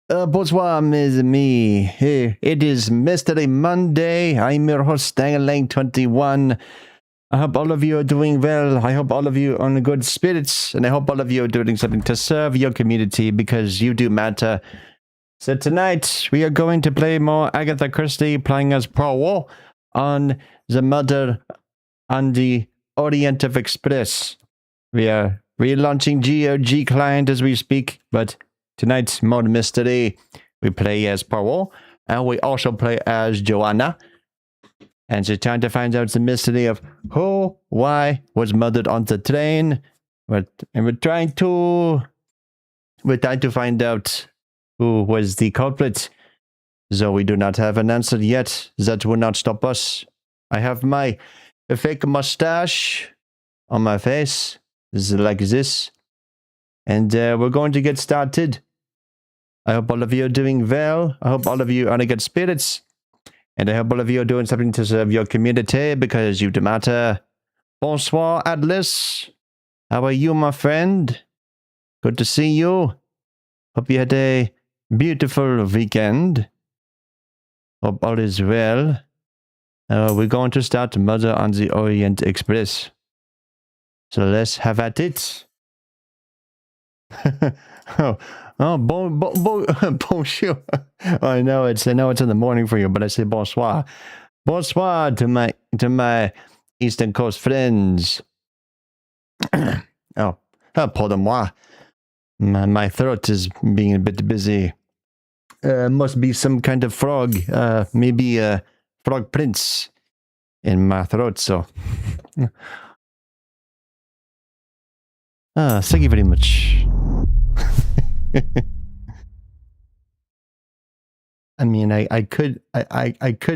Bonsoir, mes amis. It is Mystery Monday. I'm your host, Stangalang21. I hope all of you are doing well. I hope all of you are in good spirits. And I hope all of you are doing something to serve your community because you do matter. So tonight, we are going to play more Agatha Christie playing as Poirot on the murder on the Orient Express. We are relaunching GOG client as we speak, but tonight's more mystery. We play as Poirot, and we also play as Joanna. And it's time to find out the mystery of who, why was murdered on the train. And we're trying to find out who was the culprit. Though we do not have an answer yet, that will not stop us. I have my fake mustache on my face, like this. And we're going to get started. I hope all of you are doing well. I hope all of you are in good spirits. And I hope all of you are doing something to serve your community because you do matter. Bonsoir, Atlas. How are you, my friend? Good to see you. Hope you had a beautiful weekend. Hope all is well. We're going to start Murder on the Orient Express. So let's have at it. Bonjour. I know it's in the morning for you, but I say bonsoir. Bonsoir to my Eastern Coast friends. Pardon-moi. My throat is being a bit busy. Must be some kind of frog. Maybe a frog prince in my throat, so. Thank you very much. I mean, I could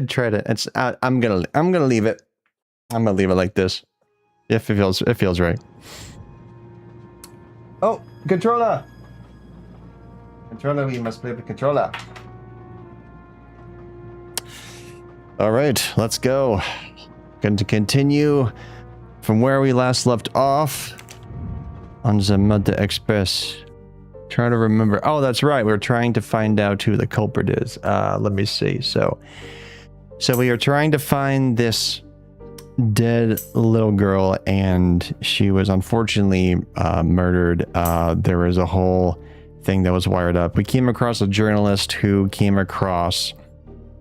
try to. I'm gonna leave it. I'm gonna leave it like this. If it feels right. Oh, controller. Controller, we must play the controller. All right, let's go. Going to continue from where we last left off on the Orient Express. Trying to remember. Oh, that's right. We're trying to find out who the culprit is. Let me see. So we are trying to find this dead little girl, and she was unfortunately murdered. There was a whole thing that was wired up. We came across a journalist who came across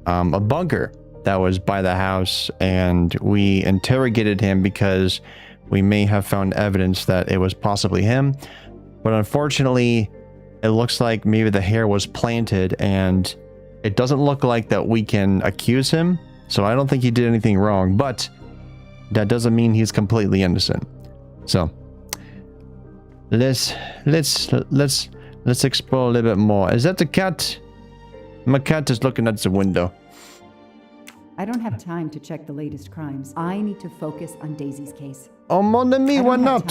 a bunker that was by the house, and we interrogated him because we may have found evidence that it was possibly him. But unfortunately, it looks like maybe the hair was planted, and it doesn't look like that we can accuse him. So I don't think he did anything wrong, but that doesn't mean he's completely innocent. So let's explore a little bit more. Is that the cat? My cat is looking at the window. I don't have time to check the latest crimes. I need to focus on Daisy's case. Oh, mon ami, why not?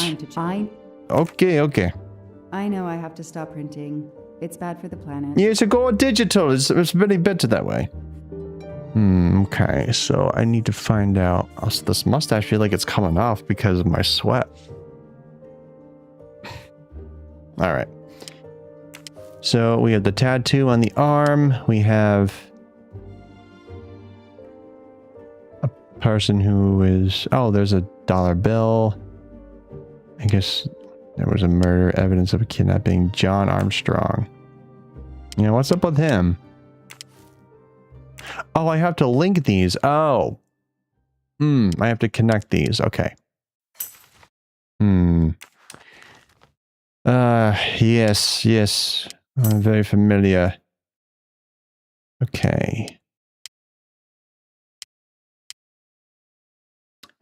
Okay. I know I have to stop printing. It's bad for the planet. You should go digital. It's really better that way. Okay, so I need to find out. Also, this mustache, I feel like it's coming off because of my sweat. All right. So we have the tattoo on the arm. We have a person who is... Oh, there's a dollar bill. I guess there was a murder, evidence of a kidnapping. John Armstrong. You know, what's up with him? Oh, I have to link these. Oh. I have to connect these. Okay. Yes. I'm very familiar. Okay.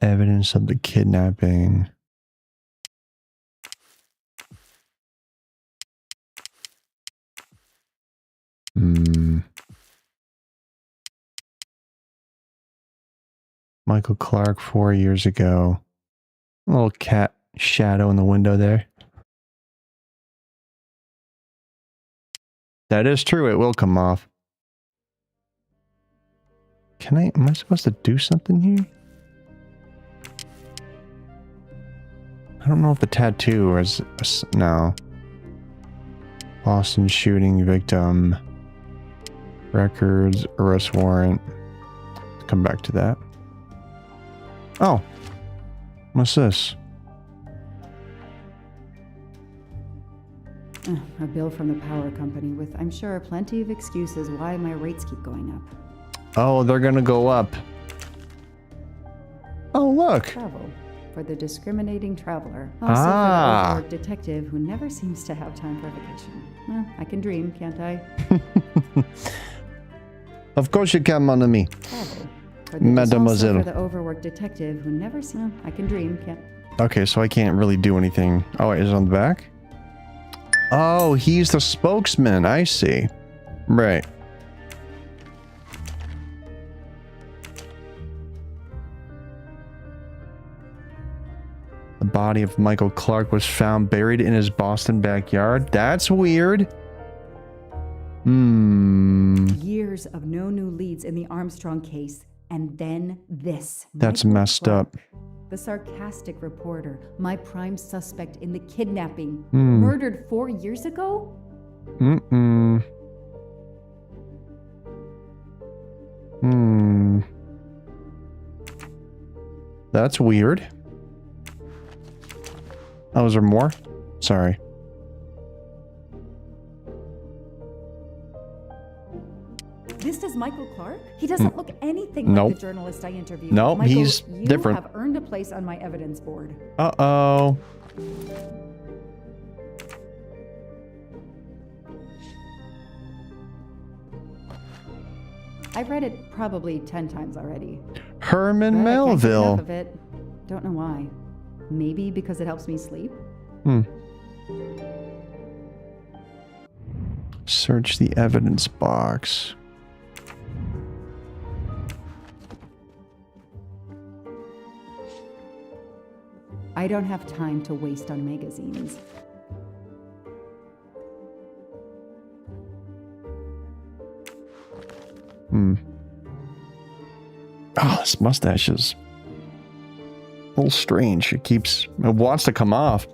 Evidence of the kidnapping. Michael Clark 4 years ago. A little cat shadow in the window there. That is true. It will come off. Am I supposed to do something here? I don't know if the tattoo is... No. Boston shooting victim. Records, arrest warrant. Come back to that. Oh. What's this? A bill from the power company with, I'm sure, plenty of excuses why my rates keep going up. Oh, they're gonna go up. Oh, look. Travel. For the discriminating traveler. Also for the overworked detective who never seems to have time for vacation. Well, I can dream, can't I? Of course you can, mon ami. Travel. Mademoiselle. Also for the overworked detective who never seems... Well, I can dream, can't... Okay, so I can't really do anything. Oh, wait, is it on the back? Oh, he's the spokesman. I see. Right. The body of Michael Clark was found buried in his Boston backyard. That's weird. Years of no new leads in the Armstrong case, and then this. That's Michael messed Clark, up. The sarcastic reporter, my prime suspect in the kidnapping, murdered 4 years ago? That's weird. Oh, is there more? Sorry. This is Michael Clark? He doesn't look anything like the journalist I interviewed. Nope, Michael, he's different. You have earned a place on my evidence board. Uh-oh. I've read it probably 10 times already. Herman But I can't get enough Melville. of it. Don't know why. Maybe because it helps me sleep? Search the evidence box. I don't have time to waste on magazines. Oh, this mustache is a little strange. It wants to come off.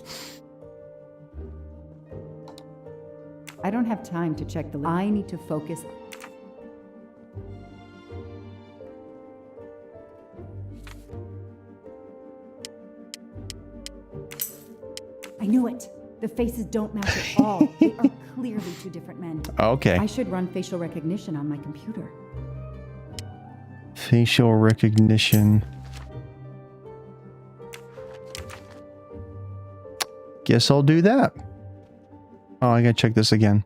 I don't have time to check the list. I need to focus. I knew it. The faces don't match at all. They are clearly two different men. Okay. I should run facial recognition on my computer. Facial recognition. Guess I'll do that. Oh, I gotta check this again.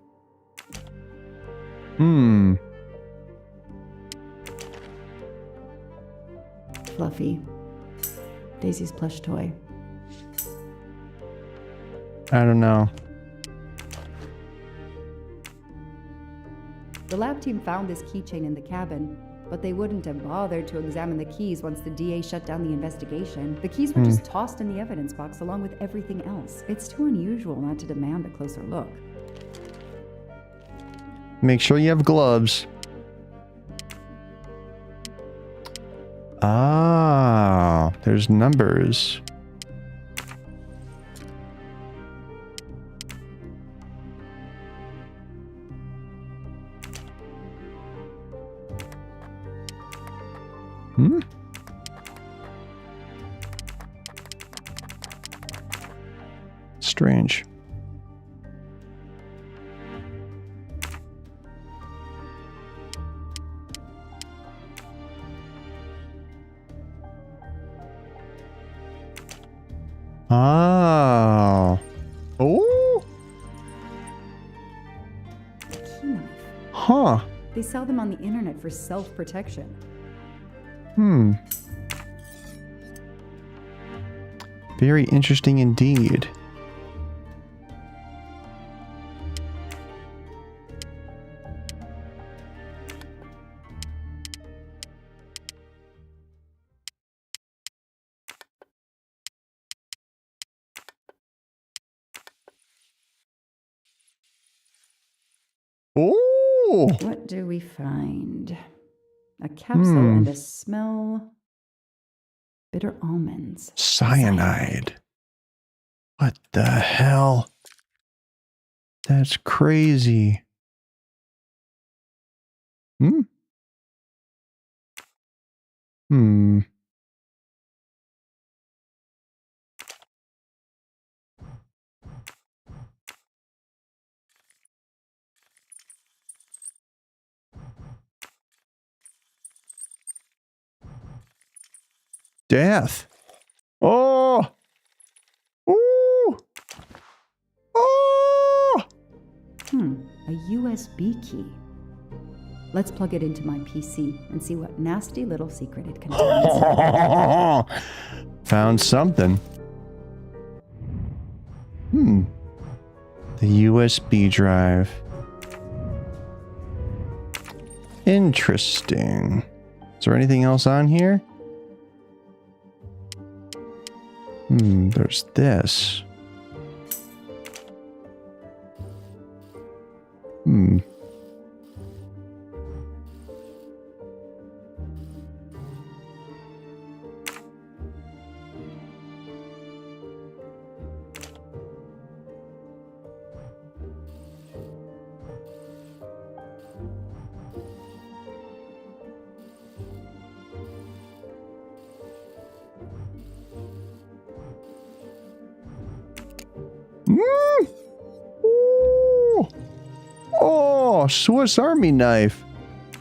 Fluffy. Daisy's plush toy. I don't know. The lab team found this keychain in the cabin, but they wouldn't have bothered to examine the keys once the DA shut down the investigation. The keys were just tossed in the evidence box along with everything else. It's too unusual not to demand a closer look. Make sure you have gloves. Ah, there's numbers. Strange. Oh. Oh. Key knife. Huh. They sell them on the internet for self-protection. Very interesting indeed. Oh. What do we find? A capsule and a smell. Bitter almonds. Cyanide. What the hell? That's crazy. Hmm? Hmm. Death. Oh! Ooh! Oh! A USB key. Let's plug it into my PC and see what nasty little secret it contains. Found something. The USB drive. Interesting. Is there anything else on here? There's this. Ooh. Oh, Swiss Army knife.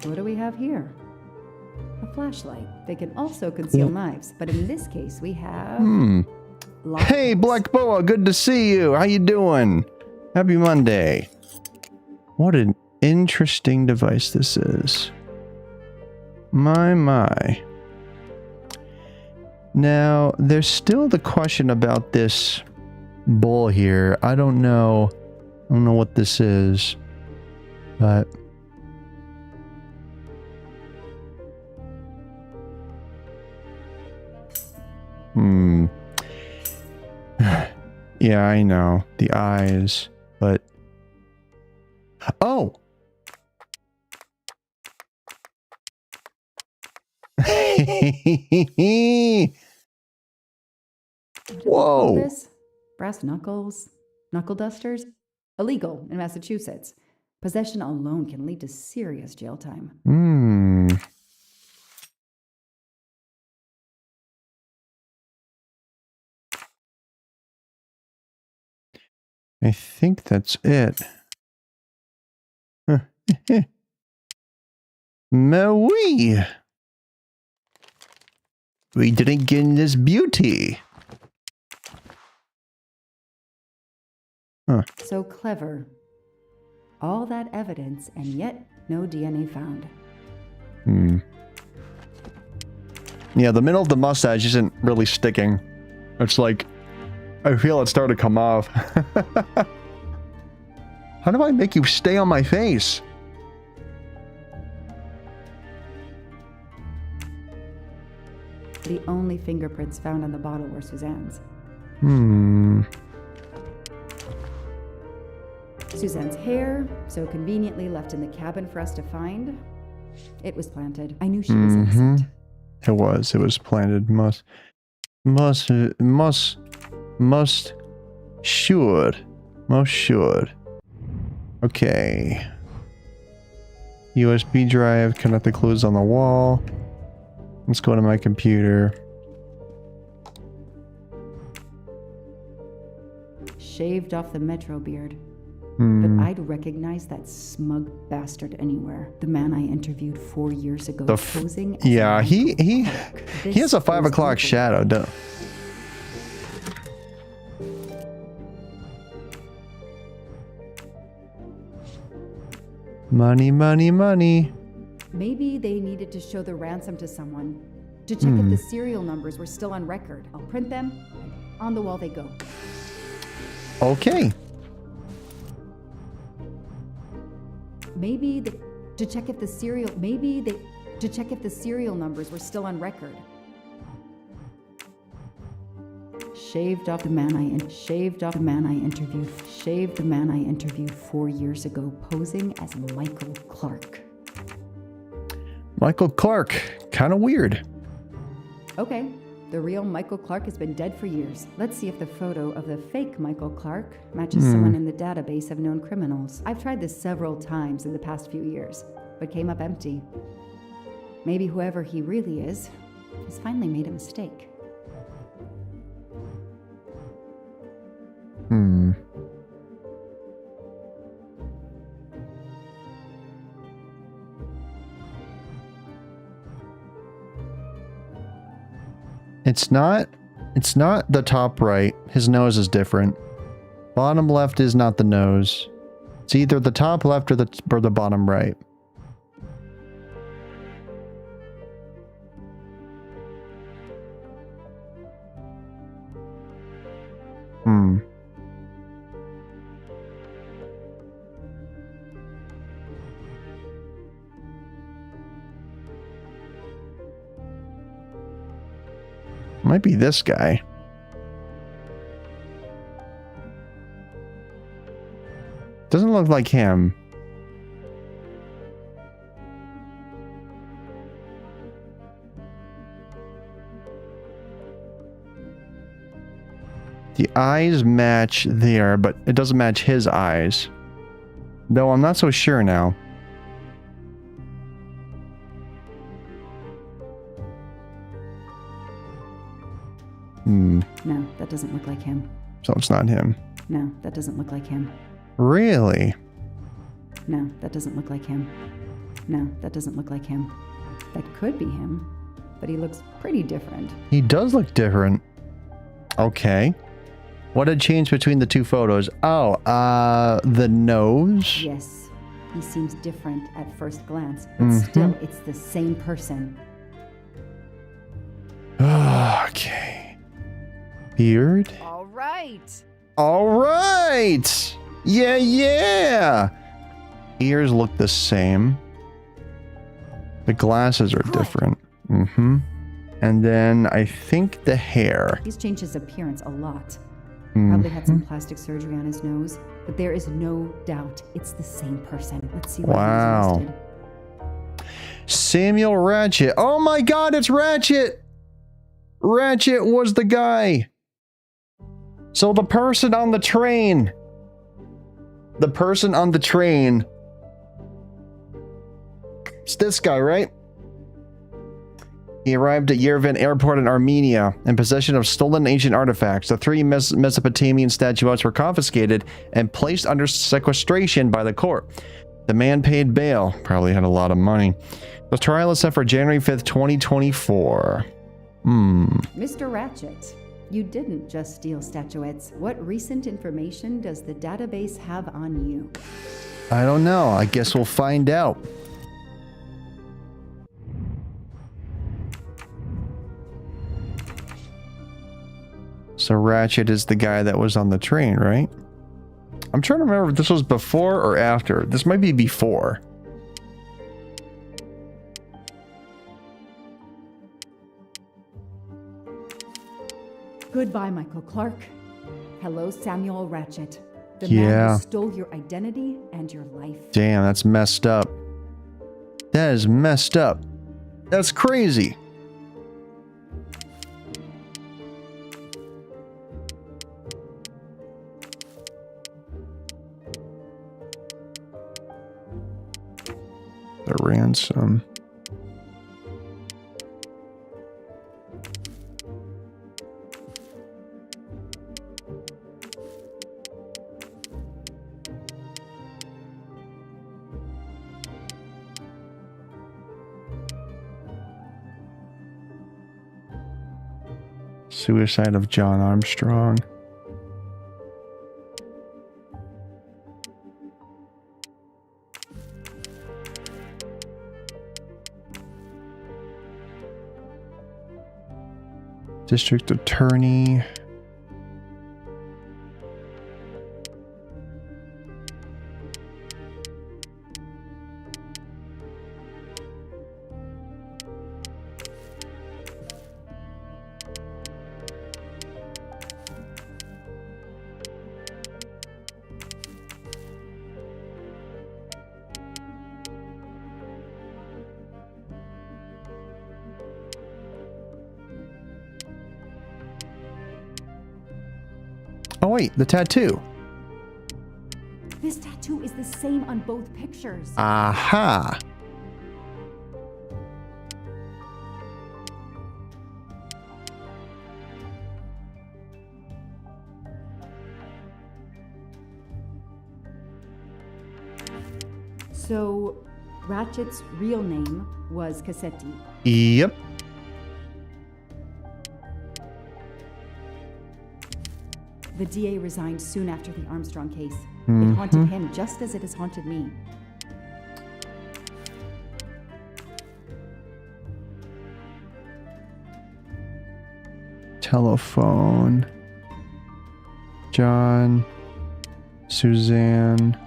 What do we have here? A flashlight. They can also conceal knives, but in this case we have... Hey, Black Boa, good to see you. How you doing? Happy Monday. What an interesting device this is. My. Now, there's still the question about this bull here. I don't know what this is, but yeah, I know the eyes, but oh. Whoa. This? Brass knuckles? Knuckle dusters? Illegal in Massachusetts. Possession alone can lead to serious jail time. I think that's it. Maui. We drink in this beauty. So clever. All that evidence, and yet no DNA found. Yeah, the middle of the mustache isn't really sticking. It's like, I feel it started to come off. How do I make you stay on my face? The only fingerprints found on the bottle were Suzanne's. Suzanne's hair, so conveniently left in the cabin for us to find. It was planted. I knew she was innocent. It was planted. Most sure. Okay. USB drive, connect the clues on the wall. Let's go to my computer. Shaved off the Metro beard. But I'd recognize that smug bastard anywhere. The man I interviewed 4 years ago, posing as yeah, a he This has a 5 is o'clock deeply- shadow, don't? Money. Maybe they needed to show the ransom to someone to check if the serial numbers were still on record. I'll print them. On the wall they go. Okay. To check if the serial numbers were still on record. Shaved the man I interviewed 4 years ago, posing as Michael Clark. Michael Clark, kind of weird. Okay, The real Michael Clark has been dead for years. Let's see if the photo of the fake Michael Clark matches someone in the database of known criminals. I've tried this several times in the past few years, but came up empty. Maybe whoever he really is has finally made a mistake. It's not the top right. His nose is different. Bottom left is not the nose. It's either the top left or the bottom right. Might be this guy. Doesn't look like him. The eyes match there, but it doesn't match his eyes. Though I'm not so sure now. No, that doesn't look like him. So it's not him. No, that doesn't look like him. Really? No, that doesn't look like him. No, that doesn't look like him. That could be him, but he looks pretty different. He does look different. Okay. What had changed between the two photos? Oh, the nose? Yes, he seems different at first glance, but still, it's the same person. Okay. Beard? All right. All right! Yeah! Ears look the same. The glasses are different. And then I think the hair. He's changed his appearance a lot. Probably had some plastic surgery on his nose, but there is no doubt it's the same person. Let's see why he was arrested. Samuel Ratchet. Oh my god, it's Ratchet! Ratchet was the guy. So the person on the train. The person on the train. It's this guy, right? He arrived at Yerevan Airport in Armenia in possession of stolen ancient artifacts. The three Mesopotamian statuettes were confiscated and placed under sequestration by the court. The man paid bail. Probably had a lot of money. The trial is set for January 5th, 2024. Mr. Ratchet, you didn't just steal statuettes. What recent information does the database have on you? I don't know. I guess we'll find out. So Ratchet is the guy that was on the train, right? I'm trying to remember if this was before or after. This might be before. Goodbye, Michael Clark. Hello, Samuel Ratchet. The Yeah. man who stole your identity and your life. Damn, that's messed up. That is messed up. That's crazy. The ransom. Suicide of John Armstrong. District Attorney. wait, the tattoo. This tattoo is the same on both pictures. Aha. So, Ratchet's real name was Cassetti. Yep. The DA resigned soon after the Armstrong case. It haunted him just as it has haunted me. Telephone. John. Suzanne.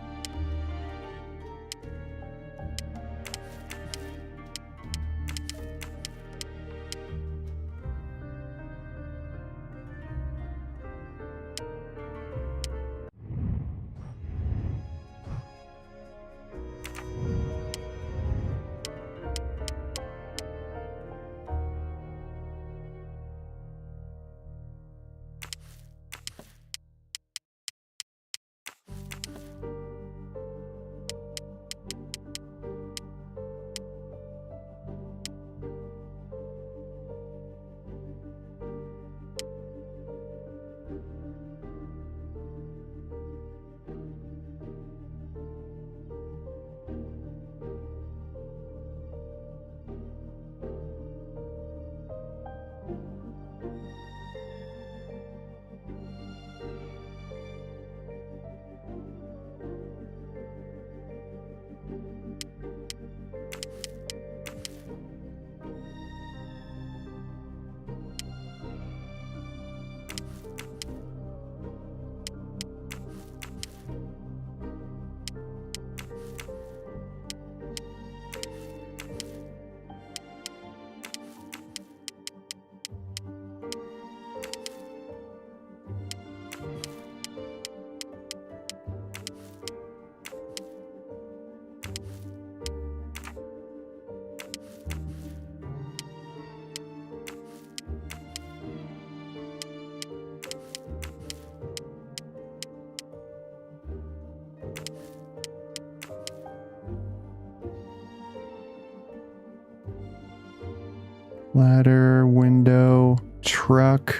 Ladder, window, truck.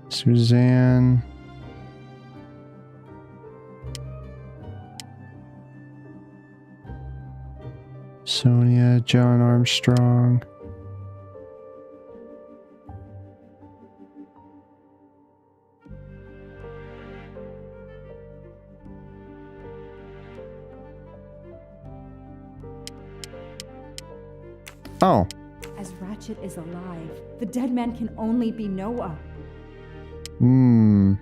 Suzanne. Sonia, John Armstrong. Oh. As Ratchet is alive, the dead man can only be Noah. Hmm.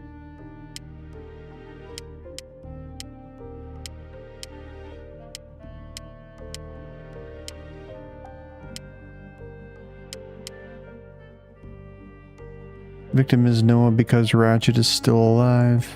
Victim is Noah because Ratchet is still alive.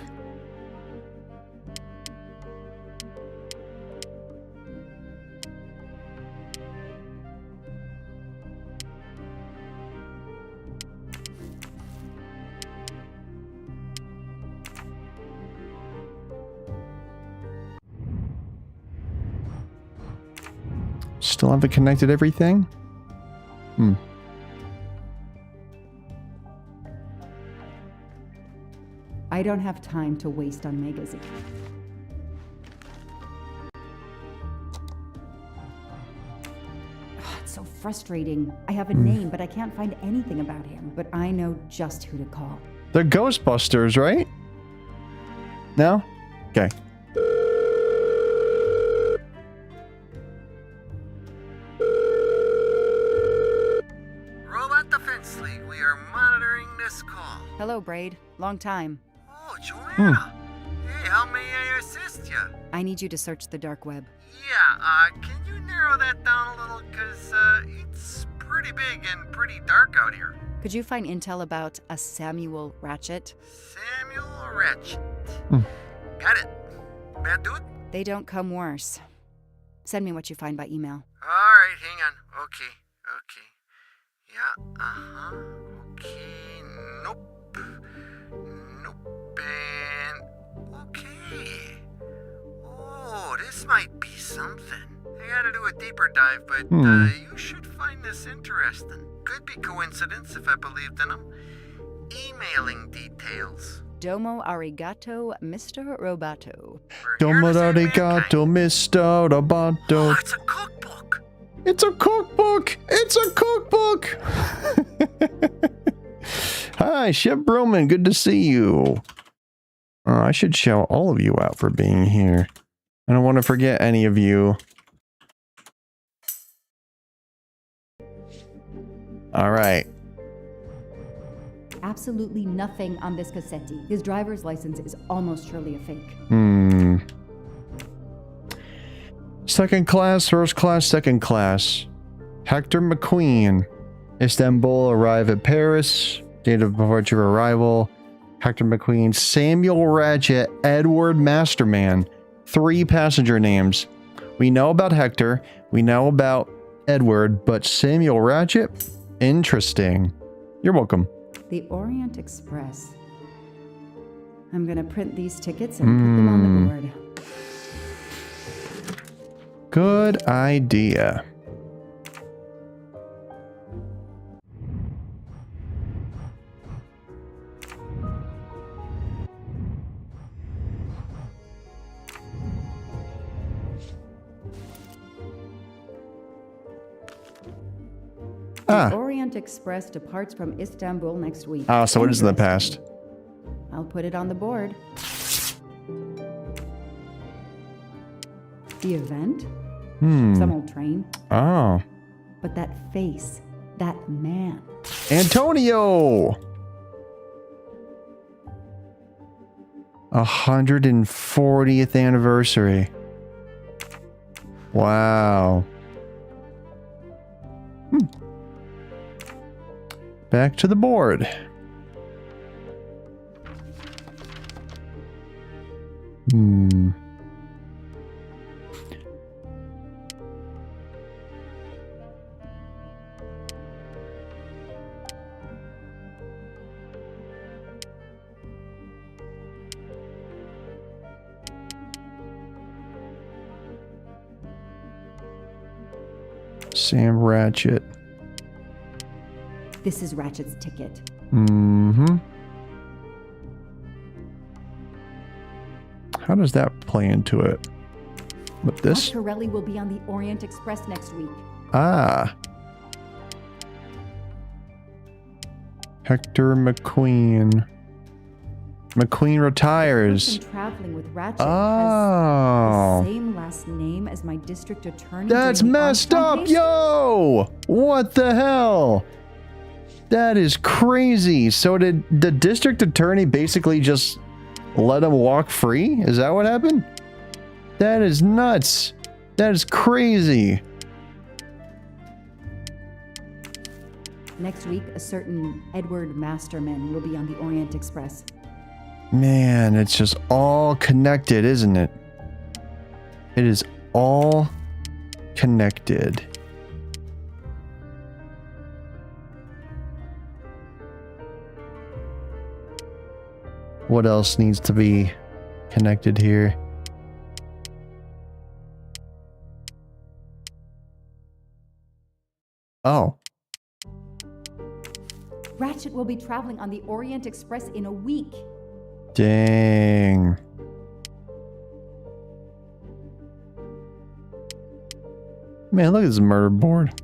Still haven't connected everything? Hmm. I don't have time to waste on Magazine. It's so frustrating. I have a name, but I can't find anything about him. But I know just who to call. The Ghostbusters, right? No? Okay. Robot Defense League, we are monitoring this call. Hello, Braid. Long time. Oh, Joanna. Hey, how may I assist you? I need you to search the dark web. Yeah, can you narrow that down a little? Because, it's pretty big and pretty dark out here. Could you find intel about a Samuel Ratchet? Samuel Ratchet. Got it. Bad dude? They don't come worse. Send me what you find by email. Alright, hang on. Okay. Yeah, uh-huh. Okay, nope. Nope, and... Okay. Oh, this might be something. I gotta do a deeper dive, but you should find this interesting. Could be coincidence if I believed in them. Emailing details. Domo arigato, Mr. Roboto. Domo arigato, Mr. Roboto. Oh, it's a cookbook. It's a cookbook! It's a cookbook! Hi, Chef Broman. Good to see you. I should shout all of you out for being here. I don't want to forget any of you. All right. Absolutely nothing on this Cassetti. His driver's license is almost surely a fake. Second class, first class, second class. Hector McQueen. Istanbul, arrive at Paris. Date of departure arrival. Hector McQueen. Samuel Ratchet, Edward Masterman. 3 passenger names. We know about Hector. We know about Edward, but Samuel Ratchet? Interesting. You're welcome. The Orient Express. I'm gonna print these tickets and put them on the board. Good idea. The Orient Express departs from Istanbul next week. So it is in the past. I'll put it on the board. The event? Some old train. Oh. But that face, that man. Antonio! 140th anniversary. Wow. Back to the board. Sam Ratchet. This is Ratchet's ticket. How does that play into it? With this? Corelli will be on the Orient Express next week. Hector McQueen. McQueen retires. The person traveling with Ratchet has the same last name as my district attorney. That's messed up, yo! What the hell? That is crazy. So did the district attorney basically just let him walk free? Is that what happened? That is nuts. That is crazy. Next week, a certain Edward Masterman will be on the Orient Express. Man, it's just all connected, isn't it? It is all connected. What else needs to be connected here? Oh. Ratchet will be traveling on the Orient Express in a week. Dang. Man, look at this murder board.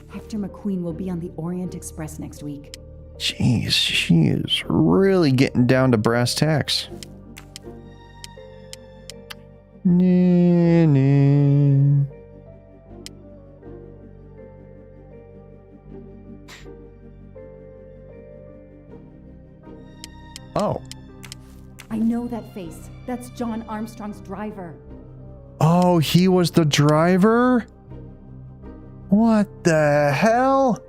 Hector McQueen will be on the Orient Express next week. Jeez, she is really getting down to brass tacks. Nah. Oh. I know that face. That's John Armstrong's driver. Oh, he was the driver? What the hell?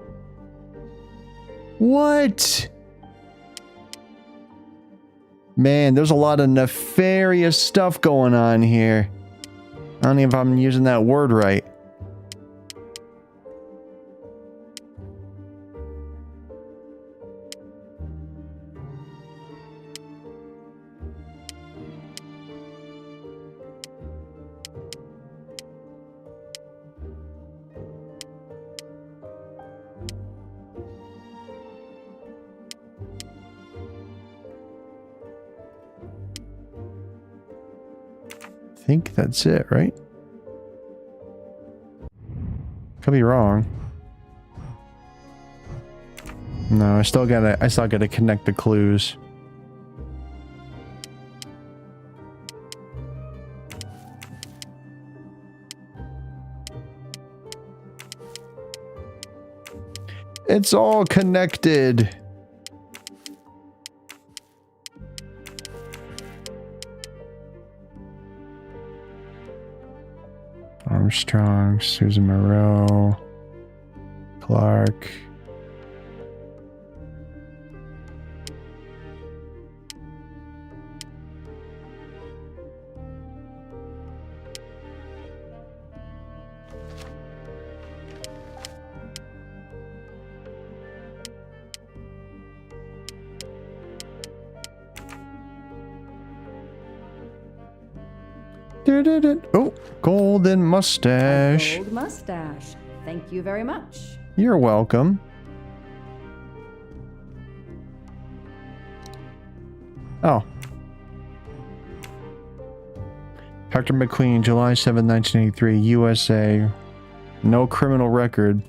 What? Man, there's a lot of nefarious stuff going on here. I don't even know if I'm using that word right. think that's it, right? Could be wrong. No, I still gotta connect the clues. It's all connected. Armstrong, Susan Moreau, Clark. Oh, golden mustache. Gold mustache. Thank you very much. You're welcome. Oh. Hector McQueen, July 7, 1983, USA. No criminal record.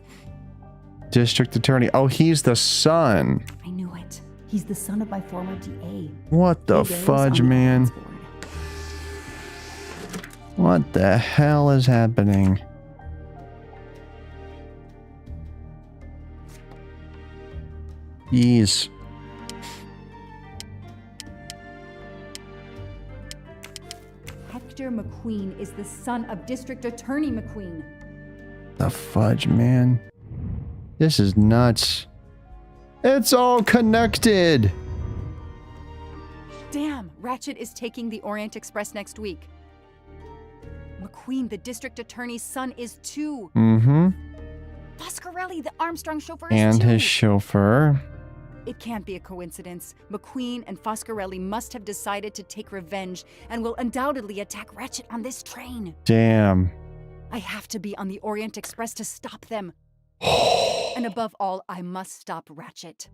District Attorney. Oh, he's the son. I knew it. He's the son of my former DA. What the fudge, man? What the hell is happening? Jeez. Hector McQueen is the son of District Attorney McQueen. The fudge, man. This is nuts. It's all connected. Damn, Ratchet is taking the Orient Express next week. McQueen, the district attorney's son, is too. Mm-hmm. Foscarelli, the Armstrong chauffeur, is And too. his chauffeur. It can't be a coincidence. McQueen and Foscarelli must have decided to take revenge and will undoubtedly attack Ratchet on this train. Damn. I have to be on the Orient Express to stop them. And above all, I must stop Ratchet.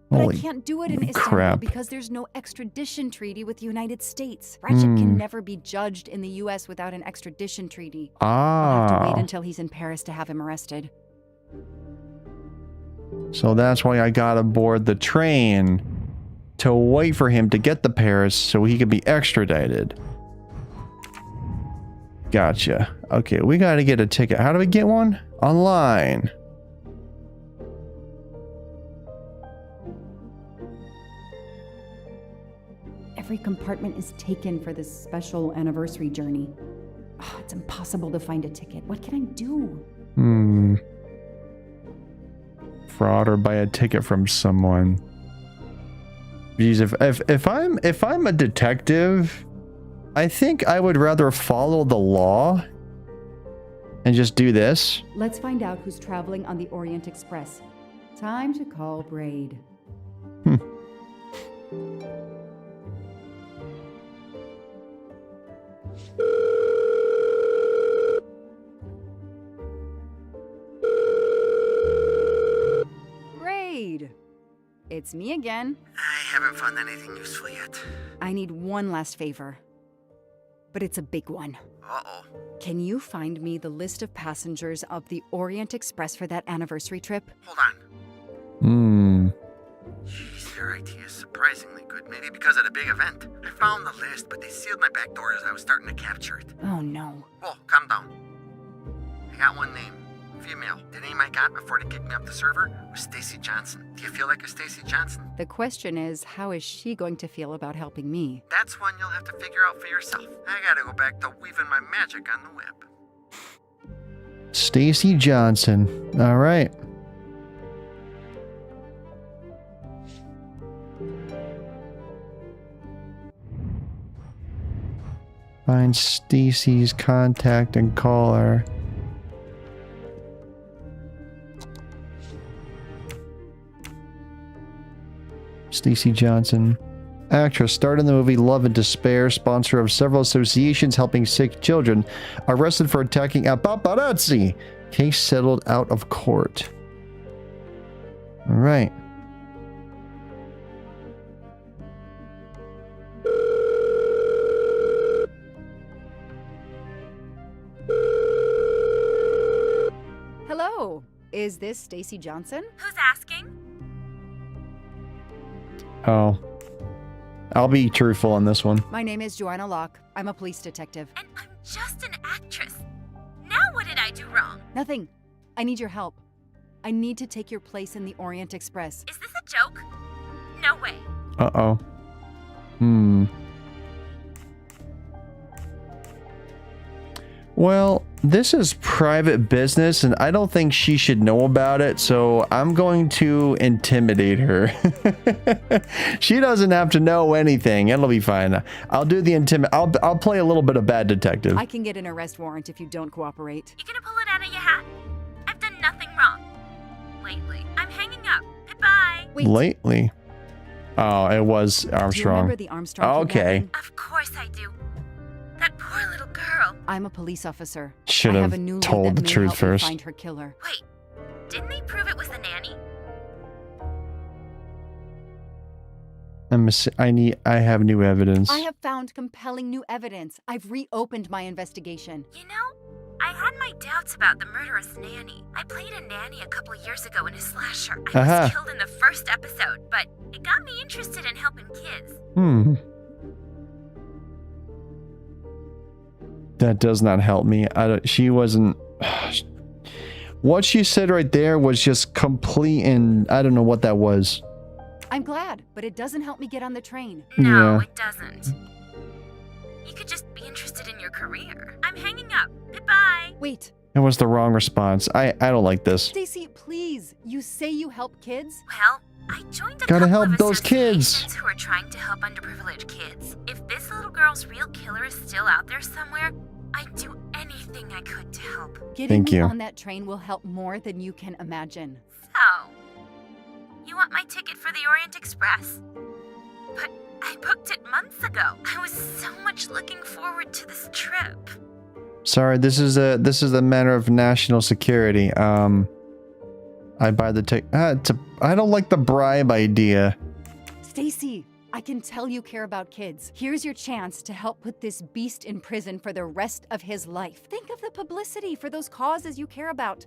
But Holy I can't do it in Istanbul crap. because there's no extradition treaty with the United States. Ratchet can never be judged in the U.S. without an extradition treaty. I'll have to wait until he's in Paris to have him arrested. So that's why I got aboard the train to wait for him to get to Paris so he could be extradited. Gotcha. Okay, we gotta get a ticket. How do we get one? Online. Every compartment is taken for this special anniversary journey. Oh, it's impossible to find a ticket. What can I do? Fraud or buy a ticket from someone. Geez, if I'm a detective, I think I would rather follow the law and just do this. Let's find out who's traveling on the Orient Express. Time to call Braid. Braid! It's me again. I haven't found anything useful yet. I need one last favor. But it's a big one. Uh-oh. Can you find me the list of passengers of the Orient Express for that anniversary trip? Hold on. Jeez, your IT is surprisingly good. Maybe because of the big event. I found the list, but they sealed my back door as I was starting to capture it. Oh no. Whoa, calm down. I got one name. Female. The name I got before they kicked me off the server was Stacy Johnson. Do you feel like a Stacy Johnson? The question is, how is she going to feel about helping me? That's one you'll have to figure out for yourself. I gotta go back to weaving my magic on the web. Stacy Johnson. All right. Find Stacy's contact and call her. Stacy Johnson. Actress, starred in the movie Love and Despair, sponsor of several associations helping sick children, arrested for attacking a paparazzi. Case settled out of court. All right. Oh, is this Stacy Johnson? Who's asking? Oh. I'll be truthful on this one. My name is Joanna Locke. I'm a police detective. And I'm just an actress. Now what did I do wrong? Nothing. I need your help. I need to take your place in the Orient Express. Is this a joke? No way. Uh-oh. Well, this is private business, and I don't think she should know about it, so I'm going to intimidate her. She doesn't have to know anything. It'll be fine. I'll do the I'll play a little bit of bad detective. I can get an arrest warrant if you don't cooperate. You gonna pull it out of your hat? I've done nothing wrong. Lately. I'm hanging up. Goodbye. Wait. Lately? Oh, it was Do you Armstrong. remember the Armstrong Okay. kidnapping? Of course I do. That poor little girl. I'm a police officer. Should I have have a new lead told that the may truth help me first. find her killer. Wait, didn't they prove it was the nanny? I have new evidence. I have found compelling new evidence. I've reopened my investigation. You know, I had my doubts about the murderous nanny. I played a nanny a couple years ago in a slasher. I was killed in the first episode, but it got me interested in helping kids. That does not help me. She wasn't. What she said right there was just complete, and I don't know what that was. I'm glad, but it doesn't help me get on the train. No, Yeah. it doesn't. You could just be interested in your career. I'm hanging up. Goodbye. Wait, It was the wrong response. I don't like this. Stacy, please. You say you help kids? Well, I joined a Gotta couple help of those kids. associations who are trying to help underprivileged kids. If this little girl's real killer is still out there somewhere, I'd do anything I could to help. Getting Thank me you. on that train will help more than you can imagine. So, you want my ticket for the Orient Express? But I booked it months ago. I was so much looking forward to this trip. Sorry, this is a matter of national security. I buy the ticket. I don't like the bribe idea. Stacy, I can tell you care about kids. Here's your chance to help put this beast in prison for the rest of his life. Think of the publicity for those causes you care about.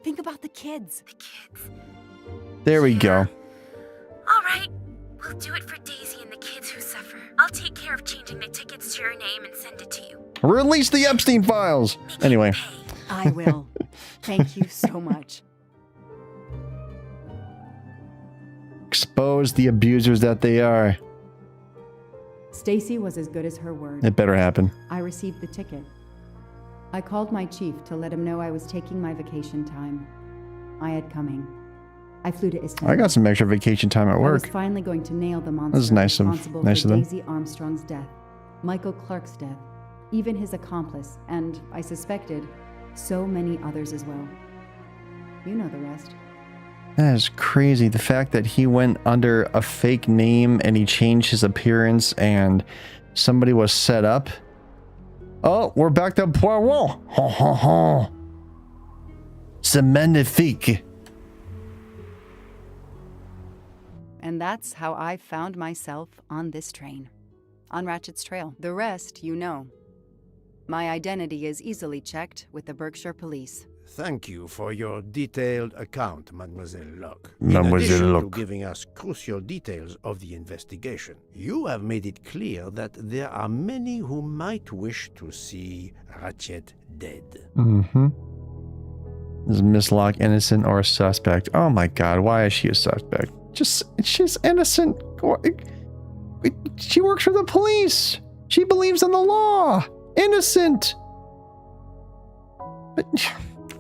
Think about the kids. The kids. There we go. All right, we'll do it for Daisy and the kids who suffer. I'll take care of changing the tickets to your name and send it to you. Release the Epstein files. Make Anyway. you pay. I will. Thank you so much. Expose the abusers that they are. Stacy was as good as her word. It better happen. I received the ticket. I called my chief to let him know I was taking my vacation time. I had coming. I flew to Istanbul. I got some extra vacation time at I was work. finally going to nail the monster is nice of- responsible nice for of them. Daisy Armstrong's death, Michael Clark's death, even his accomplice, and, I suspected, so many others as well. You know the rest. That is crazy. The fact that he went under a fake name and he changed his appearance and somebody was set up. Oh, we're back to Poirot. Ha ha ha. C'est magnifique. And that's how I found myself on this train. On Ratchet's trail. The rest, you know. My identity is easily checked with the Berkshire Police. Thank you for your detailed account, Mademoiselle Locke. Mademoiselle In addition Locke. to giving us crucial details of the investigation, you have made it clear that there are many who might wish to see Ratchet dead. Mm-hmm. Is Miss Locke innocent or a suspect? Oh my god, why is she a suspect? She's innocent. She works for the police. She believes in the law. Innocent. But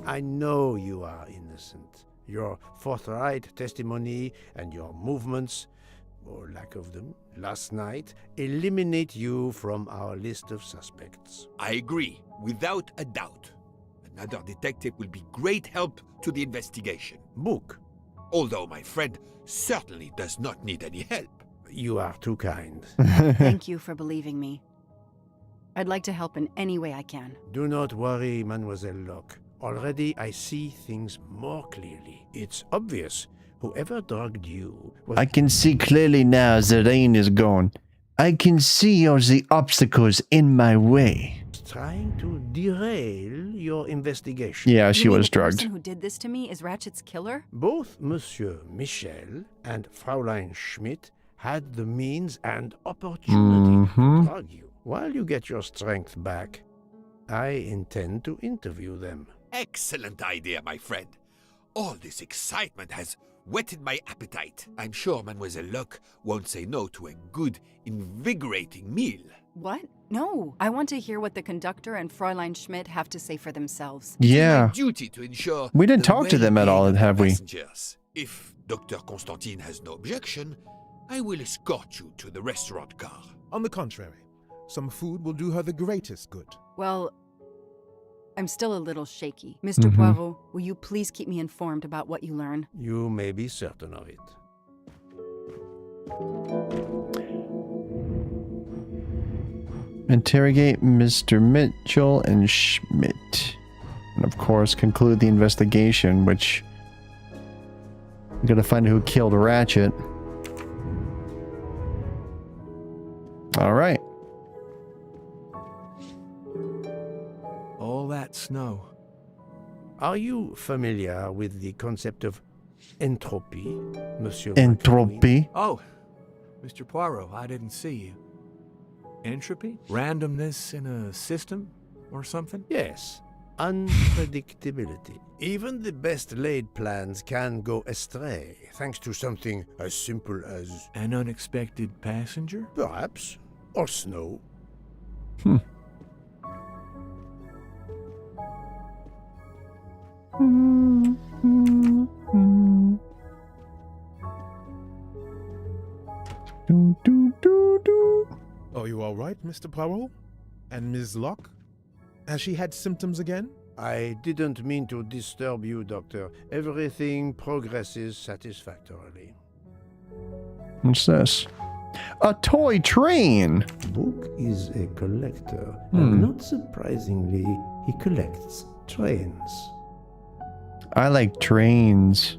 I know you are innocent. Your forthright testimony and your movements, or lack of them, last night eliminate you from our list of suspects. I agree, without a doubt. Another detective will be great help to the investigation. Book, Although my friend certainly does not need any help. you are too kind. Thank you for believing me. I'd like to help in any way I can. Do not worry, Mademoiselle Locke. Already I see things more clearly. It's obvious whoever drugged you was I can see clearly now the rain is gone. I can see all the obstacles in my way. trying to derail your investigation. Yeah, she You mean was the person drugged. who did this to me is Ratchet's killer? Both Monsieur Michel and Fraulein Schmidt had the means and opportunity to drug you. While you get your strength back, I intend to interview them. Excellent idea, my friend. All this excitement has whetted my appetite. I'm sure Mademoiselle Locke won't say no to a good, invigorating meal. What? No. I want to hear what the conductor and Fräulein Schmidt have to say for themselves. It's Yeah. my duty to ensure We didn't the talk to them at all, well-being of have our we? passengers. If Dr. Constantine has no objection, I will escort you to the restaurant car. On the contrary, some food will do her the greatest good. Well, I'm still a little shaky. Mr. Poirot, will you please keep me informed about what you learn? You may be certain of it. Interrogate Mr. Mitchell and Schmidt. And of course, conclude the investigation, which... we gotta find who killed Ratchet. Alright. All that snow. Are you familiar with the concept of entropy, Monsieur McLean? Entropy. Oh, Mr. Poirot, I didn't see you. Entropy? Randomness in a system or something? Yes, unpredictability. Even the best laid plans can go astray, thanks to something as simple as, An unexpected passenger? perhaps, or snow. Are you all right, Mr. Poirot? And Ms. Locke? Has she had symptoms again? I didn't mean to disturb you, Doctor. Everything progresses satisfactorily. What's this? A toy train! Book is a collector, and not surprisingly, he collects trains. I like trains.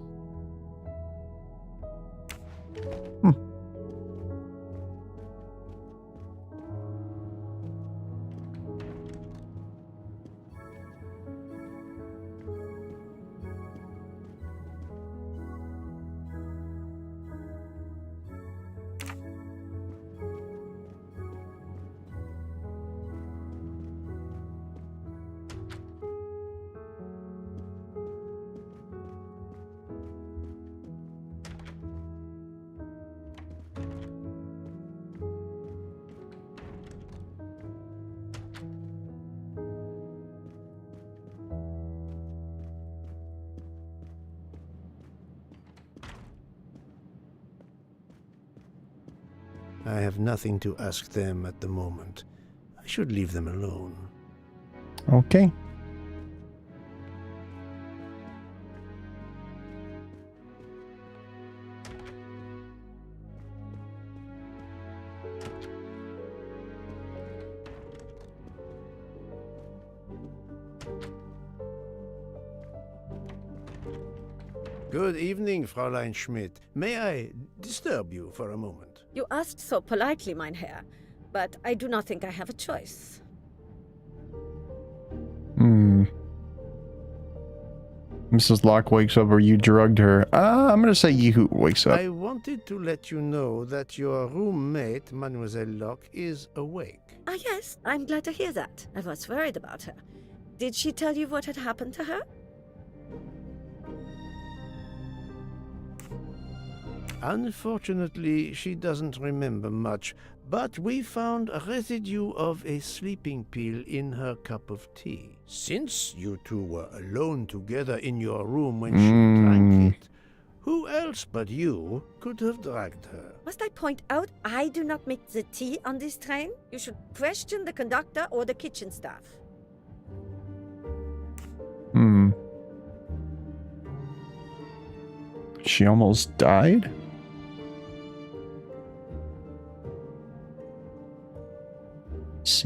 I have nothing to ask them at the moment. I should leave them alone. Okay. Good evening, Fräulein Schmidt. May I disturb you for a moment? You asked so politely, mein Herr, but I do not think I have a choice. Mrs. Locke wakes up or you drugged her. I'm gonna say you wakes up. I wanted to let you know that your roommate, Mademoiselle Locke, is awake. Ah, yes, I'm glad to hear that. I was worried about her. Did she tell you what had happened to her? Unfortunately, she doesn't remember much, but we found a residue of a sleeping pill in her cup of tea. Since you two were alone together in your room when she drank it, who else but you could have dragged her? Must I point out I do not make the tea on this train? You should question the conductor or the kitchen staff. She almost died?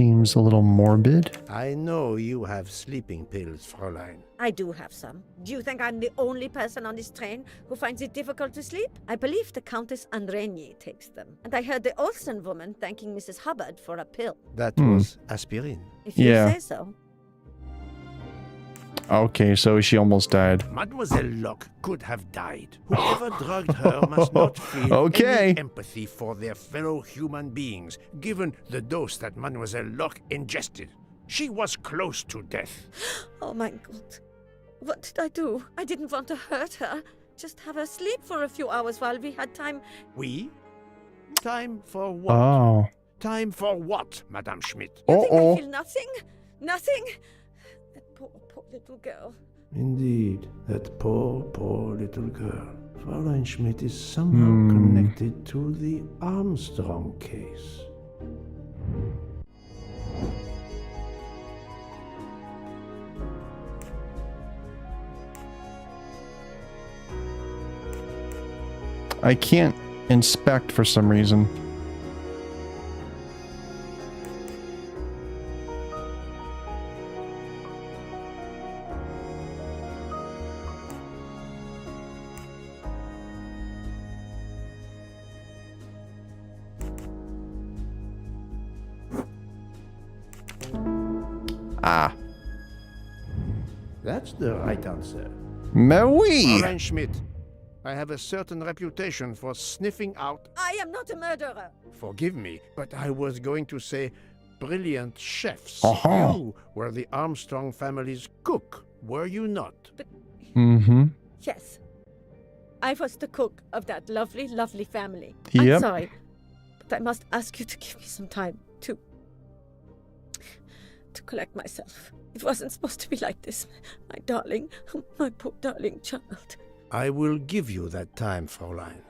seems a little morbid. I know you have sleeping pills, Fräulein. I do have some. Do you think I'm the only person on this train who finds it difficult to sleep? I believe the Countess Andreni takes them. And I heard the Olsen woman thanking Mrs. Hubbard for a pill. That was aspirin. If you say so. Okay, so she almost died. Mademoiselle Locke could have died. Whoever drugged her must not feel any empathy for their fellow human beings, given the dose that Mademoiselle Locke ingested. She was close to death. Oh my God. What did I do? I didn't want to hurt her. Just have her sleep for a few hours while we had time. We? Time for what? Oh. Time for what, Madame Schmidt? You think I feel nothing? Nothing? That poor little girl. Indeed, that poor little girl. Fräulein Schmidt is somehow connected to the Armstrong case. I can't inspect for some reason. Ah. That's the right answer. Mais oui! Fräulein Schmidt, I have a certain reputation for sniffing out... I am not a murderer. Forgive me, but I was going to say brilliant chefs. Uh-huh. You were the Armstrong family's cook, were you not? But Mm-hmm. yes. I was the cook of that lovely, lovely family. Yep. I'm sorry, but I must ask you to give me some time to collect myself. It wasn't supposed to be like this, my darling, my poor darling child. I will give you that time, Fräulein.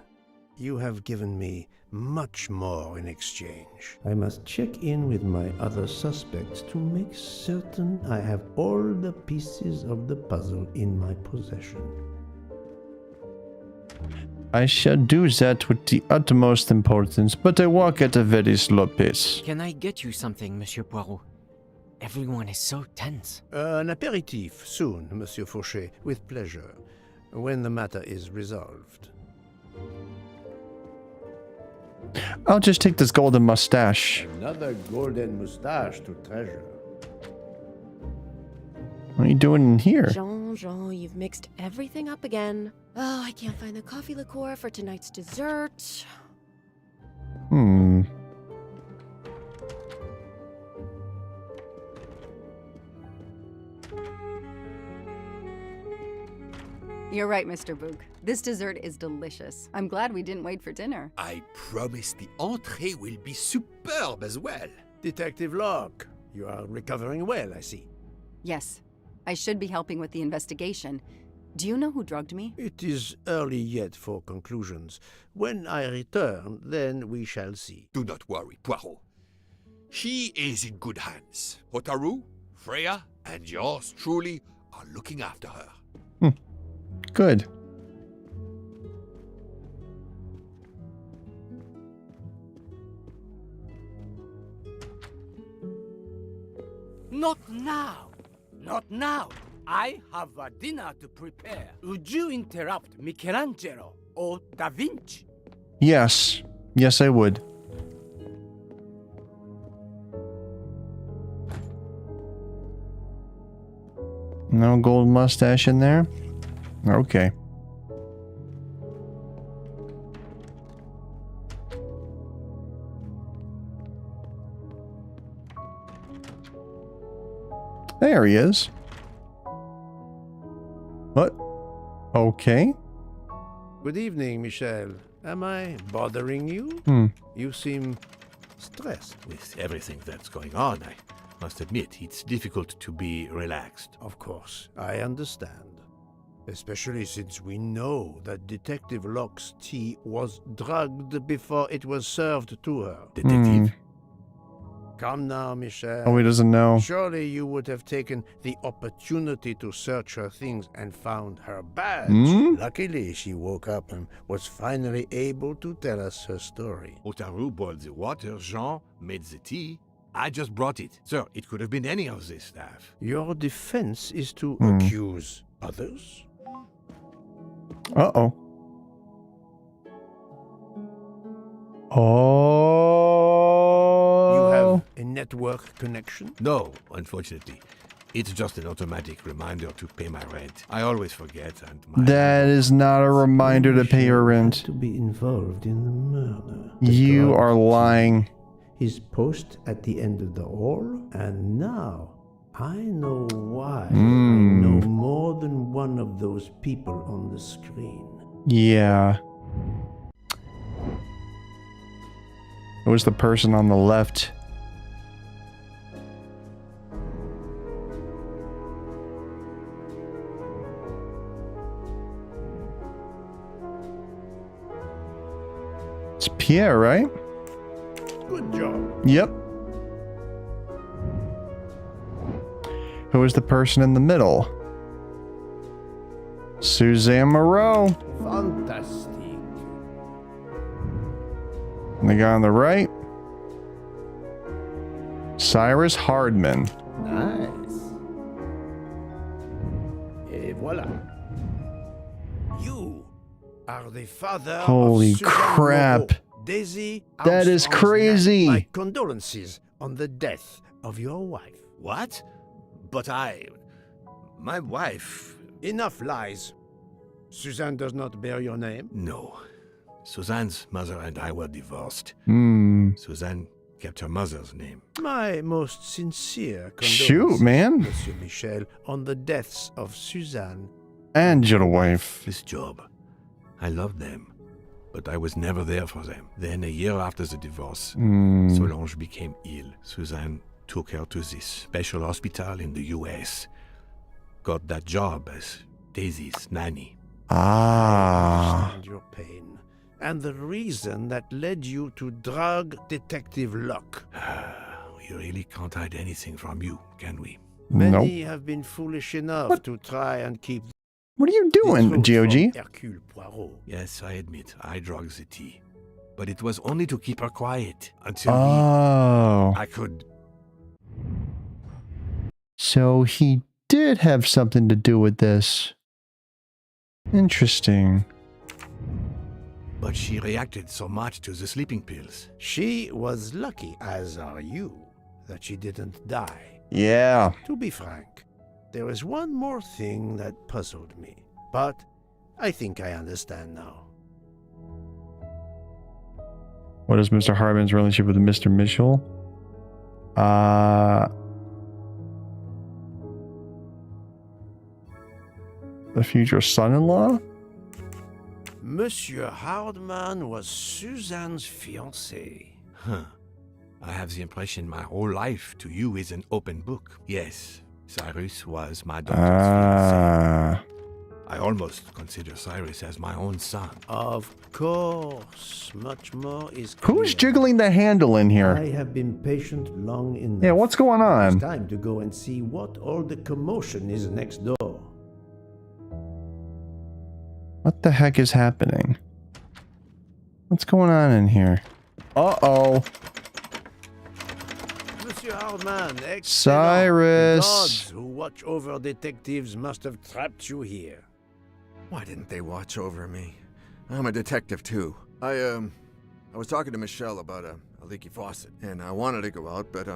You have given me much more in exchange. I must check in with my other suspects to make certain I have all the pieces of the puzzle in my possession. I shall do that with the utmost importance, but I walk at a very slow pace. Can I get you something, Monsieur Poirot? Everyone is so tense. An aperitif soon, Monsieur Fauchet, with pleasure, when the matter is resolved. I'll just take this golden mustache. Another golden mustache to treasure. What are you doing in here? Jean, you've mixed everything up again. Oh, I can't find the coffee liqueur for tonight's dessert. You're right, Mr. Boog. This dessert is delicious. I'm glad we didn't wait for dinner. I promise the entrée will be superb as well. Detective Locke, you are recovering well, I see. Yes. I should be helping with the investigation. Do you know who drugged me? It is early yet for conclusions. When I return, then we shall see. Do not worry, Poirot. She is in good hands. Hotaru, Freya, and yours truly are looking after her. Good. Not now. Not now. I have a dinner to prepare. Would you interrupt Michelangelo or Da Vinci? Yes. Yes, I would. No gold mustache in there? Okay. There he is. What? Okay. Good evening, Michel. Am I bothering you? You seem stressed. With everything that's going on, I must admit, it's difficult to be relaxed. Of course, I understand. Especially since we know that Detective Locke's tea was drugged before it was served to her. Detective? Come now, Michel. Oh, he doesn't know. Surely you would have taken the opportunity to search her things and found her badge. Luckily, she woke up and was finally able to tell us her story. Hotaru boiled the water, Jean made the tea. I just brought it. Sir, it could have been any of the staff. Your defense is to accuse others? Uh-oh. Oh. You have a network connection? No, unfortunately. It's just an automatic reminder to pay my rent. I always forget, and that is not a reminder to pay your rent. To be involved in the murder. You are lying. His post at the end of the hall, and now I know why. I know more than one of those people on the screen. Yeah. It was the person on the left. It's Pierre, right? Good job. Yep. Who was the person in the middle? Suzanne Moreau. Fantastic. And the guy on the right? Cyrus Hardman. Nice. Et voilà. You are the father Holy of Suzanne crap. Moreau. Daisy That is Armstrong's crazy. My condolences on the death of your wife. What? But my wife... Enough lies. Suzanne does not bear your name? No. Suzanne's mother and I were divorced. Suzanne kept her mother's name. My most sincere condolences, Shoot, man. Monsieur Michel, on the deaths of Suzanne and your wife. This job. I loved them. But I was never there for them. Then, a year after the divorce, Solange became ill. Suzanne took her to this special hospital in the U.S. Got that job as Daisy's nanny. Ah. I understand your pain. And the reason that led you to drug Detective Locke. We really can't hide anything from you, can we? Many have been foolish enough to try and keep... What are you doing, GOG? Hercule Poirot. Yes, I admit, I drugged the tea. But it was only to keep her quiet until I could... So he did have something to do with this. Interesting. But she reacted so much to the sleeping pills. She was lucky, as are you, that she didn't die. Yeah. To be frank, there is one more thing that puzzled me, but I think I understand now. What is Mr. Hardman's relationship with Mr. Mitchell? The future son-in-law? Monsieur Hardman was Suzanne's fiancé. Huh. I have the impression my whole life to you is an open book. Yes, Cyrus was my daughter's fiancé. I almost consider Cyrus as my own son. Of course, much more is clear. Who's jiggling the handle in here? I have been patient long enough. Yeah, what's going on? It's time to go and see what all the commotion is next door. What the heck is happening? What's going on in here? Uh-oh. Monsieur Hardman, Cyrus. The gods who watch over detectives must have trapped you here. Why didn't they watch over me? I'm a detective too. I was talking to Michelle about a leaky faucet, and I wanted to go out, but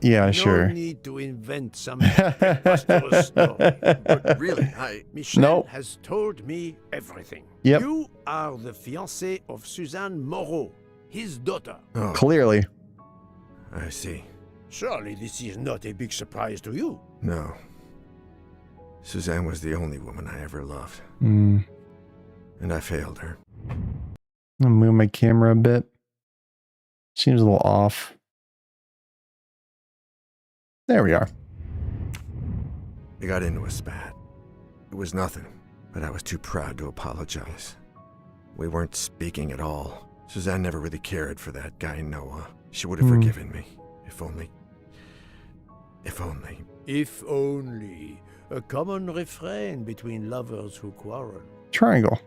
yeah, sure. No need to invent some preposterous story. But really, Michelle has told me everything. Yep. You are the fiancé of Suzanne Moreau, his daughter. Oh. Clearly. I see. Surely this is not a big surprise to you. No. Suzanne was the only woman I ever loved. And I failed her. I'll move my camera a bit. Seems a little off. There we are. We got into a spat. It was nothing, but I was too proud to apologize. We weren't speaking at all. Suzanne never really cared for that guy, Noah. She would have forgiven me. If only. If only. If only. A common refrain between lovers who quarrel. Triangle.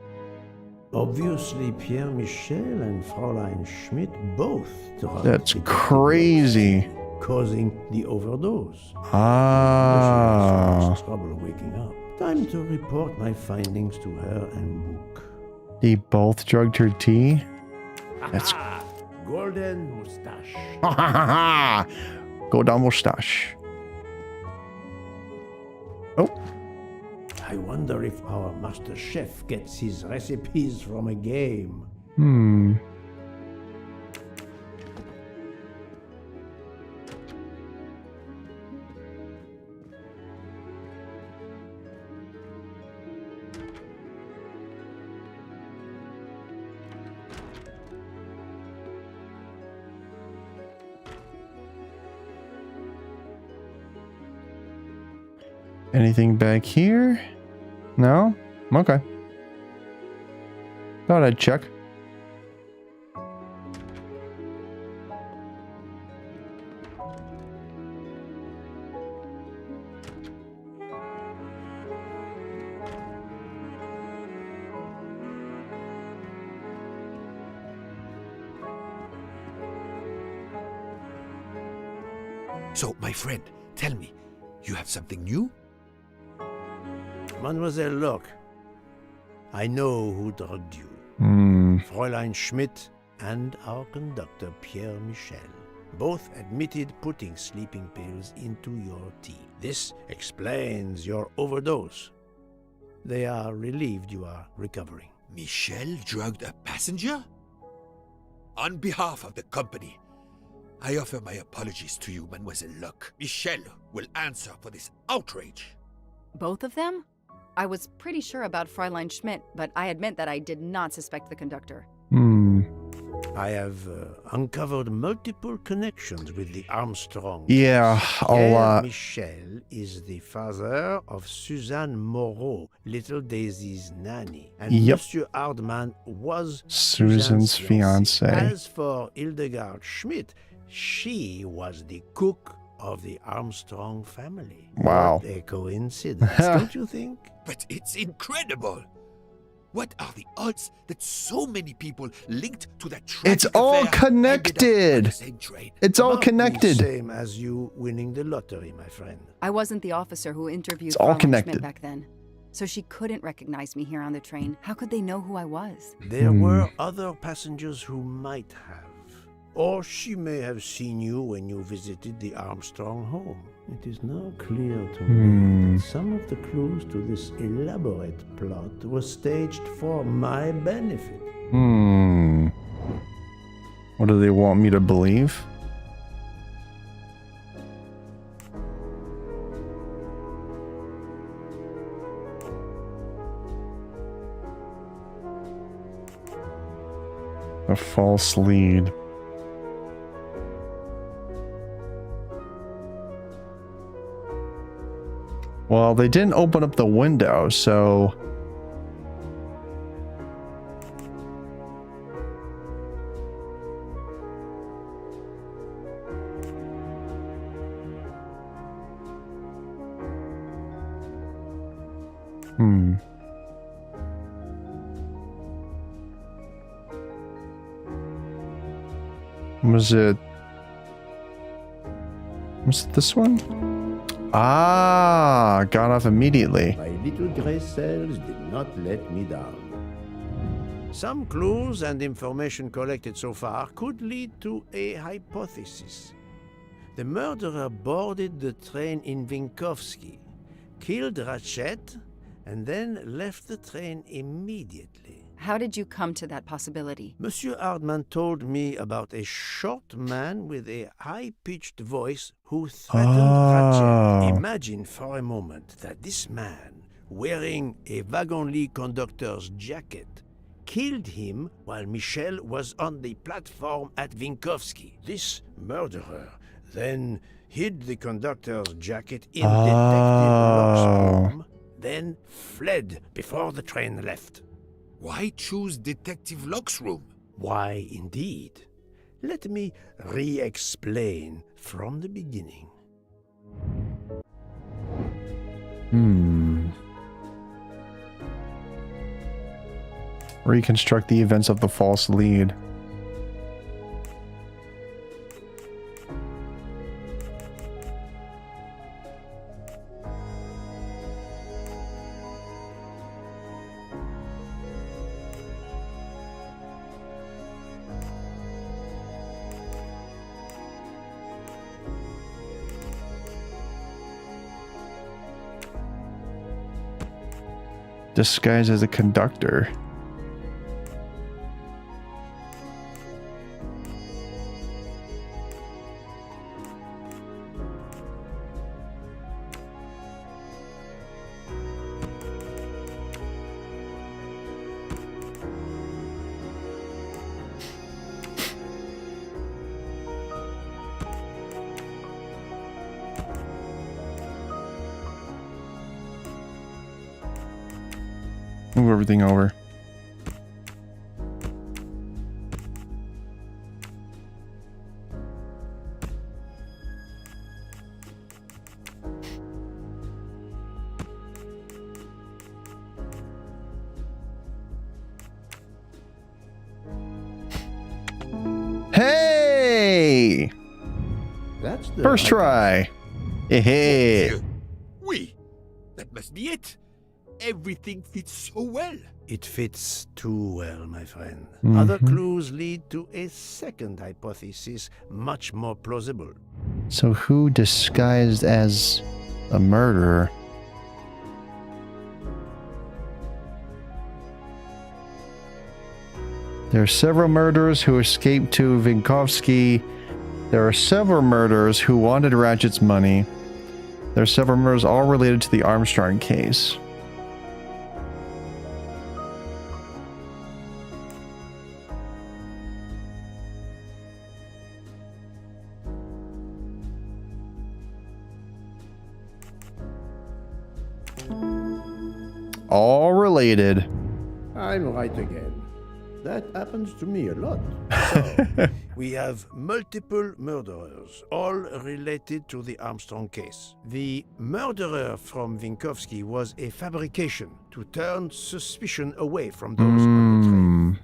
Obviously, Pierre Michel and Fräulein Schmidt both drugged That's Detective crazy. Locke, causing the overdose. Ah. She has trouble waking up. Time to report my findings to her and book. They both drugged her tea? That's golden mustache. ha ha ha ha! Golden mustache. Oh. I wonder if our master chef gets his recipes from a game. Hmm. Anything back here? No? Okay. Thought I'd check. So, my friend, tell me, you have something new? Mademoiselle Locke, I know who drugged you. Fräulein Schmidt and our conductor Pierre Michel both admitted putting sleeping pills into your tea. This explains your overdose. They are relieved you are recovering. Michel drugged a passenger? On behalf of the company, I offer my apologies to you, Mademoiselle Locke. Michel will answer for this outrage. Both of them? I was pretty sure about Fräulein Schmidt, but I admit that I did not suspect the conductor. I have uncovered multiple connections with the Armstrong. Yeah, a lot. Michel is the father of Suzanne Moreau, little Daisy's nanny. And Monsieur Hardman was Susan's fiancé. As for Hildegard Schmidt, she was the cook of the Armstrong family. Wow. What a coincidence, don't you think? But it's incredible. What are the odds that so many people linked to that tragic It's all affair ended up on connected. the same train? It's all About connected. The same as you winning the lottery, my friend. I wasn't the officer who interviewed It's all Fräulein connected. Schmidt back then. So she couldn't recognize me here on the train. How could they know who I was? There were other passengers who might have. Or she may have seen you when you visited the Armstrong home. It is now clear to me that some of the clues to this elaborate plot were staged for my benefit. What do they want me to believe? A false lead. Well, they didn't open up the window, so... Was it this one? Ah, got off immediately. My little gray cells did not let me down. Some clues and information collected so far could lead to a hypothesis. The murderer boarded the train in Vinkovsky, killed Ratchet, and then left the train immediately. How did you come to that possibility? Monsieur Hardman told me about a short man with a high-pitched voice who threatened Ratchet. Imagine for a moment that this man, wearing a wagon-lit conductor's jacket, killed him while Michel was on the platform at Vinkovsky. This murderer then hid the conductor's jacket in Detective Locke's room, then fled before the train left. Why choose Detective Locke's room? Why, indeed. Let me re-explain from the beginning. Reconstruct the events of the false lead. Disguised as a conductor. Move everything over. Hey! That's the First try. Hey. Oui, that must be it. Everything fits so well. It fits too well, my friend. Mhm. Other clues lead to a second hypothesis, much more plausible. So who disguised as a murderer? There are several murderers who escaped to Vinkovsky. There are several murderers who wanted Ratchet's money. There are several murders all related to the Armstrong case. All related. I'm right again. That happens to me a lot. So, we have multiple murderers, all related to the Armstrong case. The murderer from Vinkovsky was a fabrication to turn suspicion away from those on the train.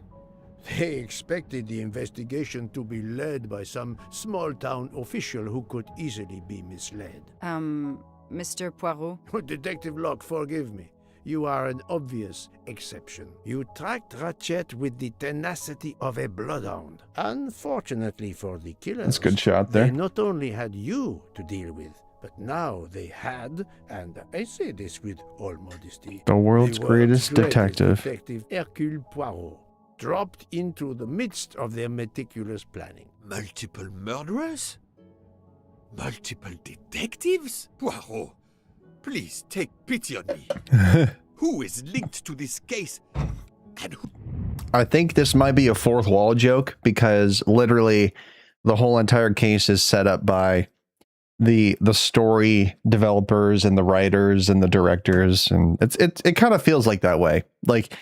They expected the investigation to be led by some small-town official who could easily be misled. Mr. Poirot? Detective Locke, forgive me. You are an obvious exception. You tracked Ratchet with the tenacity of a bloodhound. Unfortunately for the killers, That's a good shot there. They not only had you to deal with, but now they had, and I say this with all modesty, The world's greatest detective. Detective Hercule Poirot, dropped into the midst of their meticulous planning. Multiple murderers? Multiple detectives? Poirot, please take pity on me. Who is linked to this case? And who? I think this might be a fourth wall joke because literally the whole entire case is set up by the story developers and the writers and the directors, and it kind of feels like that way. Like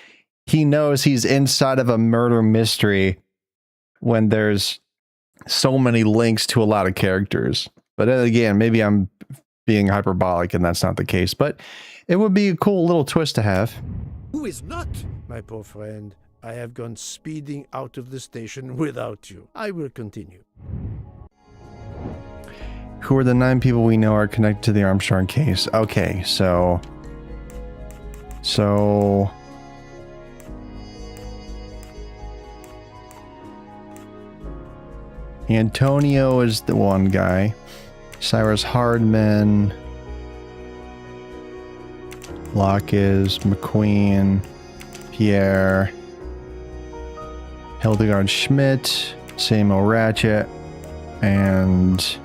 he knows he's inside of a murder mystery when there's so many links to a lot of characters. But then again, maybe I'm being hyperbolic and that's not the case, but it would be a cool little twist to have. Who is not? My poor friend, I have gone speeding out of the station without you. I will continue. Who are the 9 people we know are connected to the Armstrong case? Okay, so Antonio is the one guy. Cyrus Hardman. Locke is McQueen. Pierre. Hildegard Schmidt. Samuel Ratchet. And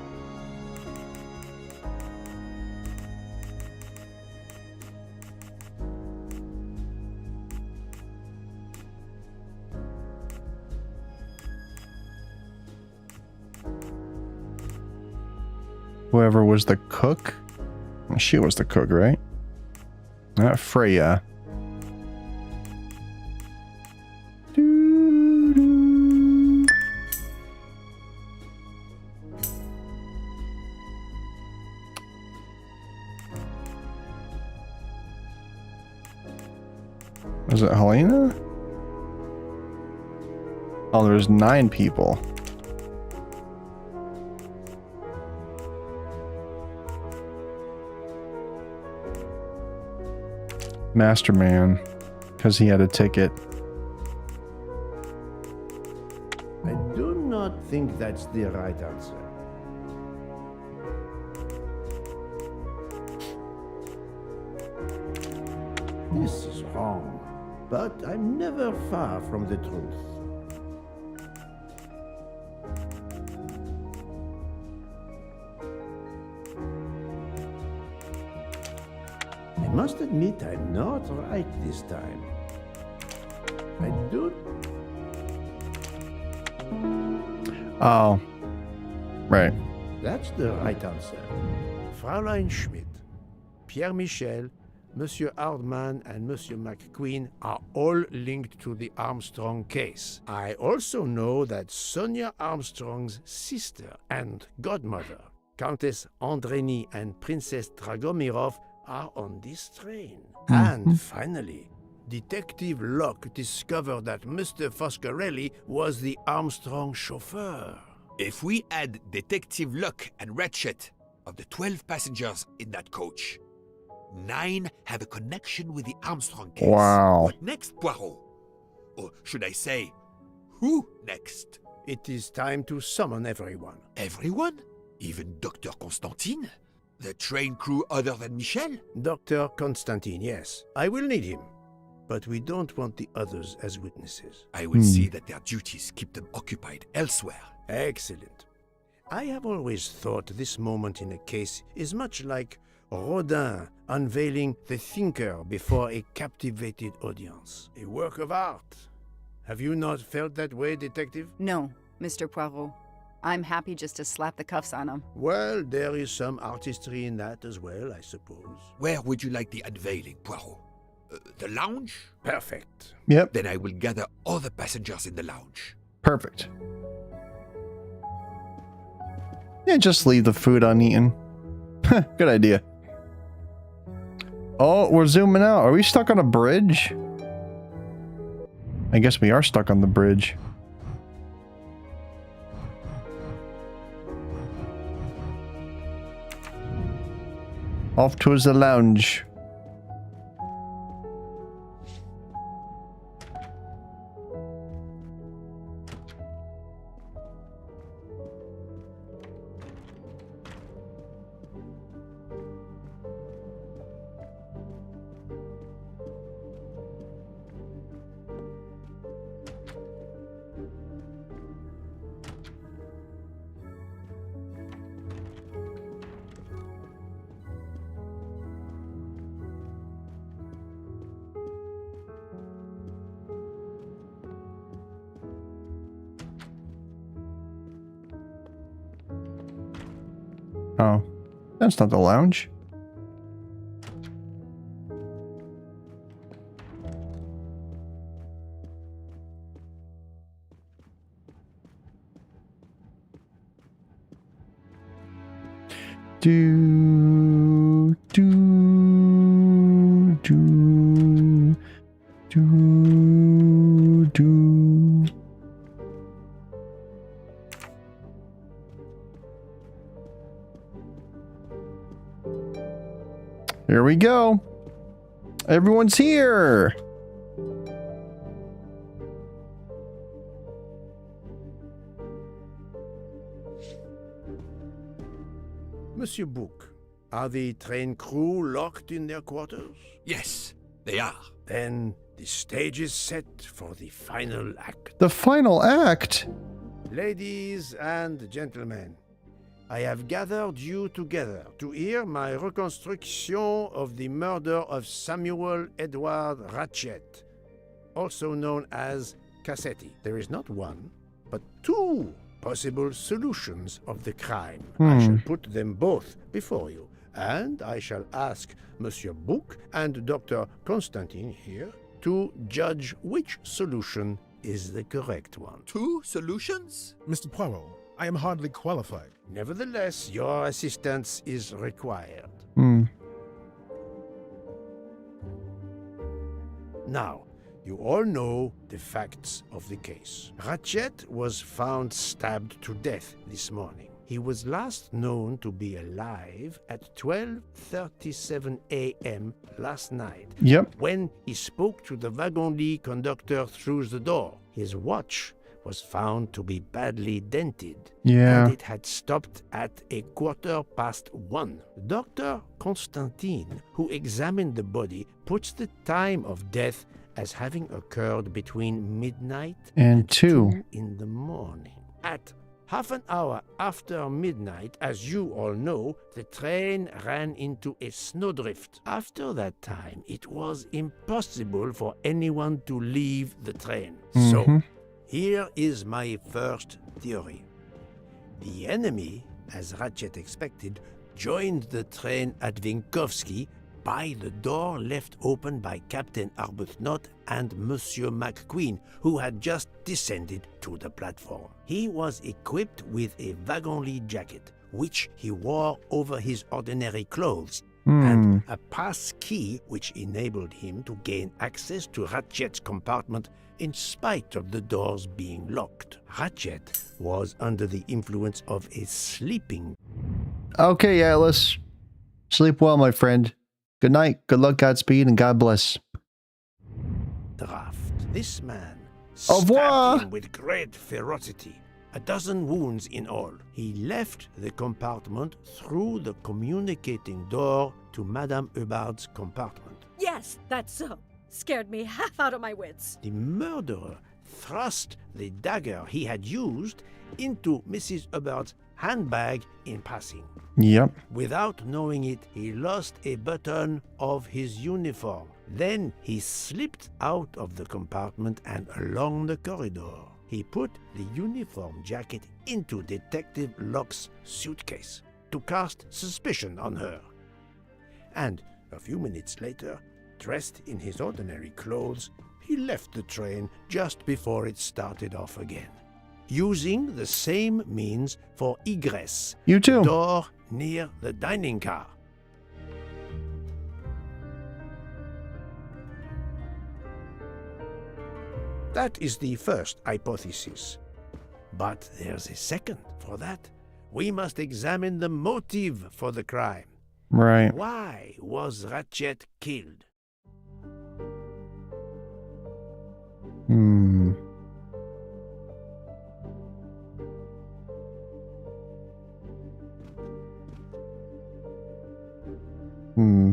whoever was the cook? She was the cook, right? Freya. Was it Helena? Oh, there's 9 people. Masterman, because he had a ticket. I do not think that's the right answer. This is wrong, but I'm never far from the truth. I must admit I'm not right this time. I do... Oh. Right. That's the right answer. Fräulein Schmidt, Pierre Michel, Monsieur Hardman and Monsieur McQueen are all linked to the Armstrong case. I also know that Sonia Armstrong's sister and godmother, Countess Andreni and Princess Dragomirov, are on this train. And finally, Detective Locke discovered that Mr. Foscarelli was the Armstrong chauffeur. If we add Detective Luck and Ratchet, of the 12 passengers in that coach, 9 have a connection with the Armstrong case. Wow. What next, Poirot? Or should I say, who next? It is time to summon everyone. Everyone? Even Dr. Constantine? The train crew other than Michel? Dr. Constantine, yes. I will need him. But we don't want the others as witnesses. I will see that their duties keep them occupied elsewhere. Excellent. I have always thought this moment in a case is much like Rodin unveiling the thinker before a captivated audience. A work of art. Have you not felt that way, Detective? No, Mr. Poirot. I'm happy just to slap the cuffs on him. Well, there is some artistry in that as well, I suppose. Where would you like the unveiling, Poirot? The lounge? Perfect. Yep. Then I will gather all the passengers in the lounge. Perfect. Yeah, just leave the food uneaten. Good idea. Oh, we're zooming out. Are we stuck on a bridge? I guess we are stuck on the bridge. Off towards the lounge. Oh, that's not the lounge. Do do do do do. Here we go. Everyone's here. Monsieur Bouc, are the train crew locked in their quarters? Yes, they are. Then the stage is set for the final act. The final act? Ladies and gentlemen, I have gathered you together to hear my reconstruction of the murder of Samuel Edward Ratchet, also known as Cassetti. There is not one, but 2 possible solutions of the crime. I shall put them both before you, and I shall ask Monsieur Bouc and Dr. Constantine here to judge which solution is the correct one. 2 solutions? Mr. Poirot, I am hardly qualified. Nevertheless, your assistance is required. Now, You all know the facts of the case. Ratchet was found stabbed to death this morning. He was last known to be alive at 12:37 a.m. last night. Yep. When he spoke to the wagon-lit conductor through the door. His watch was found to be badly dented. Yeah. And it had stopped at 1:15. Dr. Constantine, who examined the body, puts the time of death as having occurred between midnight and 2 in the morning. At half an hour after midnight, as you all know, the train ran into a snowdrift. After that time, it was impossible for anyone to leave the train. So, here is my first theory. The enemy, as Ratchet expected, joined the train at Vinkovsky by the door left open by Captain Arbuthnot and Monsieur McQueen, who had just descended to the platform. He was equipped with a wagon-lit jacket, which he wore over his ordinary clothes, and a pass key which enabled him to gain access to Ratchet's compartment in spite of the doors being locked. Ratchet was under the influence of a sleeping... Okay, Atlas. Sleep well, my friend. Good night, good luck, Godspeed, and God bless. Draft. This man Au revoir. stabbed him with great ferocity. 12 wounds in all. He left the compartment through the communicating door to Madame Hubbard's compartment. Yes, that's so. Scared me half out of my wits. The murderer thrust the dagger he had used into Mrs. Hubbard's handbag in passing. Yep. Without knowing it, he lost a button of his uniform. Then he slipped out of the compartment and along the corridor. He put the uniform jacket into Detective Locke's suitcase to cast suspicion on her. And a few minutes later, dressed in his ordinary clothes, he left the train just before it started off again, using the same means for egress. You too. Door near the dining car. That is the first hypothesis. But there's a second. For that, we must examine the motive for the crime. Right. Why was Ratchet killed?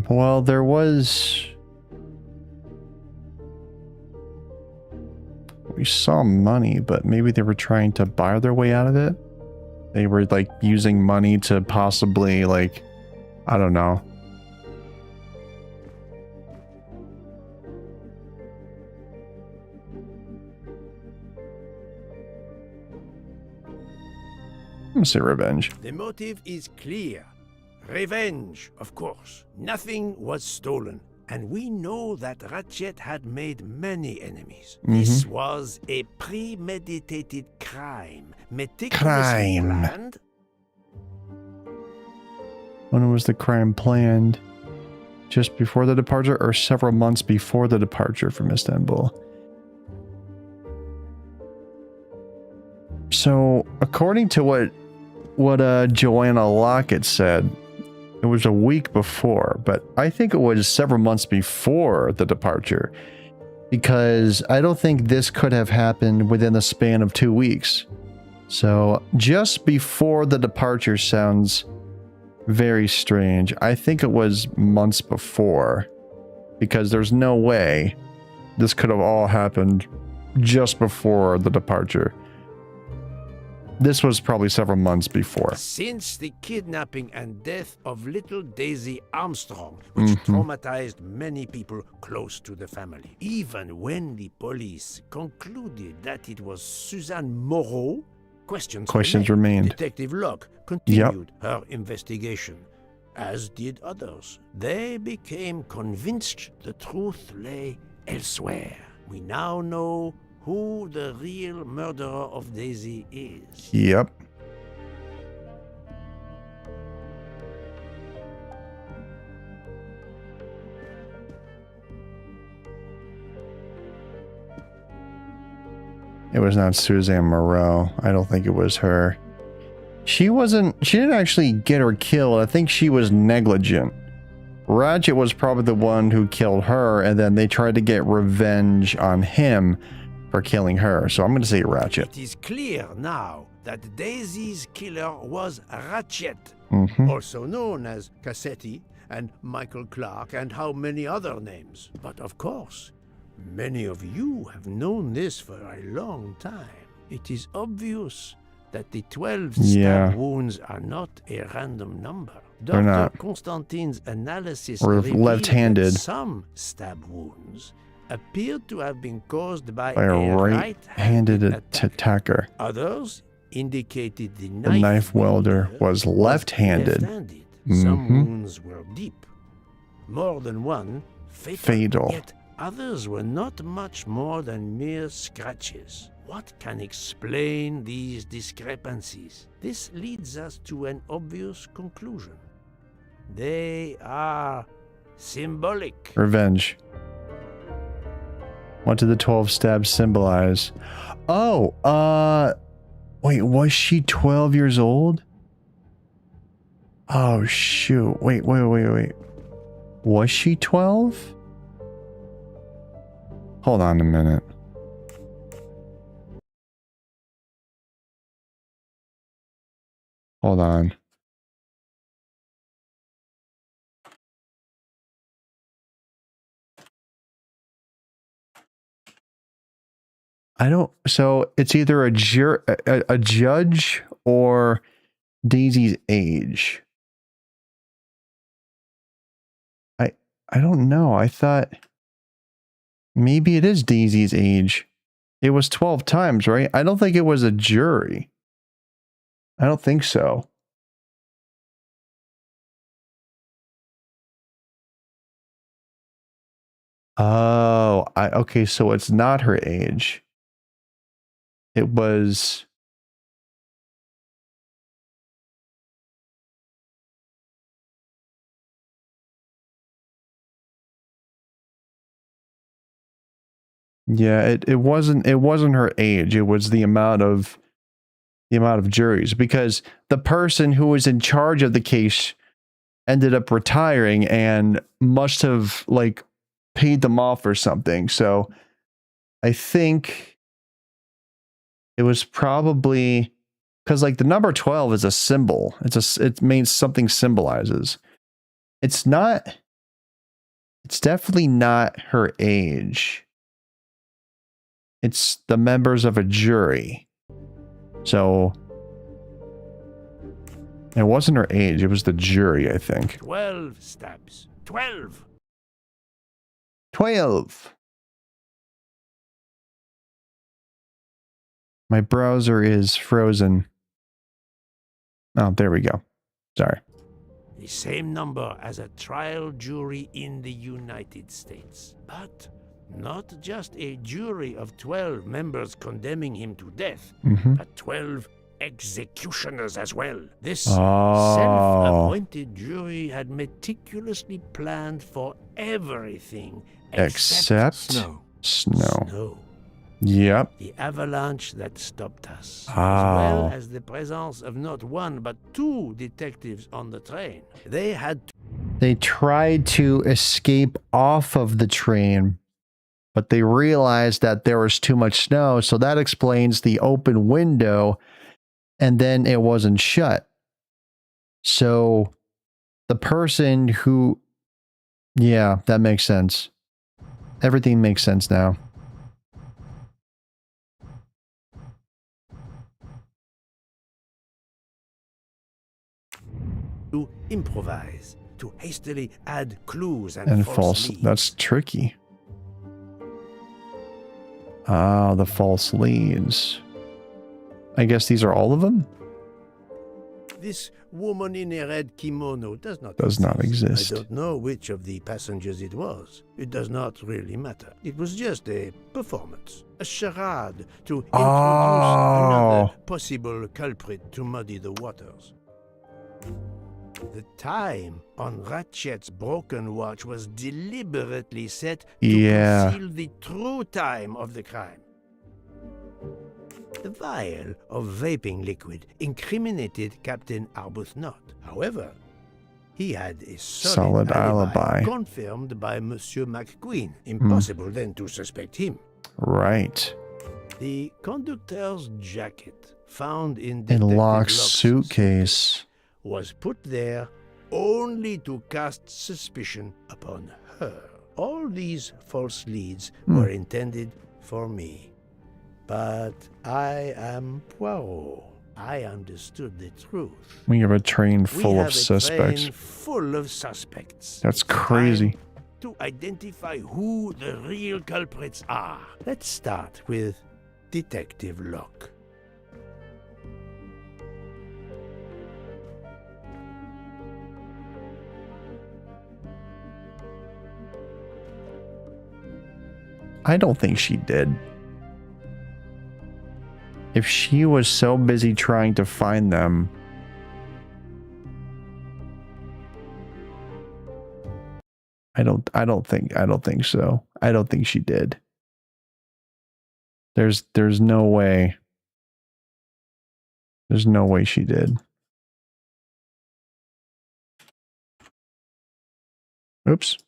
Well, there was... We saw money, but maybe they were trying to buy their way out of it. They were, like, using money to possibly, like... I don't know. I'm gonna say revenge. The motive is clear. Revenge, of course. Nothing was stolen. And we know that Ratchet had made many enemies. This was a premeditated crime. Meticulously planned. When was the crime planned? Just before the departure or several months before the departure from Istanbul? So, according to what Joanna Lockett said, it was a week before, but I think it was several months before the departure, because I don't think this could have happened within the span of 2 weeks. So just before the departure sounds very strange. I think it was months before, because there's no way this could have all happened just before the departure. This was probably several months before. Since the kidnapping and death of little Daisy Armstrong, which traumatized many people close to the family. Even when the police concluded that it was Suzanne Moreau, questions remained. Detective Locke continued her investigation, as did others. They became convinced the truth lay elsewhere. We now know who the real murderer of Daisy is. Yep. It was not Suzanne Moreau. I don't think it was her. She didn't actually get her killed. I think she was negligent. Ratchet was probably the one who killed her, and then they tried to get revenge on him for killing her. So I'm going to say Ratchet. It is clear now that Daisy's killer was Ratchet, also known as Cassetti and Michael Clark and how many other names. But of course, many of you have known this for a long time. It is obvious that the 12 stab wounds are not a random number. They're not. Dr. Constantine's analysis Or revealed left-handed. that some stab wounds appeared to have been caused by By a right-handed attacker. Others indicated the knife welder was left-handed. Some wounds were deep. More than one fatal. Yet others were not much more than mere scratches. What can explain these discrepancies? This leads us to an obvious conclusion. They are symbolic. Revenge. What did the 12 stabs symbolize? Oh, wait, was she 12 years old? Oh, shoot. Wait. Was she 12? Hold on a minute. Hold on. So it's either a judge or Daisy's age. I don't know. I thought maybe it is Daisy's age. It was 12 times, right? I don't think it was a jury. I don't think so. Oh, okay, so it's not her age. It was... Yeah, it wasn't her age. It was the amount of juries, because the person who was in charge of the case ended up retiring and must have like paid them off or something. So I think it was probably because like the number 12 is a symbol. It means something symbolizes. It's definitely not her age. It's the members of a jury. So it wasn't her age, it was the jury, I think. 12 stabs. 12. 12. My browser is frozen. Oh, there we go. Sorry. The same number as a trial jury in the United States. But not just a jury of 12 members condemning him to death, but 12 executioners as well. This self-appointed jury had meticulously planned for everything except snow. Yep. The avalanche that stopped us, as well as the presence of not one but two detectives on the train. They tried to escape off of the train, but they realized that there was too much snow, so that explains the open window, and then it wasn't shut. So the person who... Yeah, that makes sense. Everything makes sense now. To improvise, to hastily add clues and false leads. That's tricky. Ah, the false leads. I guess these are all of them? This woman in a red kimono does not exist. I don't know which of the passengers it was. It does not really matter. It was just a performance, a charade to introduce another possible culprit to muddy the waters. The time on Ratchet's broken watch was deliberately set to conceal the true time of the crime. The vial of vaping liquid incriminated Captain Arbuthnot. However, he had a solid alibi confirmed by Monsieur McQueen. Impossible then to suspect him. Right. The conductor's jacket found in A Detective locked Locke's suitcase was put there only to cast suspicion upon her. All these false leads were intended for me. But I am Poirot. I understood the truth. We have a train We full have of a suspects. train full of suspects. That's It's crazy. time to identify who the real culprits are. Let's start with Detective Locke. I don't think she did. If she was so busy trying to find them, I don't think so. I don't think she did. There's no way. There's no way she did. Oops.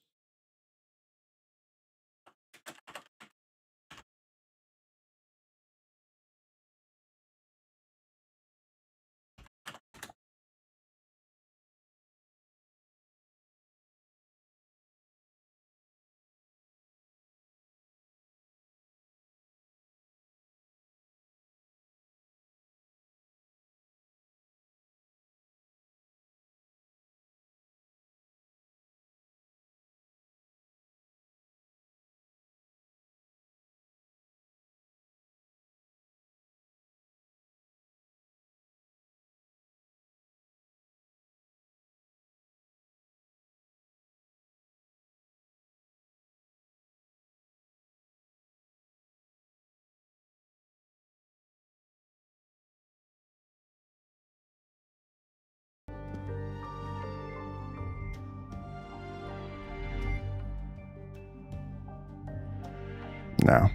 No.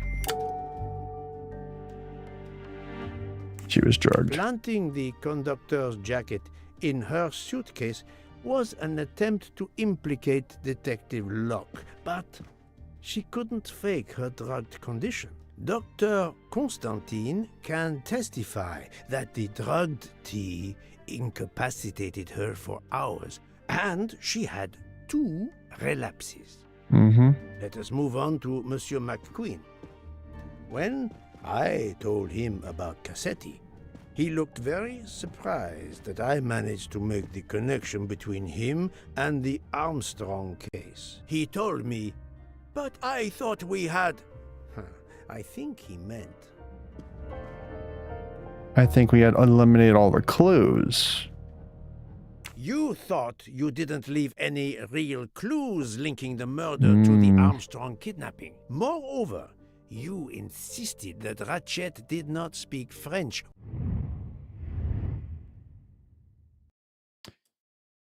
She was drugged. Planting the conductor's jacket in her suitcase was an attempt to implicate Detective Locke, but she couldn't fake her drugged condition. Dr. Constantine can testify that the drugged tea incapacitated her for hours, and she had 2 relapses. Let us move on to Monsieur McQueen. When I told him about Cassetti, he looked very surprised that I managed to make the connection between him and the Armstrong case. He told me, "But I thought we had..." I think he meant... I think we had eliminated all the clues. You thought you didn't leave any real clues linking the murder to the Armstrong kidnapping. Moreover, you insisted that Ratchet did not speak French.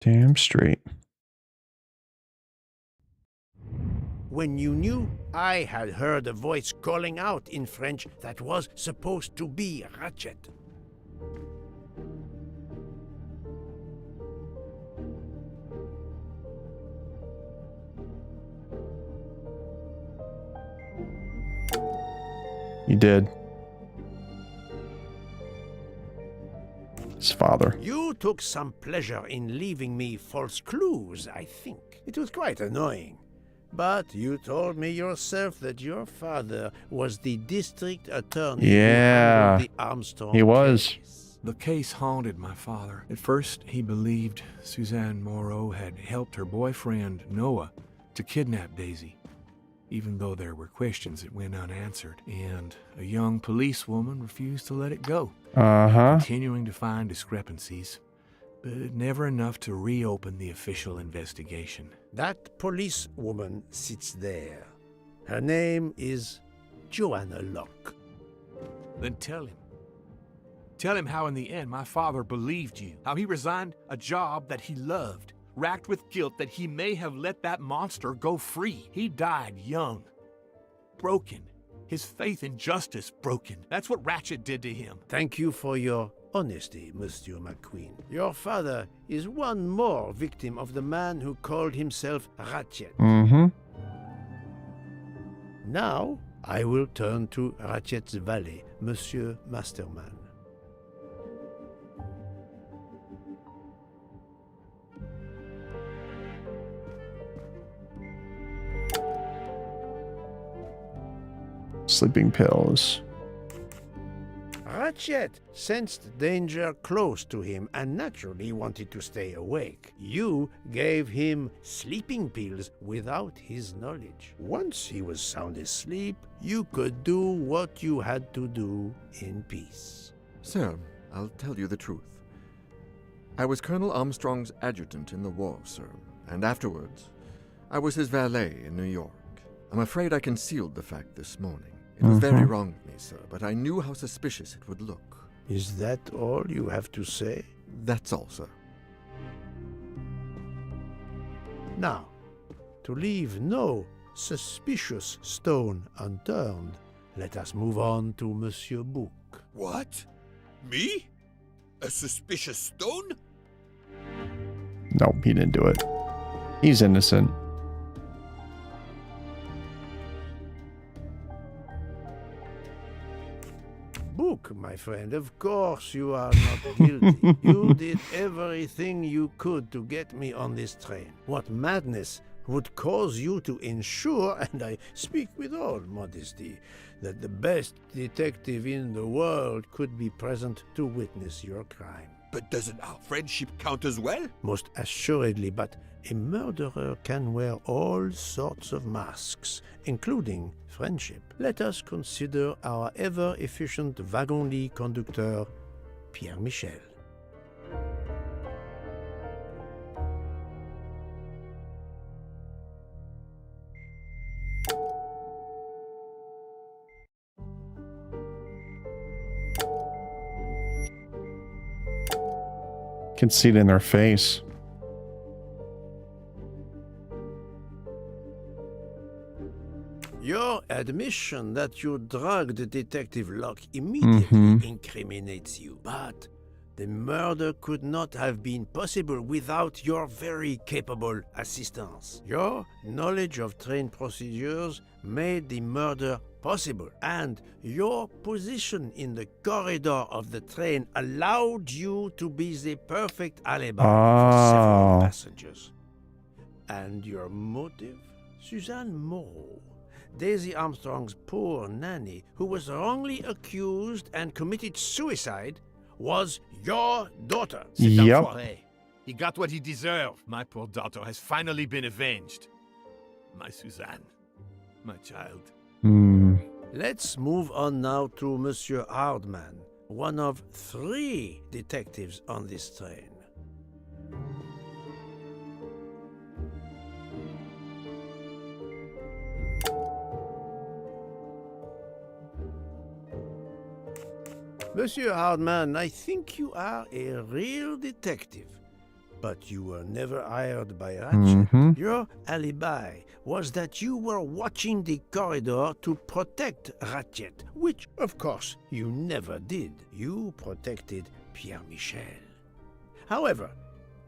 Damn straight. When you knew I had heard a voice calling out in French that was supposed to be Ratchet. He did. His father. You took some pleasure in leaving me false clues, I think. It was quite annoying. But you told me yourself that your father was the district attorney who handled the Armstrong he was. case. The case haunted my father. At first, he believed Suzanne Moreau had helped her boyfriend, Noah, to kidnap Daisy, even though there were questions that went unanswered, and a young policewoman refused to let it go, continuing to find discrepancies, but never enough to reopen the official investigation. That policewoman sits there. Her name is Joanna Locke. Then tell him. Tell him how in the end my father believed you, how he resigned a job that he loved, racked with guilt that he may have let that monster go free. He died young, broken, His faith in justice broken. That's what Ratchet did to him. Thank you for your honesty, Monsieur McQueen. Your father is one more victim of the man who called himself Ratchet. Mm-hmm. Now, I will turn to Ratchet's valet, Monsieur Masterman. Sleeping pills. Ratchet sensed danger close to him and naturally wanted to stay awake. You gave him sleeping pills without his knowledge. Once he was sound asleep, you could do what you had to do in peace. Sir, I'll tell you the truth. I was Colonel Armstrong's adjutant in the war, sir, and afterwards, I was his valet in New York. I'm afraid I concealed the fact this morning. It was very wrong of me, sir, but I knew how suspicious it would look. Is that all you have to say? That's all, sir. Now, to leave no suspicious stone unturned, let us move on to Monsieur Book. What? Me? A suspicious stone? No, he didn't do it. He's innocent. Book, my friend, of course you are not guilty. You did everything you could to get me on this train. What madness would cause you to ensure, and I speak with all modesty, that the best detective in the world could be present to witness your crime? But doesn't our friendship count as well? Most assuredly, but a murderer can wear all sorts of masks, including friendship. Let us consider our ever-efficient wagon-lit conductor, Pierre Michel. Can see it in their face. Your admission that you drugged Detective Locke immediately incriminates you, but the murder could not have been possible without your very capable assistance. Your knowledge of train procedures made the murder possible, and your position in the corridor of the train allowed you to be the perfect alibi for several passengers. And your motive? Suzanne Moreau, Daisy Armstrong's poor nanny, who was wrongly accused and committed suicide, was your daughter. Yep. He got what he deserved. My poor daughter has finally been avenged. My Suzanne. My child. Let's move on now to Monsieur Hardman, one of 3 detectives on this train. Monsieur Hardman, I think you are a real detective, but you were never hired by Ratchet. Your alibi was that you were watching the corridor to protect Ratchet, which, of course, you never did. You protected Pierre Michel. However,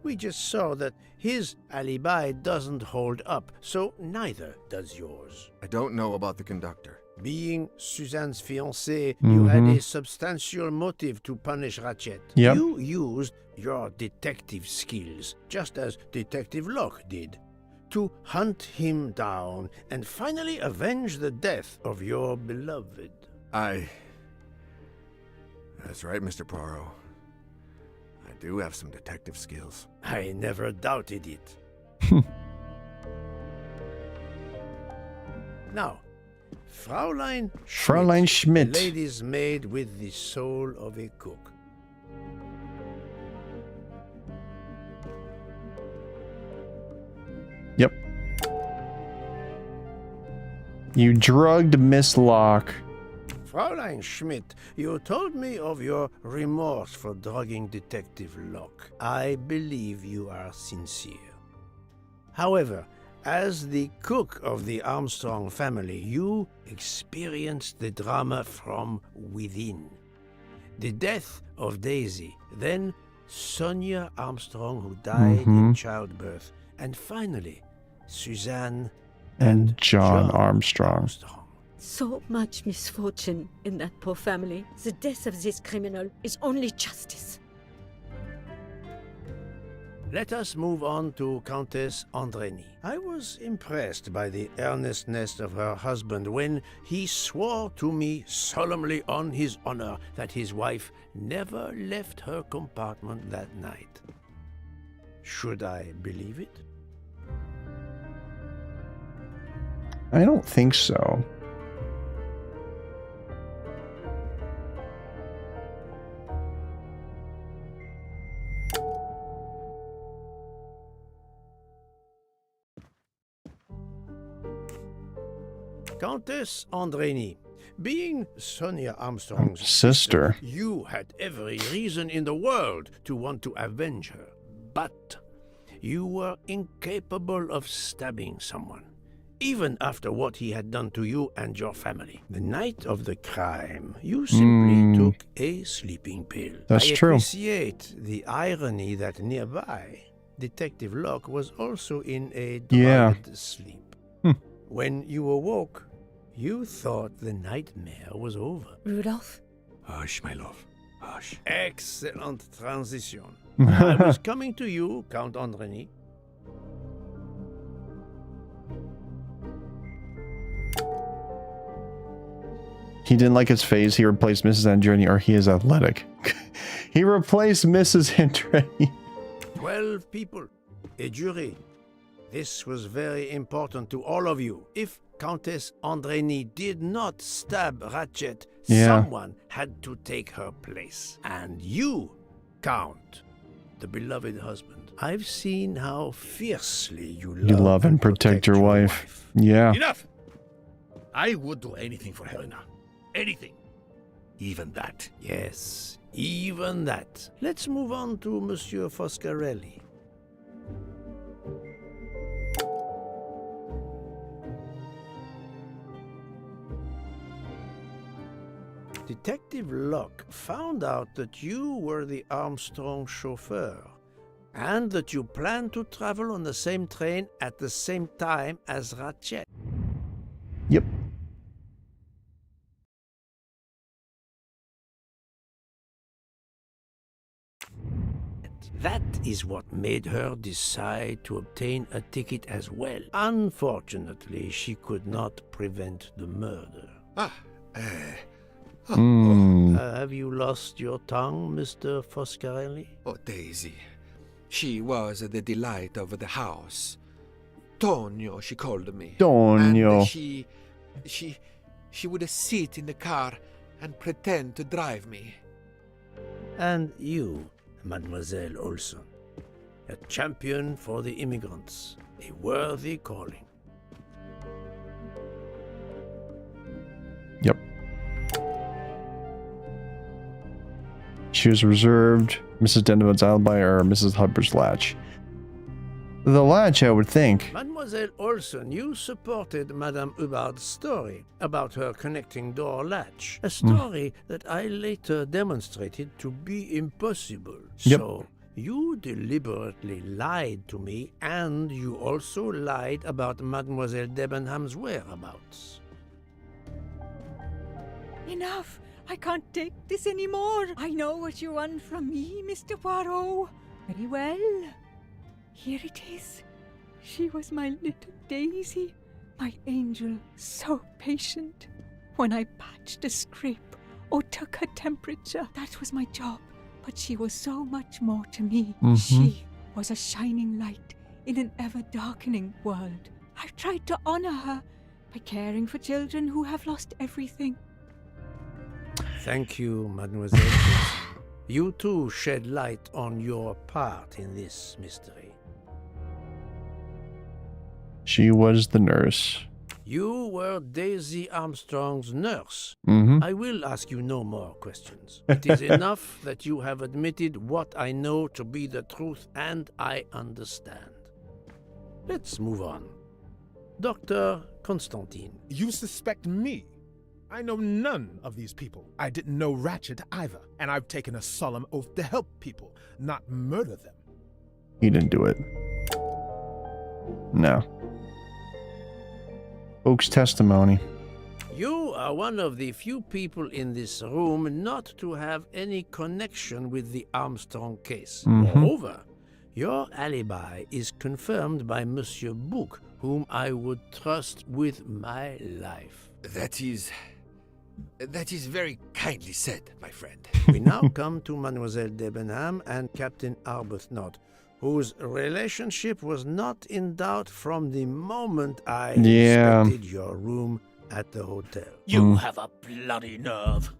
we just saw that his alibi doesn't hold up, so neither does yours. I don't know about the conductor. Being Suzanne's fiancé, you had a substantial motive to punish Ratchet. Yep. You used your detective skills, just as Detective Locke did, to hunt him down and finally avenge the death of your beloved. That's right, Mr. Poirot. I do have some detective skills. I never doubted it. Now, Fraulein Schmidt. The lady's maid with the soul of a cook. Yep. You drugged Miss Locke. Fraulein Schmidt, you told me of your remorse for drugging Detective Locke. I believe you are sincere. However, As the cook of the Armstrong family, you experienced the drama from within. The death of Daisy, then Sonia Armstrong, who died in childbirth, and finally, Suzanne and John Armstrong. So much misfortune in that poor family. The death of this criminal is only justice. Let us move on to Countess Andreni. I was impressed by the earnestness of her husband when he swore to me solemnly on his honor that his wife never left her compartment that night. Should I believe it? I don't think so. Countess Andreni, being Sonia Armstrong's sister, you had every reason in the world to want to avenge her, but you were incapable of stabbing someone, even after what he had done to you and your family. The night of the crime, you simply took a sleeping pill. That's I true. appreciate the irony that nearby, Detective Locke was also in a drugged sleep. When you awoke, you thought the nightmare was over. Rudolph? Hush, my love. Hush. Excellent transition. I was coming to you, Count Andreni. He didn't like his face. He replaced Mrs. Andreni, or he is athletic. He replaced Mrs. Andreni. 12 people, a jury. This was very important to all of you. If Countess Andreni did not stab Ratchet, someone had to take her place. And you, Count, the beloved husband. I've seen how fiercely you love and protect your wife. Yeah. Enough! I would do anything for Helena. Anything. Even that. Yes, even that. Let's move on to Monsieur Foscarelli. Detective Locke found out that you were the Armstrong chauffeur, and that you planned to travel on the same train at the same time as Ratchet. Yep. That is what made her decide to obtain a ticket as well. Unfortunately, she could not prevent the murder. Have you lost your tongue, Mr. Foscarelli? Oh, Daisy. She was the delight of the house. Tonio, she called me. Tonio. And she would sit in the car and pretend to drive me. And you, Mademoiselle Olson, a champion for the immigrants, a worthy calling. Yep. She was reserved Mrs. Denneman's alibi or Mrs. Hubbard's latch. The latch, I would think. Mademoiselle Olson, you supported Madame Hubbard's story about her connecting door latch, a story that I later demonstrated to be impossible. Yep. So, you deliberately lied to me, and you also lied about Mademoiselle Debenham's whereabouts. Enough! I can't take this anymore. I know what you want from me, Mr. Poirot. Very well. Here it is. She was my little Daisy, my angel, so patient. When I patched a scrape or took her temperature, that was my job. But she was so much more to me. She was a shining light in an ever-darkening world. I've tried to honor her by caring for children who have lost everything. Thank you, Mademoiselle. You too shed light on your part in this mystery. She was the nurse. You were Daisy Armstrong's nurse. I will ask you no more questions. It is enough that you have admitted what I know to be the truth, and I understand. Let's move on. Dr. Constantine. You suspect me? I know none of these people. I didn't know Ratchet either, and I've taken a solemn oath to help people, not murder them. He didn't do it. No. Oak's testimony. You are one of the few people in this room not to have any connection with the Armstrong case. Moreover, your alibi is confirmed by Monsieur Bouc, whom I would trust with my life. That is very kindly said, my friend. We now come to Mademoiselle Debenham and Captain Arbuthnot, whose relationship was not in doubt from the moment I inspected your room at the hotel. You have a bloody nerve.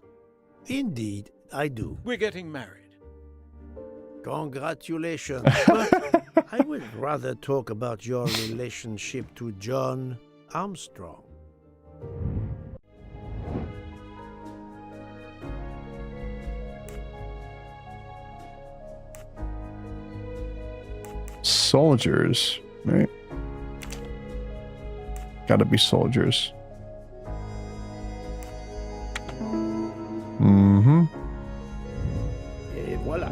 Indeed, I do. We're getting married. Congratulations. But I would rather talk about your relationship to John Armstrong. Soldiers, right? Gotta be soldiers. Et voila.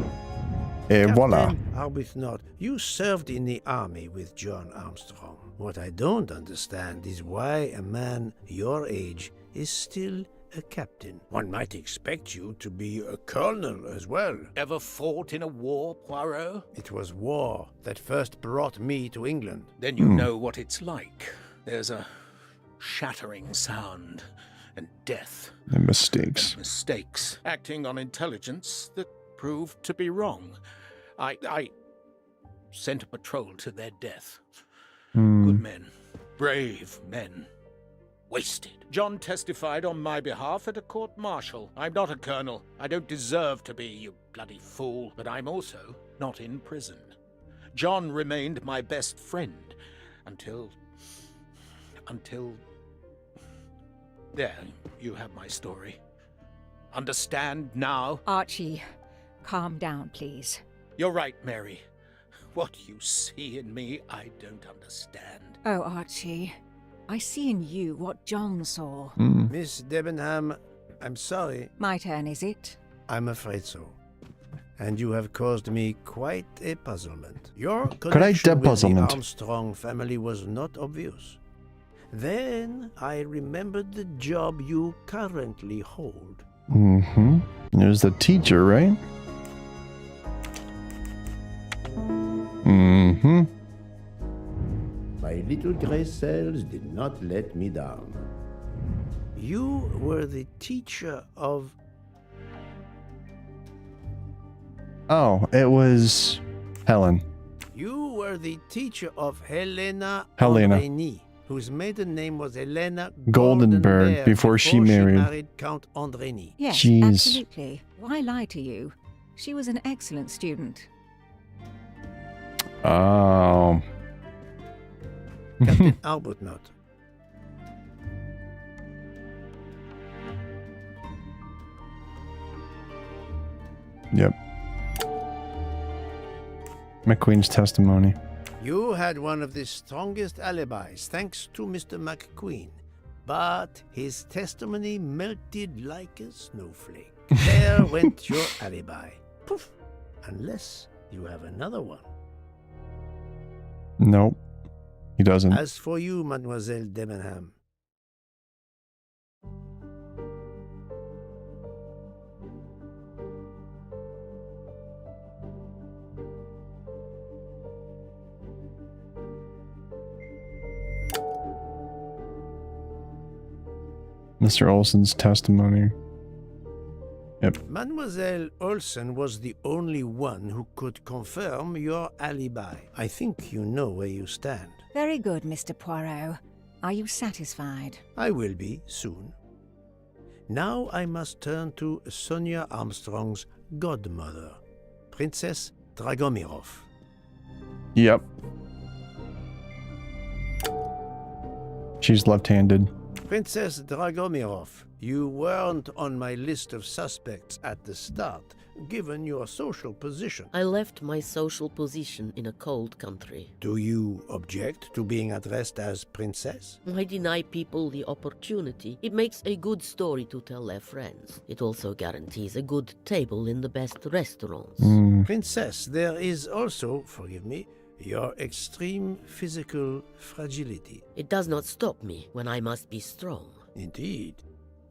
Et voila. Captain Arbuthnot, you served in the army with John Armstrong. What I don't understand is why a man your age is still a captain. One might expect you to be a colonel as well. Ever fought in a war, Poirot? It was war that first brought me to England. Then you know what it's like. There's a shattering sound and death. And mistakes. And mistakes. Acting on intelligence that proved to be wrong. I sent a patrol to their death. Good men. Brave men. Wasted. John testified on my behalf at a court-martial. I'm not a colonel. I don't deserve to be, you bloody fool. But I'm also not in prison. John remained my best friend until... There, you have my story. Understand now? Archie, calm down, please. You're right, Mary. What you see in me, I don't understand. Oh, Archie, I see in you what John saw. Miss Debenham, I'm sorry. My turn, is it? I'm afraid so. And you have caused me quite a puzzlement. Your connection with the Armstrong family was not obvious. Then I remembered the job you currently hold. There's the teacher, right? My little gray cells did not let me down. You were the teacher of... Oh, it was Helen. You were the teacher of Helena. Andrény, whose maiden name was Helena Goldenberg before she married Count Andrény. Yes, absolutely. Why lie to you? She was an excellent student. Oh. Captain Arbuthnot. Yep. McQueen's testimony. You had one of the strongest alibis, thanks to Mr. McQueen. But his testimony melted like a snowflake. There went your alibi. Poof. Unless you have another one. Nope. He doesn't. As for you, Mademoiselle Debenham. Mr. Olson's testimony. Yep. Mademoiselle Olson was the only one who could confirm your alibi. I think you know where you stand. Very good, Mr. Poirot. Are you satisfied? I will be soon. Now I must turn to Sonia Armstrong's godmother, Princess Dragomirov. Yep. She's left-handed. Princess Dragomirov, you weren't on my list of suspects at the start, given your social position. I left my social position in a cold country. Do you object to being addressed as princess? I deny people the opportunity. It makes a good story to tell their friends. It also guarantees a good table in the best restaurants. Princess, there is also, forgive me, your extreme physical fragility. It does not stop me when I must be strong. Indeed.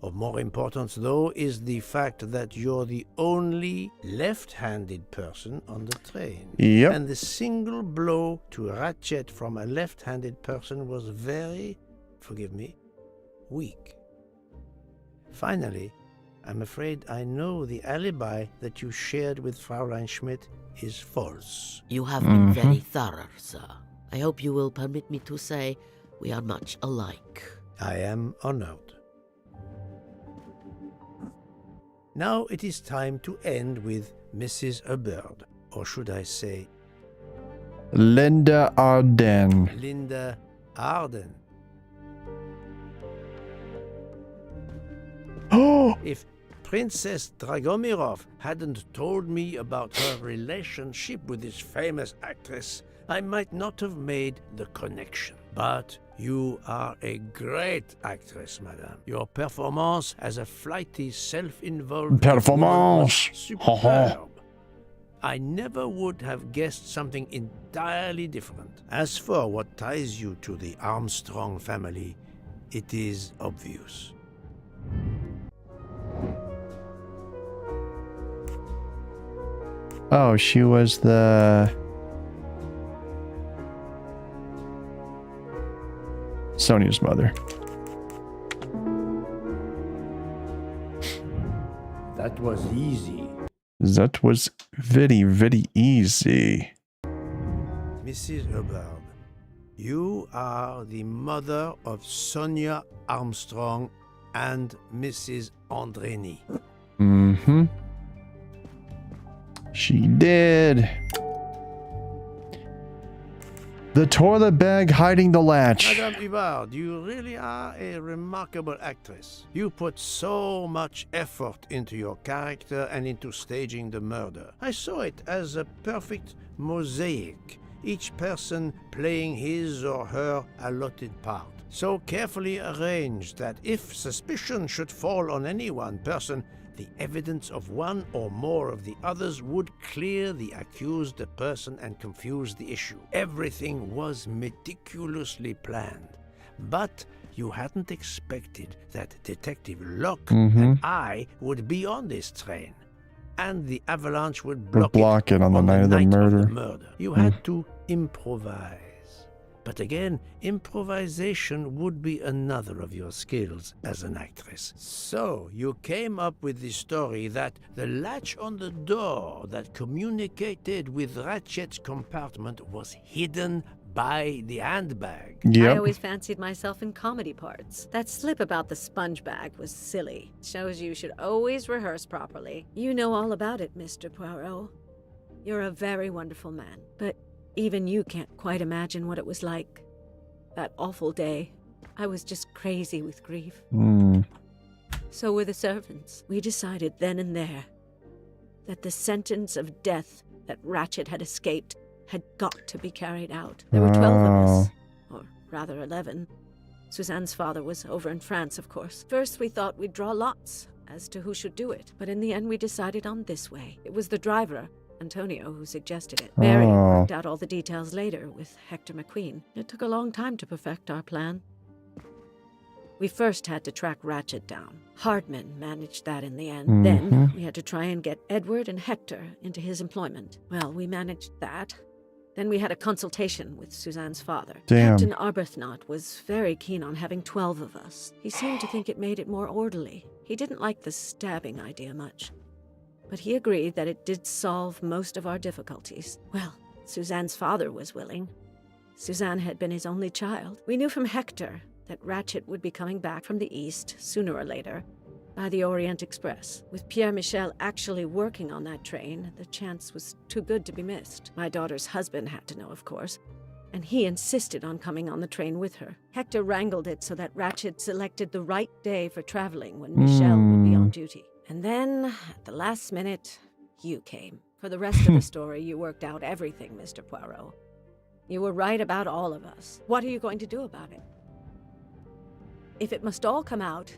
Of more importance, though, is the fact that you're the only left-handed person on the train. Yep. And the single blow to Ratchet from a left-handed person was very, forgive me, weak. Finally, I'm afraid I know the alibi that you shared with Fraulein Schmidt is false. You have been very thorough, sir. I hope you will permit me to say we are much alike. I am honored. Now it is time to end with Mrs. Hubbard, or should I say, Linda Arden. Linda Arden. Oh! If Princess Dragomirov hadn't told me about her relationship with this famous actress, I might not have made the connection. But you are a great actress, madame. Your performance as a flighty, self-involved woman was superb. I never would have guessed something entirely different. As for what ties you to the Armstrong family, it is obvious. Oh, she was the Sonia's mother. That was easy. That was very, very easy. Mrs. Hubbard, you are the mother of Sonia Armstrong and Mrs. Andreni. Mm-hmm. She did. The toilet bag hiding the latch. Madame Hubbard, you really are a remarkable actress. You put so much effort into your character and into staging the murder. I saw it as a perfect mosaic, each person playing his or her allotted part. So carefully arranged that if suspicion should fall on any one person, the evidence of one or more of the others would clear the accused person and confuse the issue. Everything was meticulously planned. But you hadn't expected that Detective Locke and I would be on this train. And the avalanche would block it on the night of the murder. You had to improvise. But again, improvisation would be another of your skills as an actress. So you came up with the story that the latch on the door that communicated with Ratchet's compartment was hidden by the handbag. I always fancied myself in comedy parts. That slip about the sponge bag was silly. Shows you should always rehearse properly. You know all about it, Mr. Poirot. You're a very wonderful man, but even you can't quite imagine what it was like. That awful day. I was just crazy with grief. So were the servants. We decided then and there that the sentence of death that Ratchet had escaped had got to be carried out. There were 12 of us, or rather 11. Suzanne's father was over in France, of course. First we thought we'd draw lots as to who should do it, but in the end we decided on this way. It was the driver, Antonio, who suggested it. Mary worked out all the details later with Hector McQueen. It took a long time to perfect our plan. We first had to track Ratchet down. Hardman managed that in the end. Then we had to try and get Edward and Hector into his employment. Well, we managed that. Then we had a consultation with Suzanne's father. Captain Arbuthnot was very keen on having 12 of us. He seemed to think it made it more orderly. He didn't like the stabbing idea much. But he agreed that it did solve most of our difficulties. Well, Suzanne's father was willing. Suzanne had been his only child. We knew from Hector that Ratchet would be coming back from the east, sooner or later, by the Orient Express. With Pierre Michel actually working on that train, the chance was too good to be missed. My daughter's husband had to know, of course, and he insisted on coming on the train with her. Hector wrangled it so that Ratchet selected the right day for traveling when Michel would be on duty. And then, at the last minute, you came. For the rest of the story, you worked out everything, Mr. Poirot. You were right about all of us. What are you going to do about it? If it must all come out,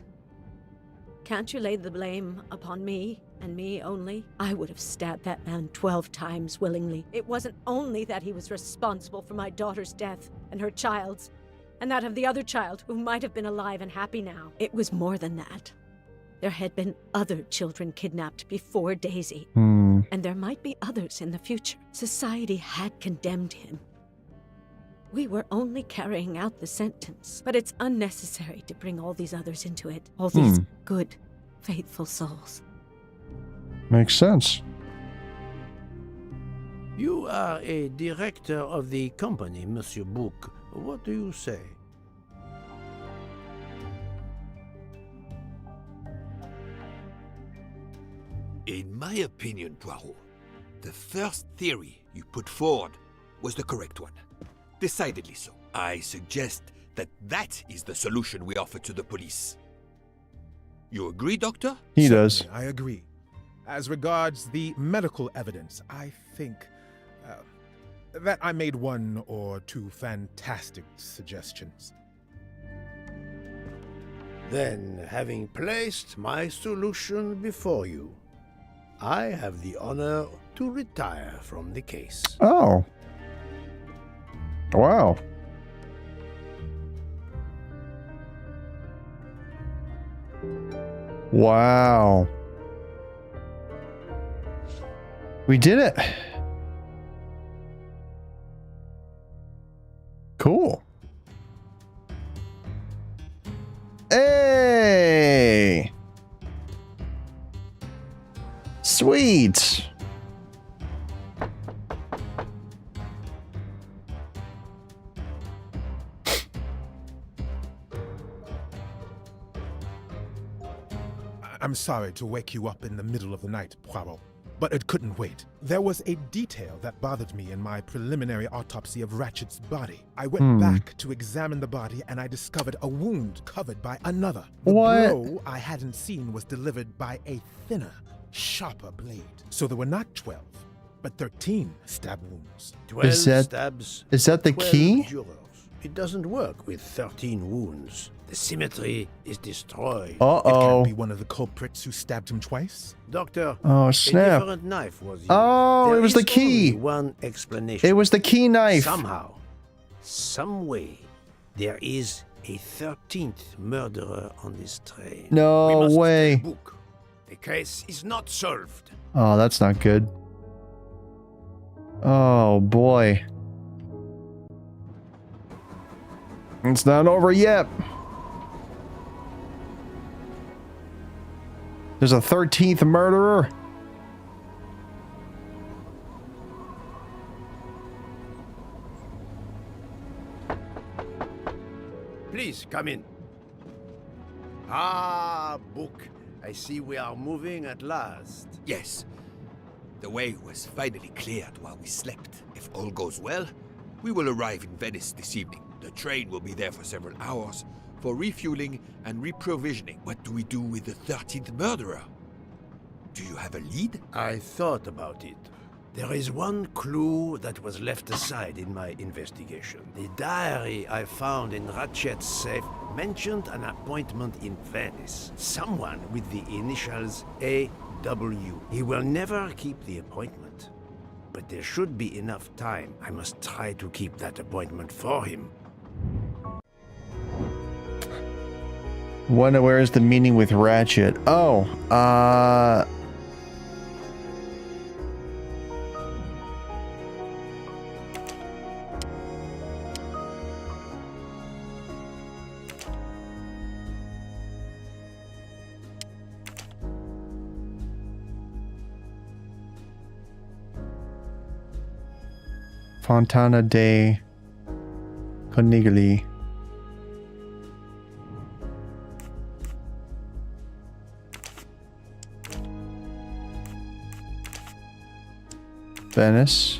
can't you lay the blame upon me and me only? I would have stabbed that man 12 times willingly. It wasn't only that he was responsible for my daughter's death and her child's, and that of the other child who might have been alive and happy now. It was more than that. There had been other children kidnapped before Daisy, and there might be others in the future. Society had condemned him. We were only carrying out the sentence, but it's unnecessary to bring all these others into it. All these good, faithful souls. Makes sense. You are a director of the company, Monsieur Bouc. What do you say? In my opinion, Poirot, the first theory you put forward was the correct one. Decidedly so. I suggest that is the solution we offer to the police. You agree, Doctor? He does. I agree. As regards the medical evidence, I think that I made one or two fantastic suggestions. Then, having placed my solution before you, I have the honor to retire from the case. Oh. Wow. Wow. We did it. Cool. Hey. Sweet. I'm sorry to wake you up in the middle of the night, Poirot, but it couldn't wait. There was a detail that bothered me in my preliminary autopsy of Ratchet's body. I went back to examine the body and I discovered a wound covered by another. The blow I hadn't seen was delivered by a thinner, sharper blade. So there were not 12, but 13 stab wounds. 12 stabs. Is that the 12 key? jurors. It doesn't work with 13 wounds. The symmetry is destroyed. It can't be one of the culprits who stabbed him twice. Doctor, Oh, snap. a different knife was used. Oh, There it was is the key. only one explanation. It was the key knife. Somehow, some way, there is a 13th murderer on this train. No way. The case is not solved. Oh, that's not good. Oh, boy. It's not over yet. There's a 13th murderer. Please, come in. Ah, Book. I see we are moving at last. Yes. The way was finally cleared while we slept. If all goes well, we will arrive in Venice this evening. The train will be there for several hours for refueling and reprovisioning. What do we do with the 13th murderer? Do you have a lead? I thought about it. There is one clue that was left aside in my investigation. The diary I found in Ratchet's safe mentioned an appointment in Venice. Someone with the initials A.W. He will never keep the appointment. But there should be enough time. I must try to keep that appointment for him. Wonder where is the meeting with Ratchet? Oh, Fontana dei Conigli. Venice.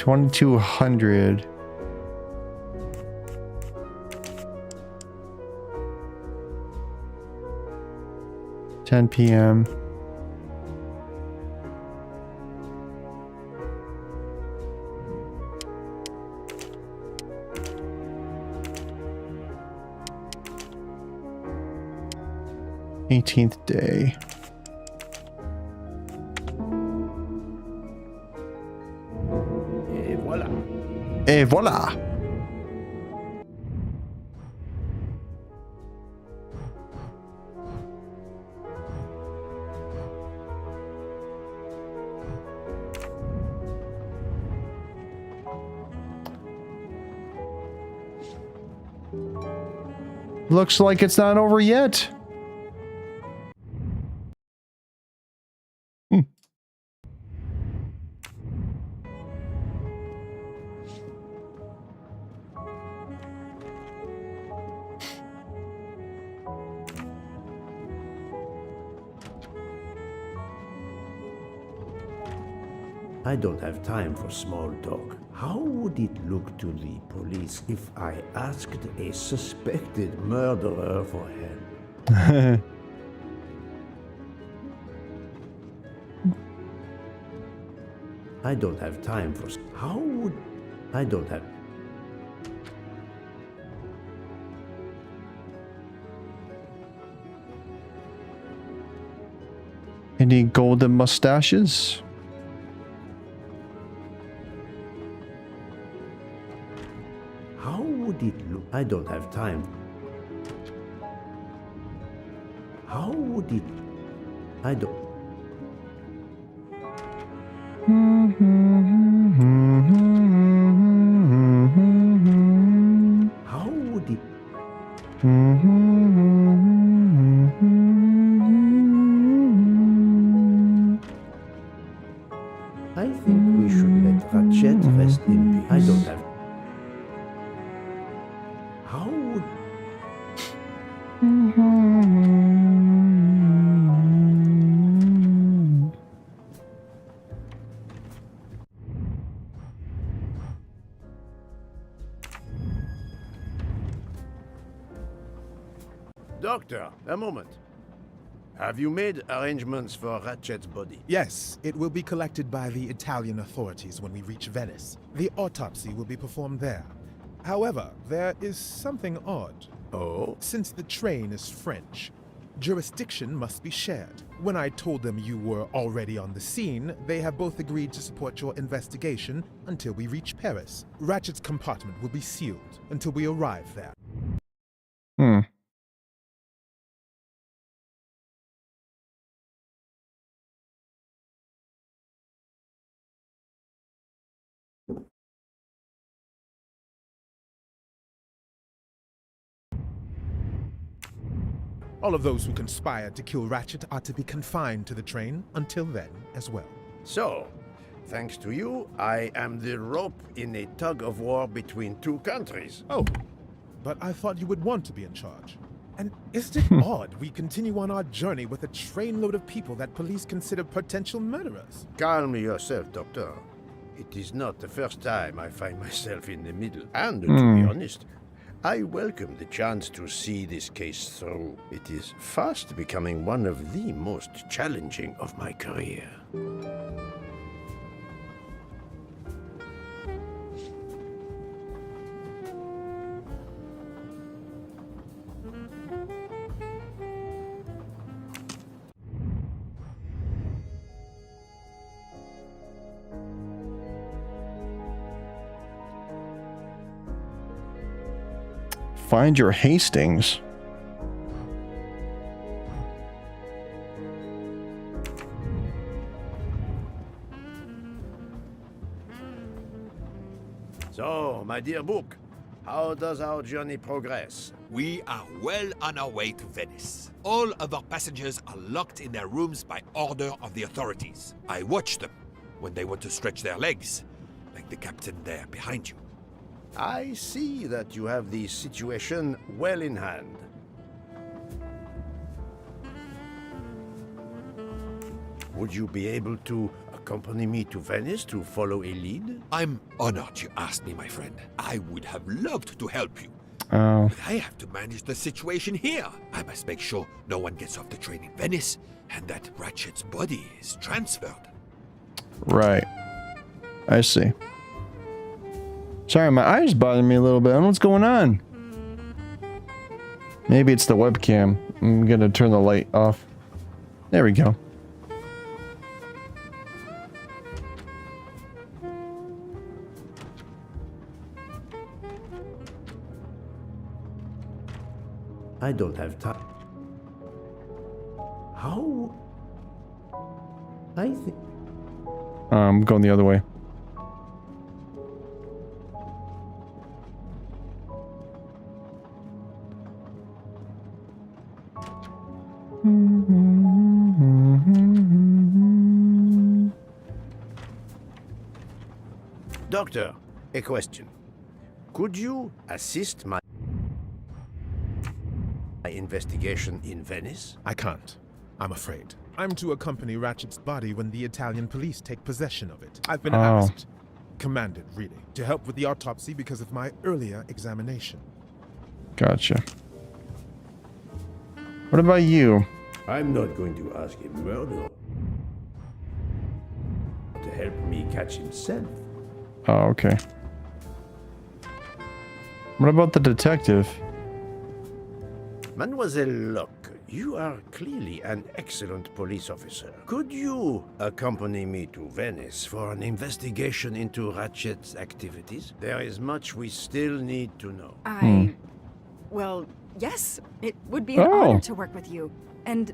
2200. $10 p.m. '18th day. Et voilà. Et voila! Looks like it's not over yet. I don't have time for small talk. How would it look to the police if I asked a suspected murderer for help? I don't have time for... How would... I don't have... Any golden mustaches? How would it look? I don't have time. How would it... I don't... How would it... I think we should let Ratchet rest in peace. I don't have... How would... Doctor, a moment. Have you made arrangements for Ratchet's body? Yes, it will be collected by the Italian authorities when we reach Venice. The autopsy will be performed there. However, there is something odd. Oh? Since the train is French, jurisdiction must be shared. When I told them you were already on the scene, they have both agreed to support your investigation until we reach Paris. Ratchet's compartment will be sealed until we arrive there. All of those who conspired to kill Ratchet are to be confined to the train until then as well. So, thanks to you, I am the rope in a tug-of-war between two countries. Oh, but I thought you would want to be in charge. And isn't it odd we continue on our journey with a trainload of people that police consider potential murderers? Calm yourself, Doctor. It is not the first time I find myself in the middle. And, to be honest, I welcome the chance to see this case through. It is fast becoming one of the most challenging of my career. Find your Hastings. So, my dear book, how does our journey progress? We are well on our way to Venice. All of our passengers are locked in their rooms by order of the authorities. I watch them when they want to stretch their legs, like the captain there behind you. I see that you have the situation well in hand. Would you be able to accompany me to Venice to follow a lead? I'm honored you asked me, my friend. I would have loved to help you. Oh. But I have to manage the situation here. I must make sure no one gets off the train in Venice and that Ratchet's body is transferred. Right. I see. Sorry, my eyes bother me a little bit. I don't know what's going on. Maybe it's the webcam. I'm gonna turn the light off. There we go. I don't have time. How? I think. I'm going the other way. Doctor, a question. Could you assist my investigation in Venice? I can't. I'm afraid. I'm to accompany Ratchet's body when the Italian police take possession of it. I've been asked, commanded really, to help with the autopsy because of my earlier examination. Gotcha. What about you? I'm not going to ask a murderer to help me catch himself. Oh, okay. What about the detective? Mademoiselle Locke, you are clearly an excellent police officer. Could you accompany me to Venice for an investigation into Ratchet's activities? There is much we still need to know. Well, yes, it would be an honor to work with you. And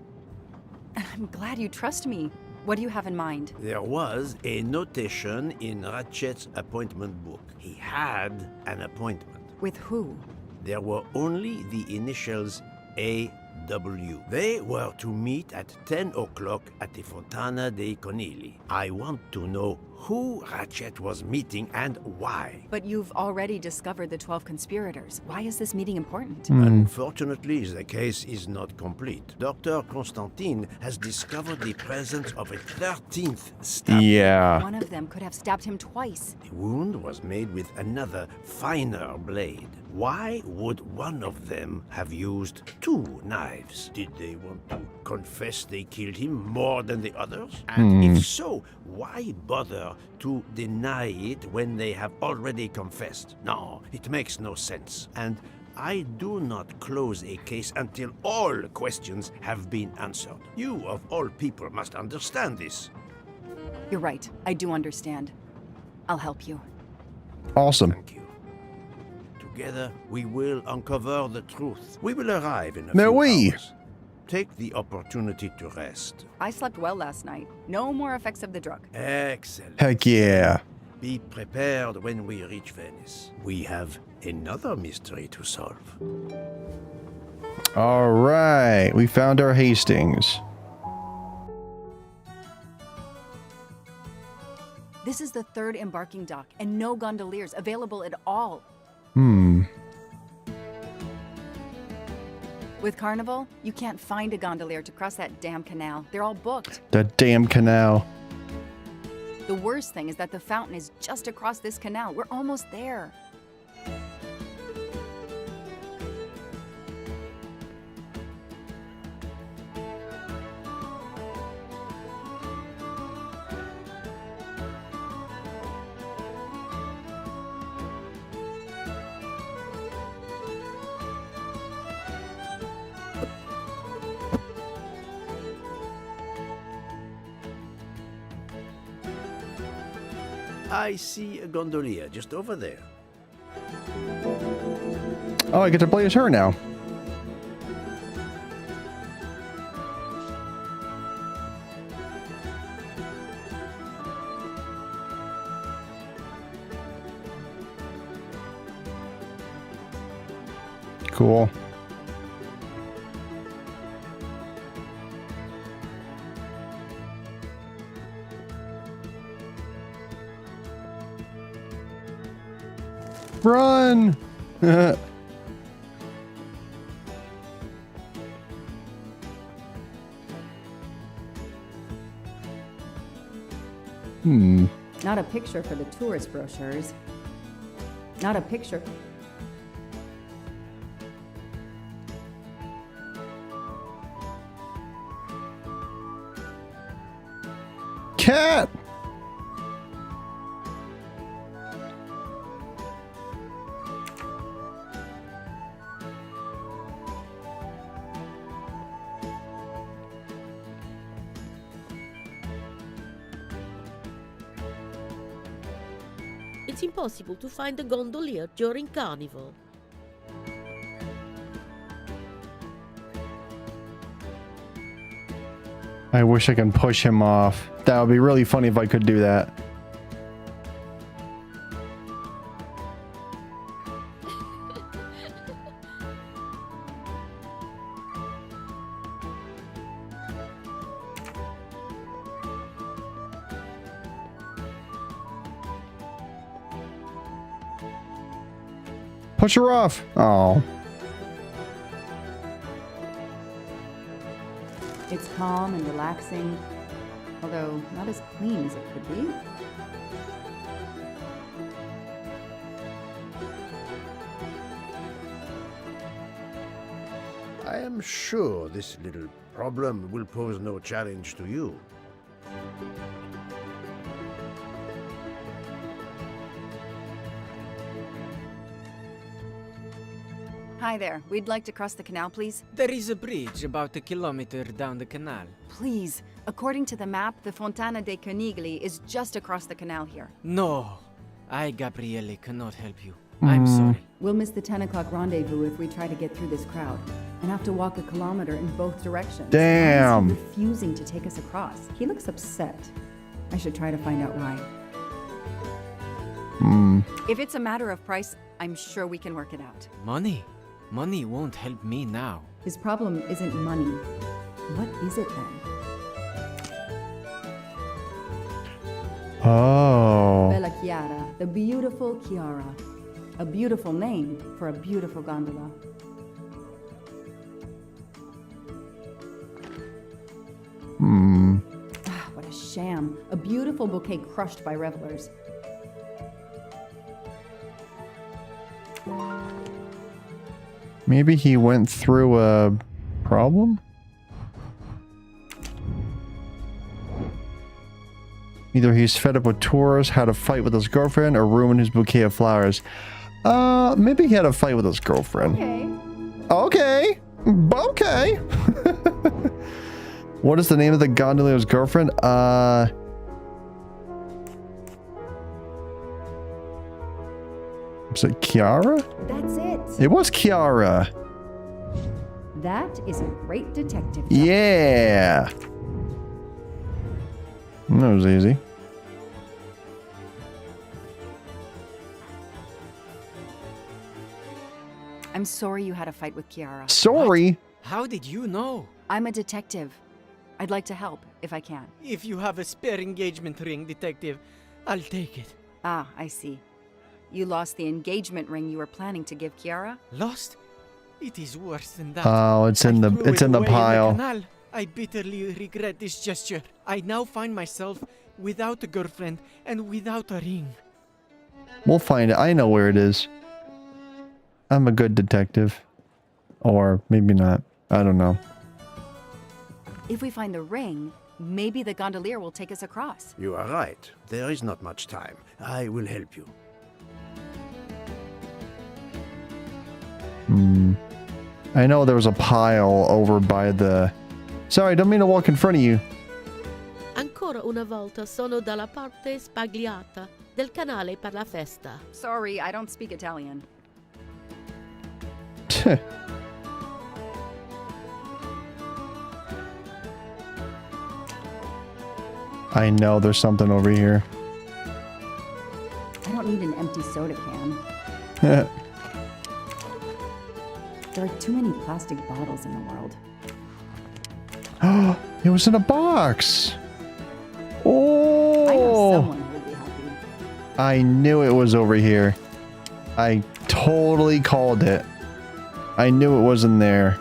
I'm glad you trust me. What do you have in mind? There was a notation in Ratchet's appointment book. He had an appointment. With who? There were only the initials A.W. They were to meet at 10 o'clock at the Fontana dei Conigli. I want to know who Ratchet was meeting and why. But you've already discovered the 12 conspirators. Why is this meeting important? Unfortunately, the case is not complete. Dr. Constantine has discovered the presence of a 13th stab. Yeah. One of them could have stabbed him twice. The wound was made with another, finer blade. Why would one of them have used 2 knives? Did they want to confess they killed him more than the others? And if so, why bother to deny it when they have already confessed? No, it makes no sense. And I do not close a case until all questions have been answered. You, of all people, must understand this. You're right. I do understand. I'll help you. Awesome. Thank you. Together, we will uncover the truth. We will arrive in a Mais few oui. hours. Take the opportunity to rest. I slept well last night. No more effects of the drug. Excellent. Heck yeah. Be prepared when we reach Venice. We have another mystery to solve. All right. We found our Hastings. This is the 3rd embarking dock, and no gondoliers available at all. With Carnival, you can't find a gondolier to cross that damn canal. They're all booked. That damn canal. The worst thing is that the fountain is just across this canal. We're almost there. I see a gondolier just over there. Oh, I get to play as her now. Cool. Run! Not a picture for the tourist brochures. Not a picture. Cat! It's impossible to find a gondolier during Carnival. I wish I could push him off. That would be really funny if I could do that. Push her off. Oh. It's calm and relaxing, although not as clean as it could be. I am sure this little problem will pose no challenge to you. Hi there. We'd like to cross the canal, please. There is a bridge about a kilometer down the canal. Please. According to the map, the Fontana dei Conigli is just across the canal here. No, I, Gabriele, cannot help you. I'm sorry. We'll miss the 10 o'clock rendezvous if we try to get through this crowd and have to walk a kilometer in both directions. Damn. Why is he refusing to take us across? He looks upset. I should try to find out why. If it's a matter of price, I'm sure we can work it out. Money? Money won't help me now. His problem isn't money. What is it then? Oh. Bella Chiara, the beautiful Chiara. A beautiful name for a beautiful gondola. What a sham. A beautiful bouquet crushed by revelers. Maybe he went through a problem? Either he's fed up with tourists, had a fight with his girlfriend, or ruined his bouquet of flowers. Maybe he had a fight with his girlfriend. Okay. Okay. What is the name of the gondolier's girlfriend? Was it Chiara? That's it. It was Chiara. That is a great detective job. Yeah. That was easy. I'm sorry you had a fight with Chiara. Sorry. How did you know? I'm a detective. I'd like to help, if I can. If you have a spare engagement ring, detective, I'll take it. Ah, I see. You lost the engagement ring you were planning to give Chiara? Lost? It is worse than that. Oh, it's in the I threw it pile. away in the canal. I bitterly regret this gesture. I now find myself without a girlfriend and without a ring. We'll find it. I know where it is. I'm a good detective. Or maybe not. I don't know. If we find the ring, maybe the gondolier will take us across. You are right. There is not much time. I will help you. I know there was a pile over by the... Sorry, don't mean to walk in front of you. Ancora una volta sono dalla parte spagliata del canale per la festa. Sorry, I don't speak Italian. I know there's something over here. I don't need an empty soda can. There are too many plastic bottles in the world. It was in a box. I know Oh, someone who would be happy. I knew it was over here. I totally called it. I knew it wasn't there.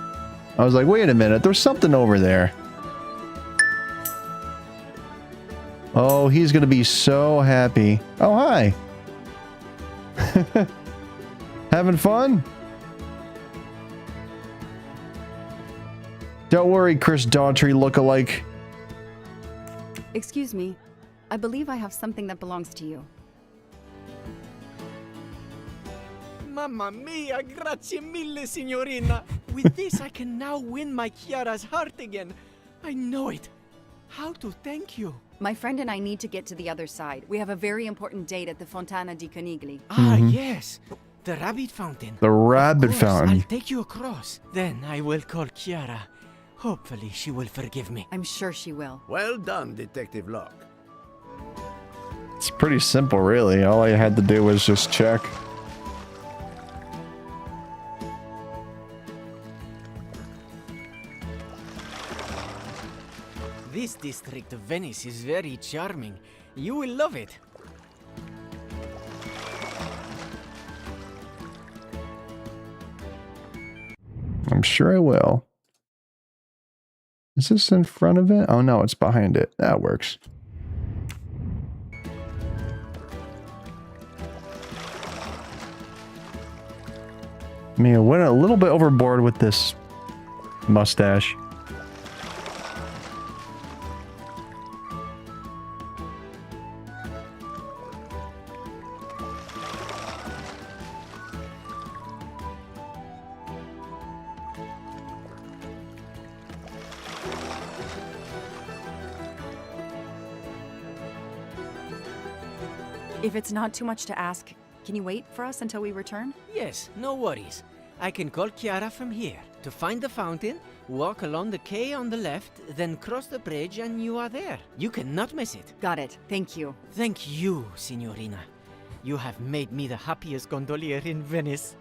I was like, wait a minute, there's something over there. Oh, he's gonna be so happy. Oh, hi. Having fun? Don't worry, Chris Daughtry lookalike. Excuse me. I believe I have something that belongs to you. Mamma mia, grazie mille, signorina. With this, I can now win my Chiara's heart again. I know it. How to thank you? My friend and I need to get to the other side. We have a very important date at the Fontana di Conigli. Ah, yes. The rabbit fountain. The rabbit fountain. I'll take you across. Then I will call Chiara. Hopefully she will forgive me. I'm sure she will. Well done, Detective Locke. It's pretty simple, really. All I had to do was just check. This district of Venice is very charming. You will love it. I'm sure I will. Is this in front of it? Oh no, it's behind it. That works. I mean, I went a little bit overboard with this mustache. If it's not too much to ask, can you wait for us until we return? Yes, no worries. I can call Chiara from here. To find the fountain, walk along the quay on the left, then cross the bridge and you are there. You cannot miss it. Got it. Thank you. Thank you, Signorina. You have made me the happiest gondolier in Venice.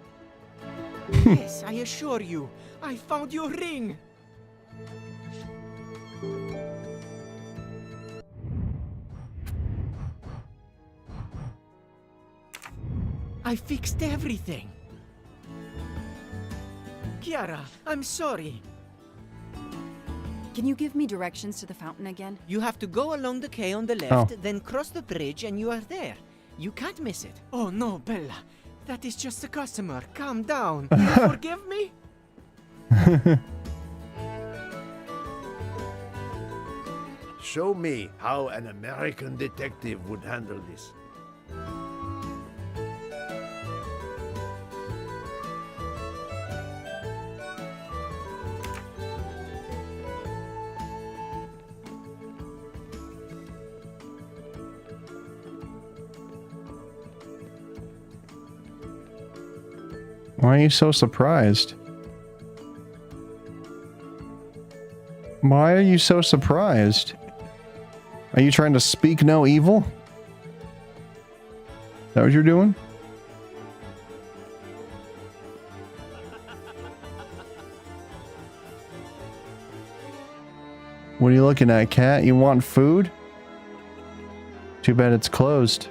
Yes, I assure you, I found your ring. I fixed everything. Chiara, I'm sorry. Can you give me directions to the fountain again? You have to go along the quay on the left, then cross the bridge and you are there. You can't miss it. Oh no, Bella. That is just a customer. Calm down. You forgive me? Show me how an American detective would handle this. Why are you so surprised? Why are you so surprised? Are you trying to speak no evil? Is that what you're doing? What are you looking at, cat? You want food? Too bad it's closed.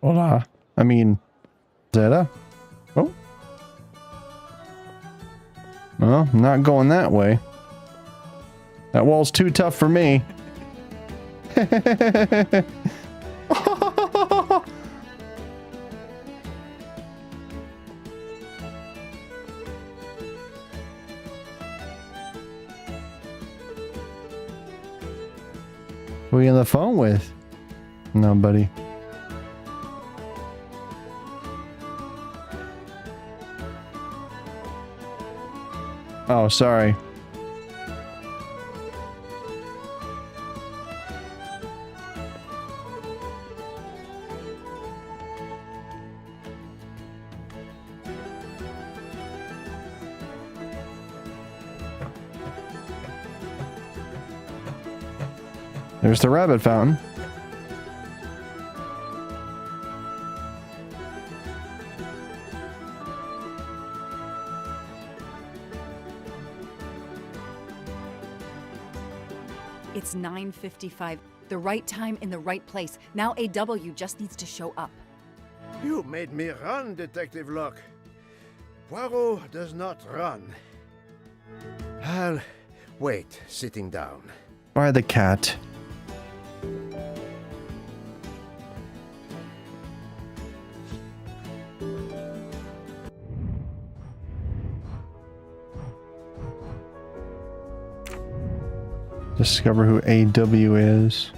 Hola. I mean, Zeta? Oh. Well, I'm not going that way. That wall's too tough for me. Who are you on the phone with? Nobody. Oh, sorry. There's the rabbit fountain. It's 9:55. The right time in the right place. Now AW just needs to show up. You made me run, Detective Locke. Poirot does not run. I'll wait, sitting down. By the cat. Discover who AW is.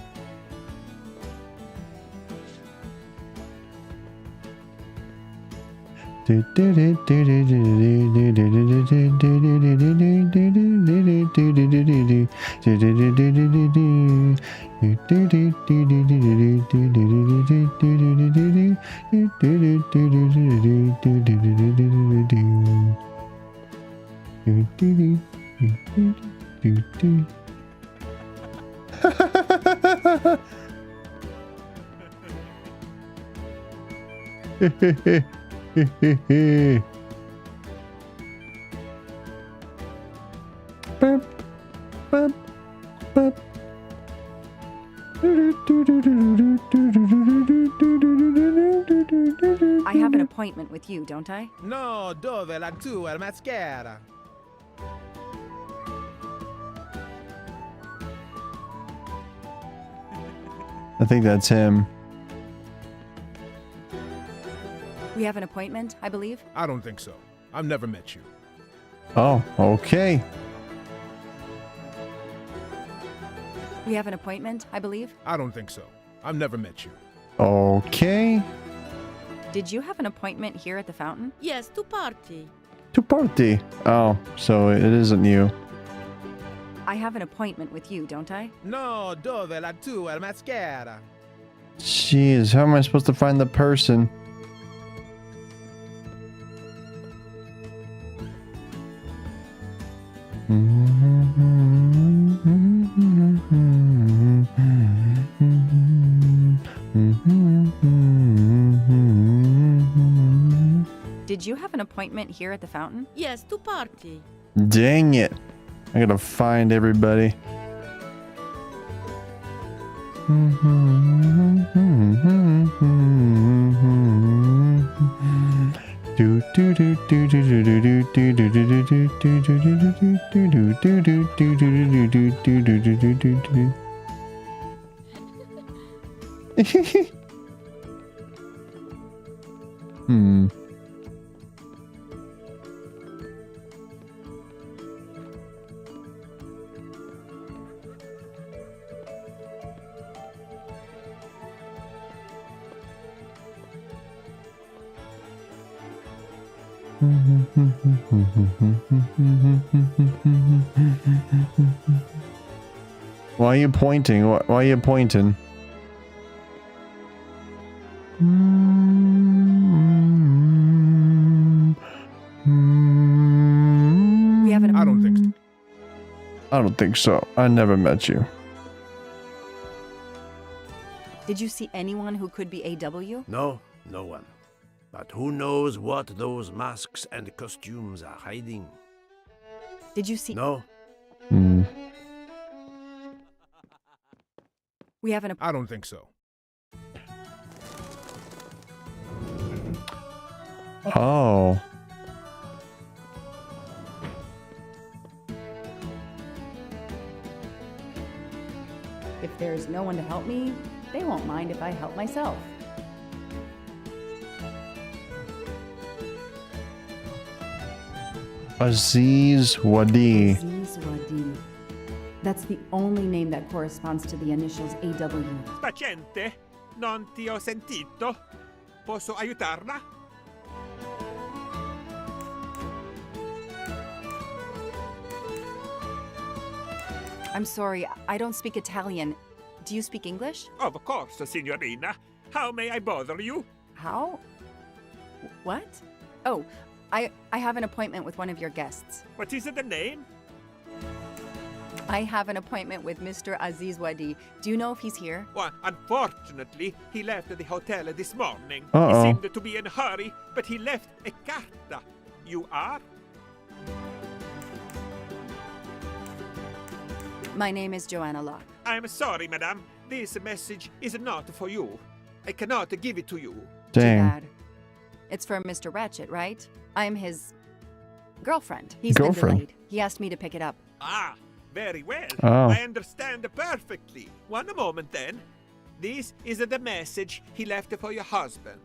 Burp, burp, burp. I have an appointment with you, don't I? No, dove la tua maschera? I think that's him. We have an appointment, I believe. I don't think so. I've never met you. Oh, okay. We have an appointment, I believe. I don't think so. I've never met you. Okay. Did you have an appointment here at the fountain? Yes, to party. To party. Oh, so it isn't you. I have an appointment with you, don't I? No, dove la tua maschera? Jeez, how am I supposed to find the person? Did you have an appointment here at the fountain? Yes, to party. Dang it. I gotta find everybody. Why are you pointing? Why are you pointing? We have an I don't think so. I don't think so. I never met you. Did you see anyone who could be AW? No, no one. But who knows what those masks and costumes are hiding? Did you see? No. We have an. I don't think so. Oh. If there's no one to help me, they won't mind if I help myself. Aziz Wadi. Aziz Wadi. That's the only name that corresponds to the initials AW. Paziente, non ti ho sentito. Posso aiutarla? I'm sorry, I don't speak Italian. Do you speak English? Of course, signorina. How may I bother you? How? What? Oh, I have an appointment with one of your guests. What is the name? I have an appointment with Mr. Aziz Wadi. Do you know if he's here? Well, unfortunately, he left the hotel this morning. Uh-oh. He seemed to be in a hurry, but he left a carta. You are? My name is Joanna Locke. I'm sorry, madame. This message is not for you. I cannot give it to you. Dang. Too bad. It's for Mr. Ratchet, right? I'm his girlfriend. He's Girlfriend. been delayed. He asked me to pick it up. Ah, very well. Oh. I understand perfectly. One moment then. This is the message he left for your husband.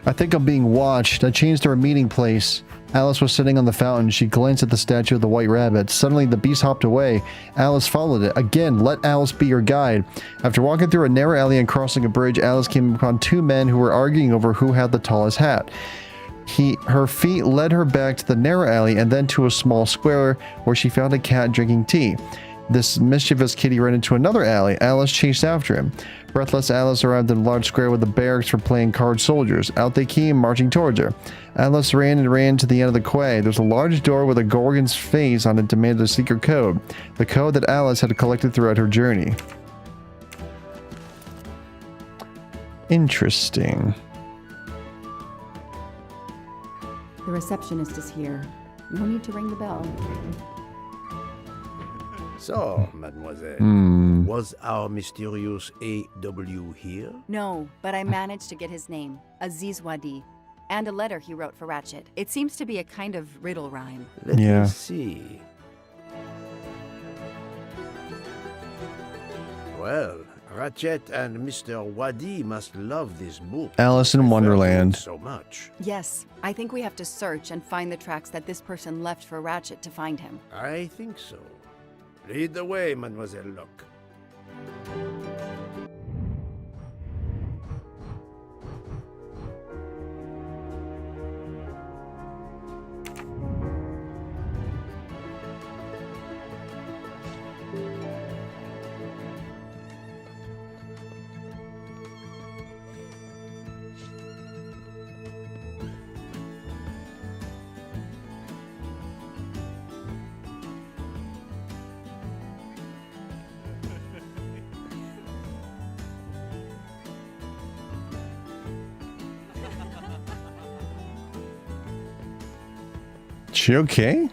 I think I'm being watched. I changed our meeting place. Alice was sitting on the fountain. She glanced at the statue of the white rabbit. Suddenly, the beast hopped away. Alice followed it. Again, let Alice be your guide. After walking through a narrow alley and crossing a bridge, Alice came upon two men who were arguing over who had the tallest hat. Her feet led her back to the narrow alley and then to a small square where she found a cat drinking tea. This mischievous kitty ran into another alley. Alice chased after him. Breathless, Alice arrived in a large square with a barracks for playing card soldiers. Out they came, marching towards her. Alice ran to the end of the quay. There's a large door with a gorgon's face on it demanded a secret code. The code that Alice had collected throughout her journey. Interesting. The receptionist is here. No need to ring the bell. So, mademoiselle, was our mysterious A.W. here? No, but I managed to get his name, Aziz Wadi, and a letter he wrote for Ratchet. It seems to be a kind of riddle rhyme. Let Yeah. me see. Well, Ratchet and Mr. Wadi must love this book. Alice in Refer to it Wonderland. So much. Yes, I think we have to search and find the tracks that this person left for Ratchet to find him. I think so. Lead the way, Mademoiselle Locke. She okay?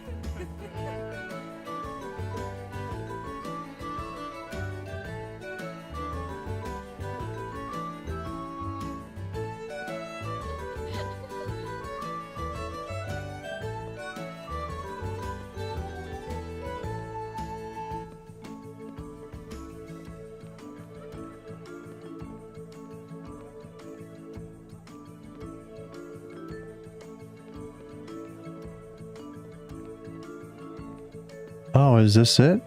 Oh, is this it?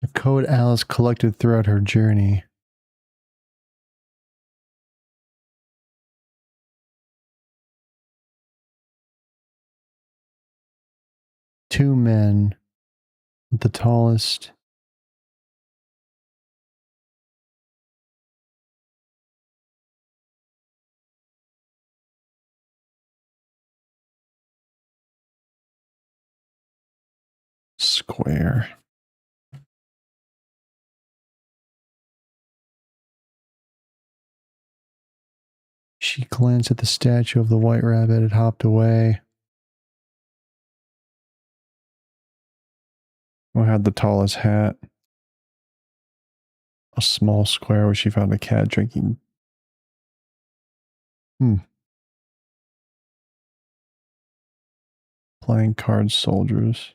The code Alice collected throughout her journey. Two men. The tallest. Square. She glanced at the statue of the white rabbit. It hopped away. Who had the tallest hat? A small square where she found a cat drinking. Playing card soldiers.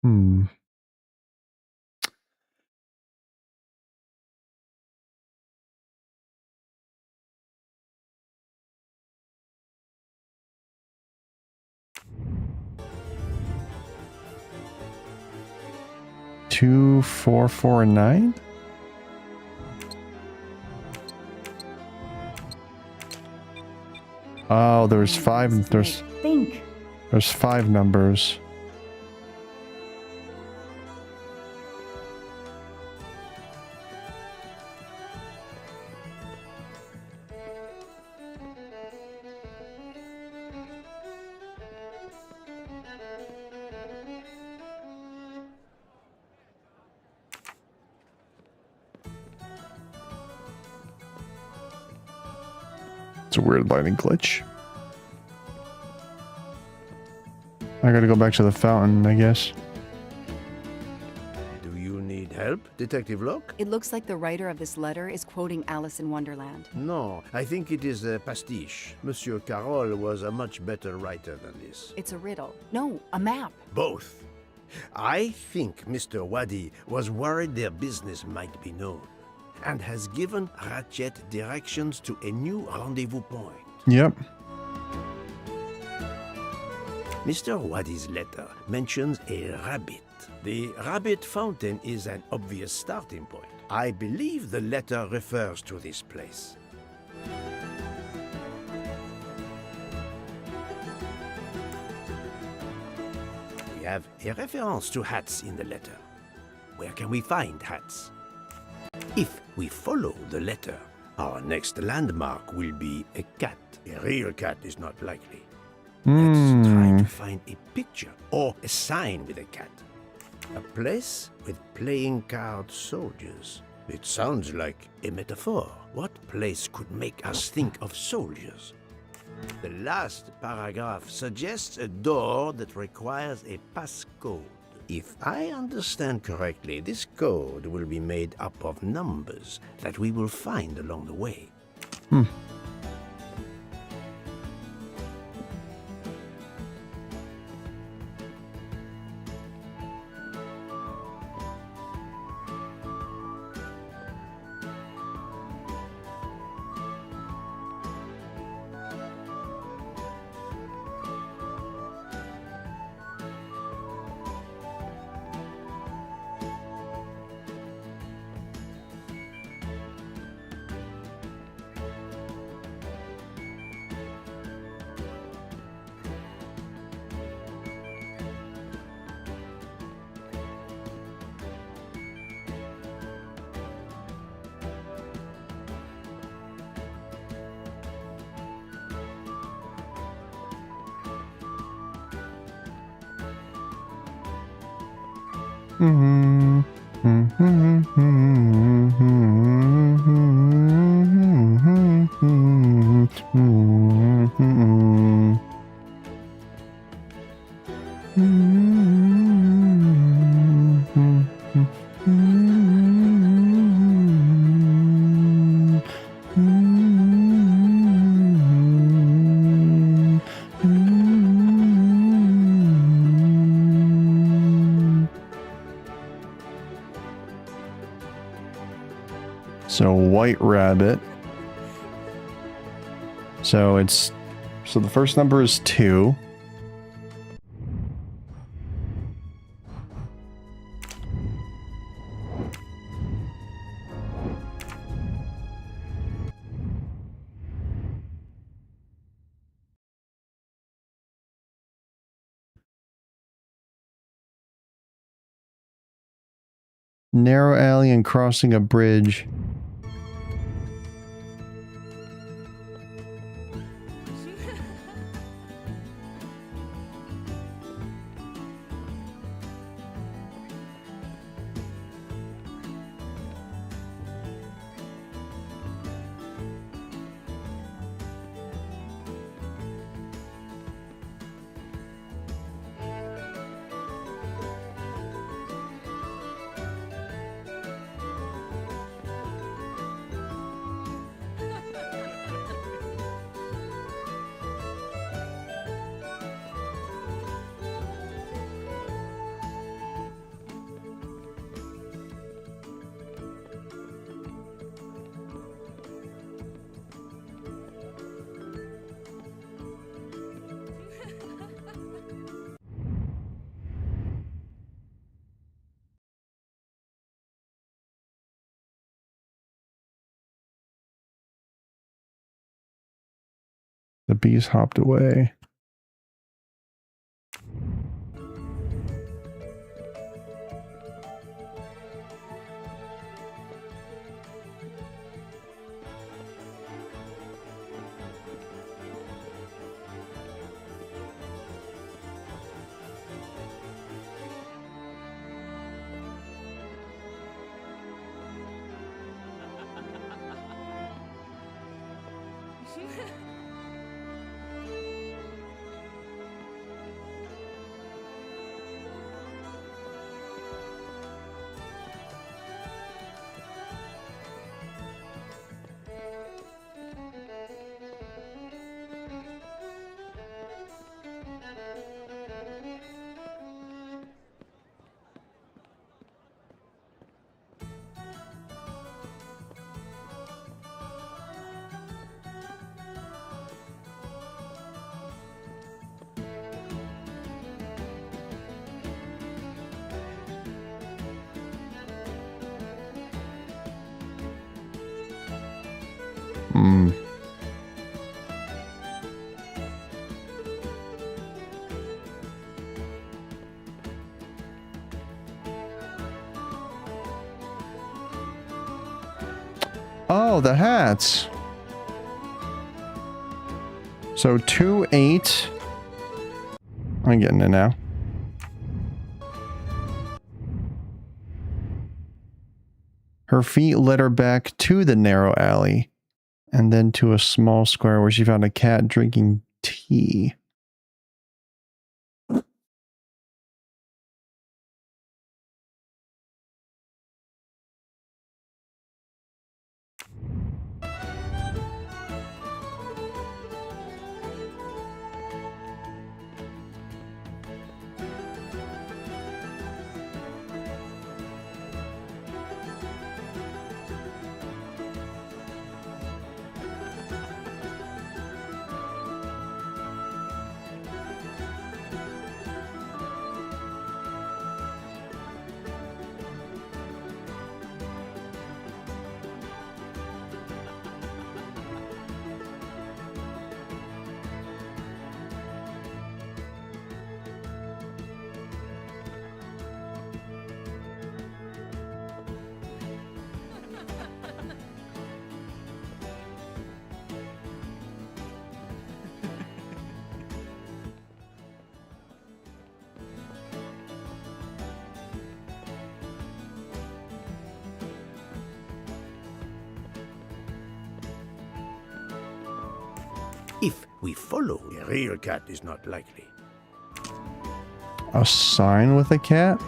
Hmm. Two, 4, 4, and 9? Oh, there's 5. There's 5 numbers. It's a weird lighting glitch. I gotta go back to the fountain, I guess. Do you need help, Detective Locke? It looks like the writer of this letter is quoting Alice in Wonderland. No, I think it is a pastiche. Monsieur Carroll was a much better writer than this. It's a riddle. No, a map. Both. I think Mr. Waddy was worried their business might be known, and has given Ratchet directions to a new rendezvous point. Yep. Mr. Waddy's letter mentions a rabbit. The rabbit fountain is an obvious starting point. I believe the letter refers to this place. We have a reference to hats in the letter. Where can we find hats? If we follow the letter, our next landmark will be a cat. A real cat is not likely. Let's try to find a picture or a sign with a cat. A place with playing card soldiers. It sounds like a metaphor. What place could make us think of soldiers? The last paragraph suggests a door that requires a passcode. If I understand correctly, this code will be made up of numbers that we will find along the way. So white rabbit. So the first number is 2. Narrow alley and crossing a bridge. The bees hopped away. Oh, the hats. So 2, 8. I'm getting it now. Her feet led her back to the narrow alley, and then to a small square where she found a cat drinking tea. If we follow, a real cat is not likely. A sign with a cat?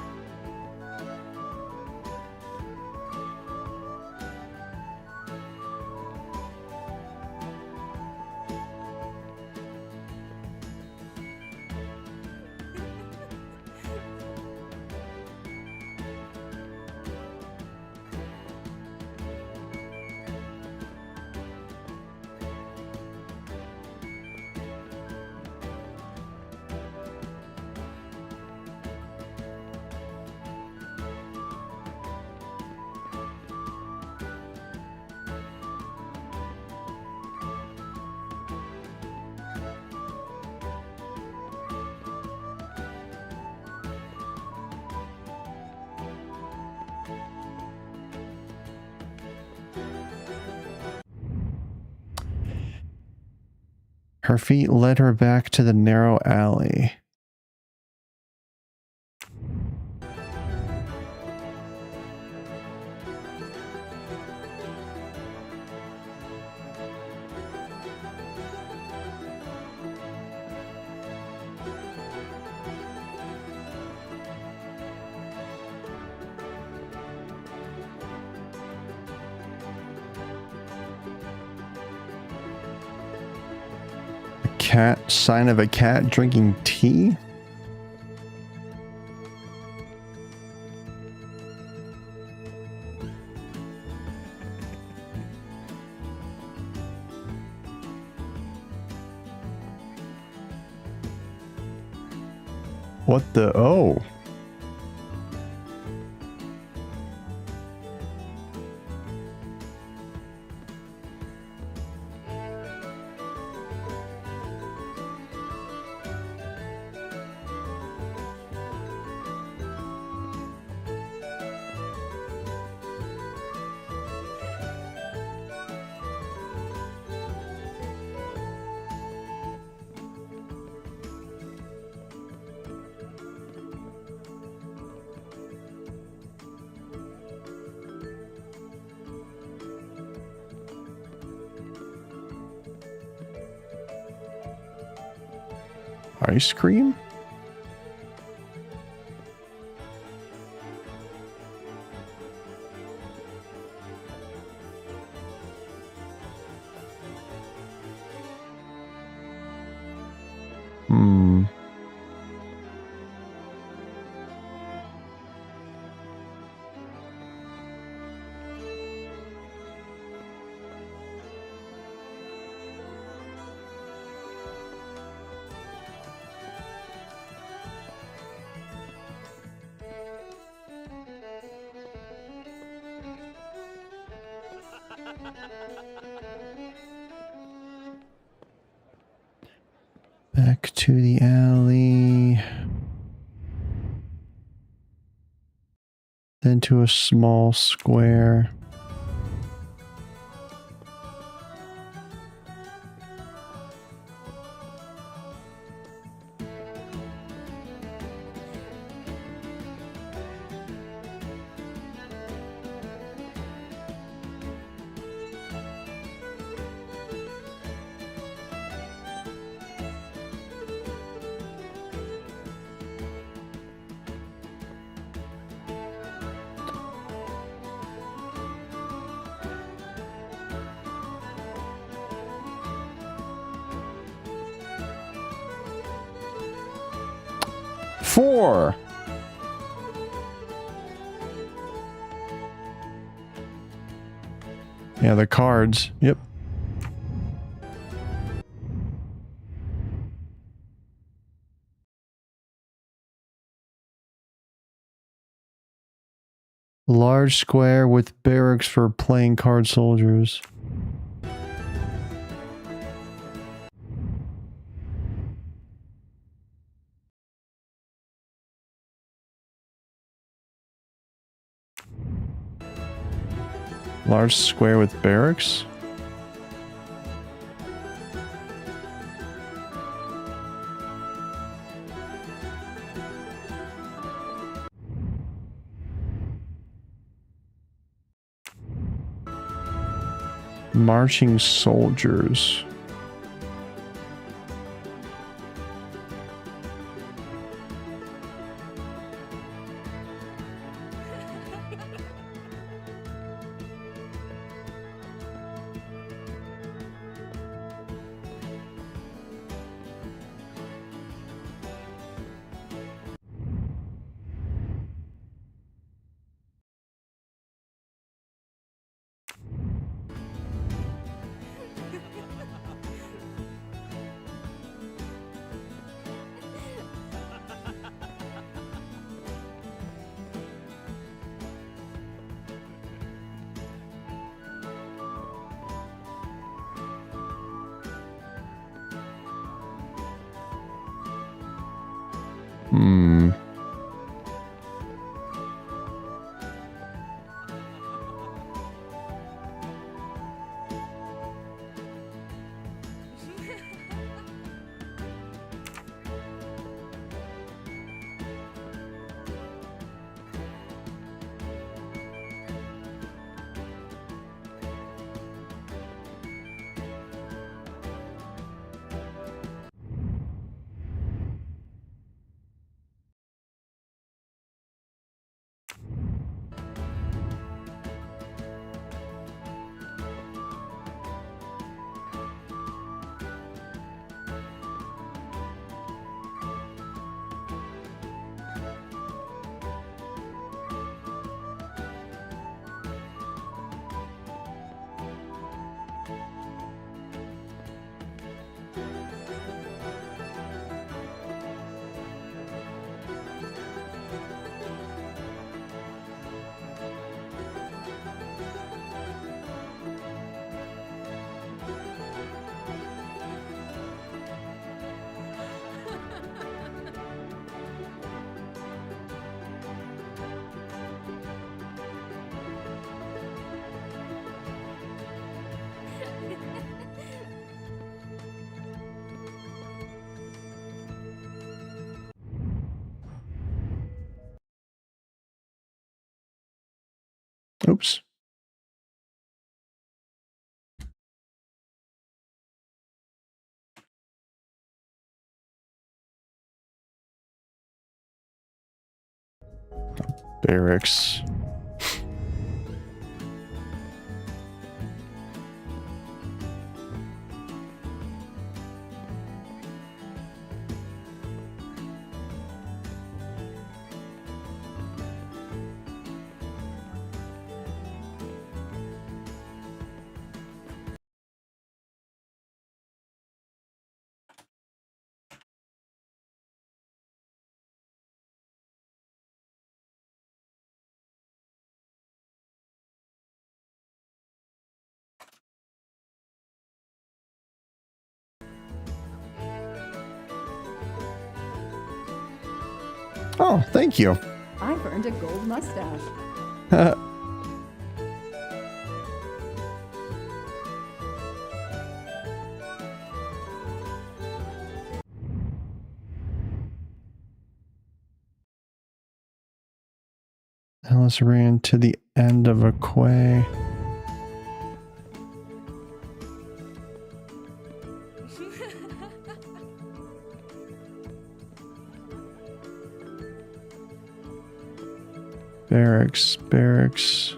Her feet led her back to the narrow alley. Cat, sign of a cat drinking tea? What the? Oh. Ice cream? Hmm. Back to the alley. Then to a small square. Four. Yeah, the cards. Yep. Large square with barracks for playing card soldiers. Large square with barracks? Marching soldiers. Hmm. Oops. Barracks. Oh, thank you. I've earned a gold mustache. Alice ran to the end of a quay. Barracks, barracks.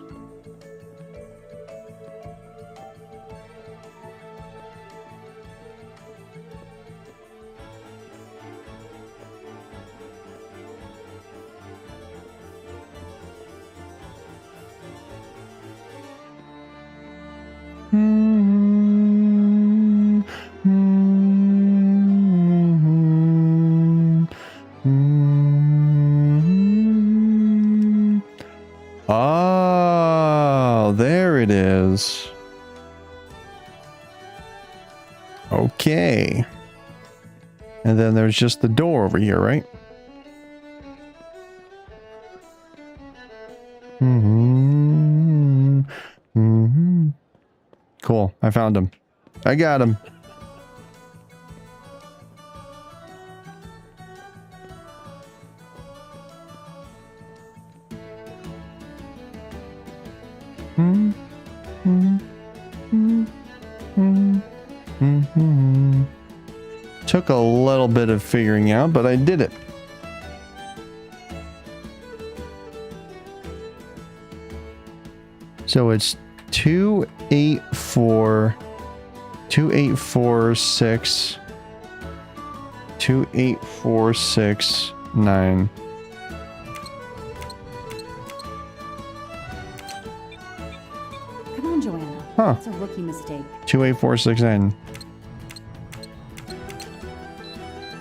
Oh, there it is. Okay. And then there's just the door over here, right? Cool. I found him. I got him. Took a little bit of figuring out, but I did it. So it's 284, 2846, 28469. Come on, Joanna. Huh. That's a rookie mistake. 28469.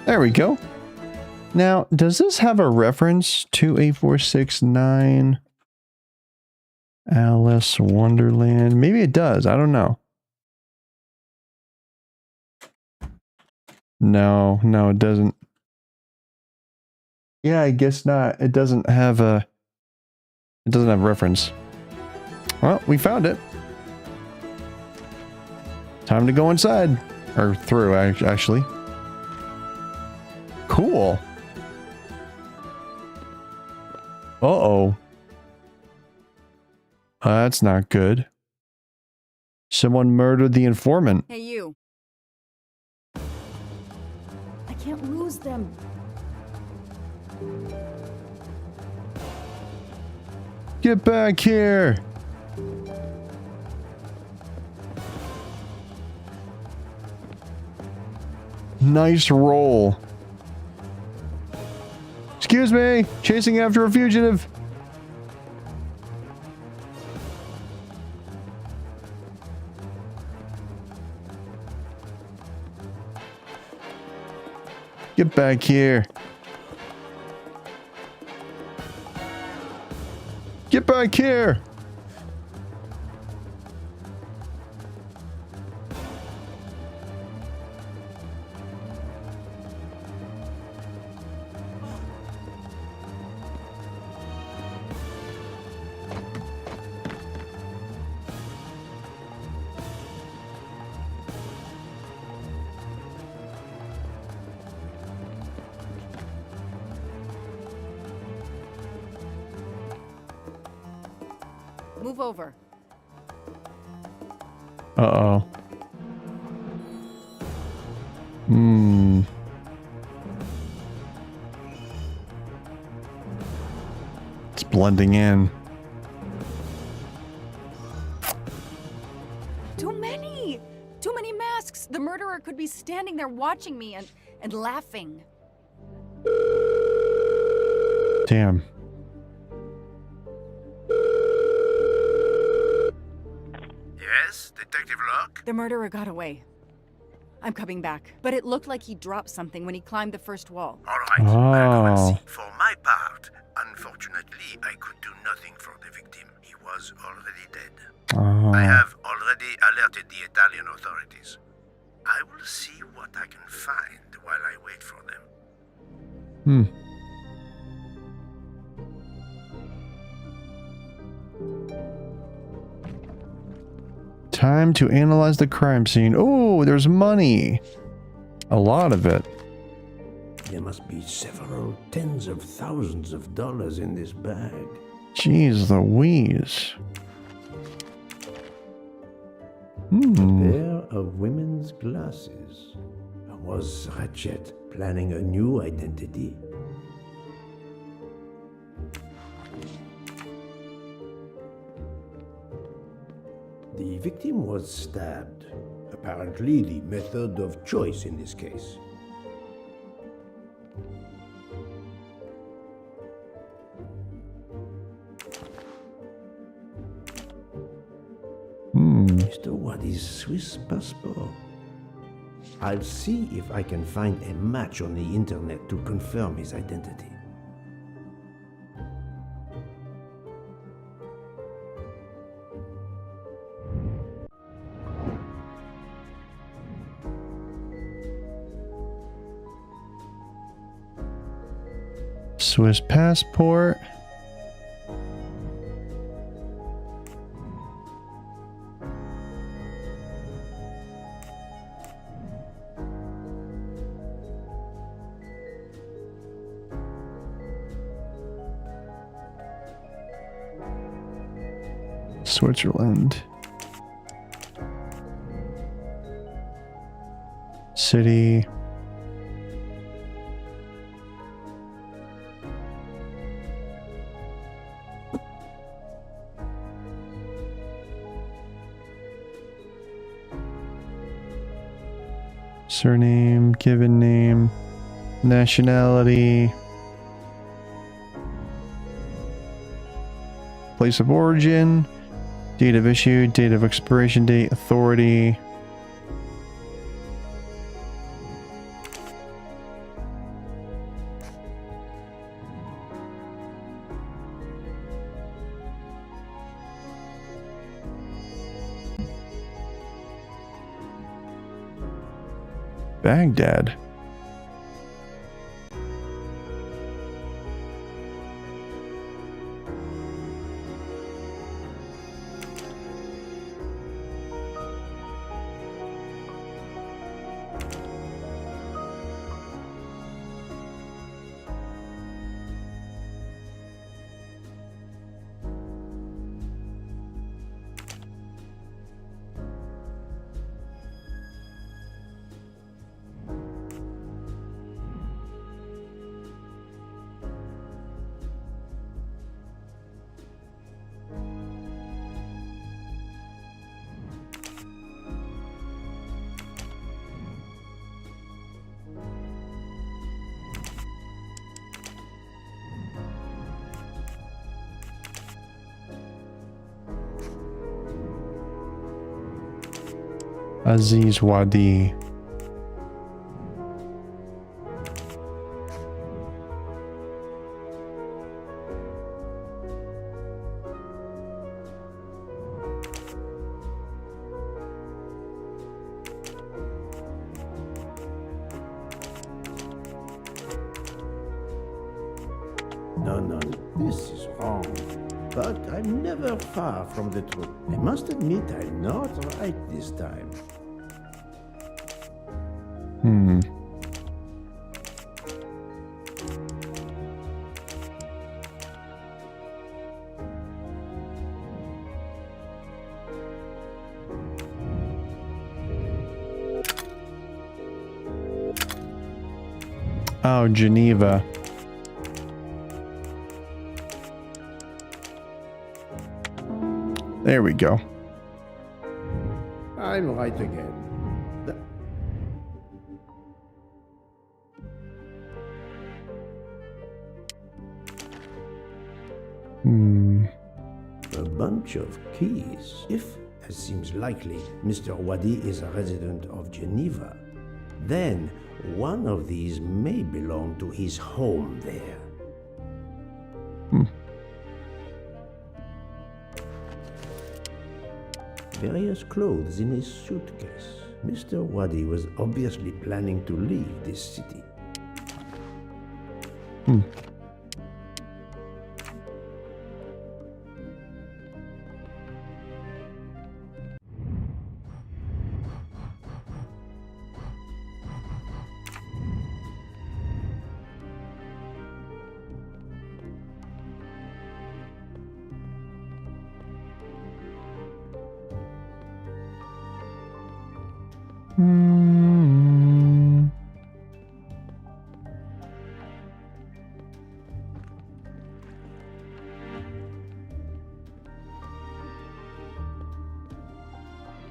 There we go. Now, does this have a reference? 28469 Alice Wonderland. Maybe it does. I don't know. No, it doesn't. Yeah, I guess not. It doesn't have a reference. Well, we found it. Time to go inside. Or through, actually. Cool. Uh-oh. That's not good. Someone murdered the informant. Hey, you. I can't lose them. Get back here. Nice roll. Excuse me, chasing after a fugitive. Get back here. Get back here. Move over. Uh-oh. blending in. Too many masks! The murderer could be standing there watching me and laughing. Damn. Yes, Detective Locke? The murderer got away. I'm coming back. But it looked like he dropped something when he climbed the first wall. All right, I'll go and Oh. see. For my part, unfortunately, I could do nothing for the victim. He was already dead. I have already alerted the Italian authorities. I will see what I can find while I wait for them. Time to analyze the crime scene. Oh, there's money. A lot of it. There must be several tens of thousands of dollars in this bag. Jeez Louise. A pair of women's glasses. Was Ratchet planning a new identity? The victim was stabbed. Apparently the method of choice in this case. Mr. Waddy's Swiss passport. I'll see if I can find a match on the internet to confirm his identity. Swiss passport. Switzerland. City. Surname, given name, nationality, place of origin, date of issue, date of expiration date, authority. Baghdad. Aziz Wadi. No, this is wrong. But I'm never far from the truth. I must admit I'm not right this time. Oh, Geneva. There we go. I'm right again. A bunch of keys. If, as seems likely, Mr. Wadi is a resident of Geneva, then one of these may belong to his home there. Various clothes in his suitcase. Mr. Wadi was obviously planning to leave this city.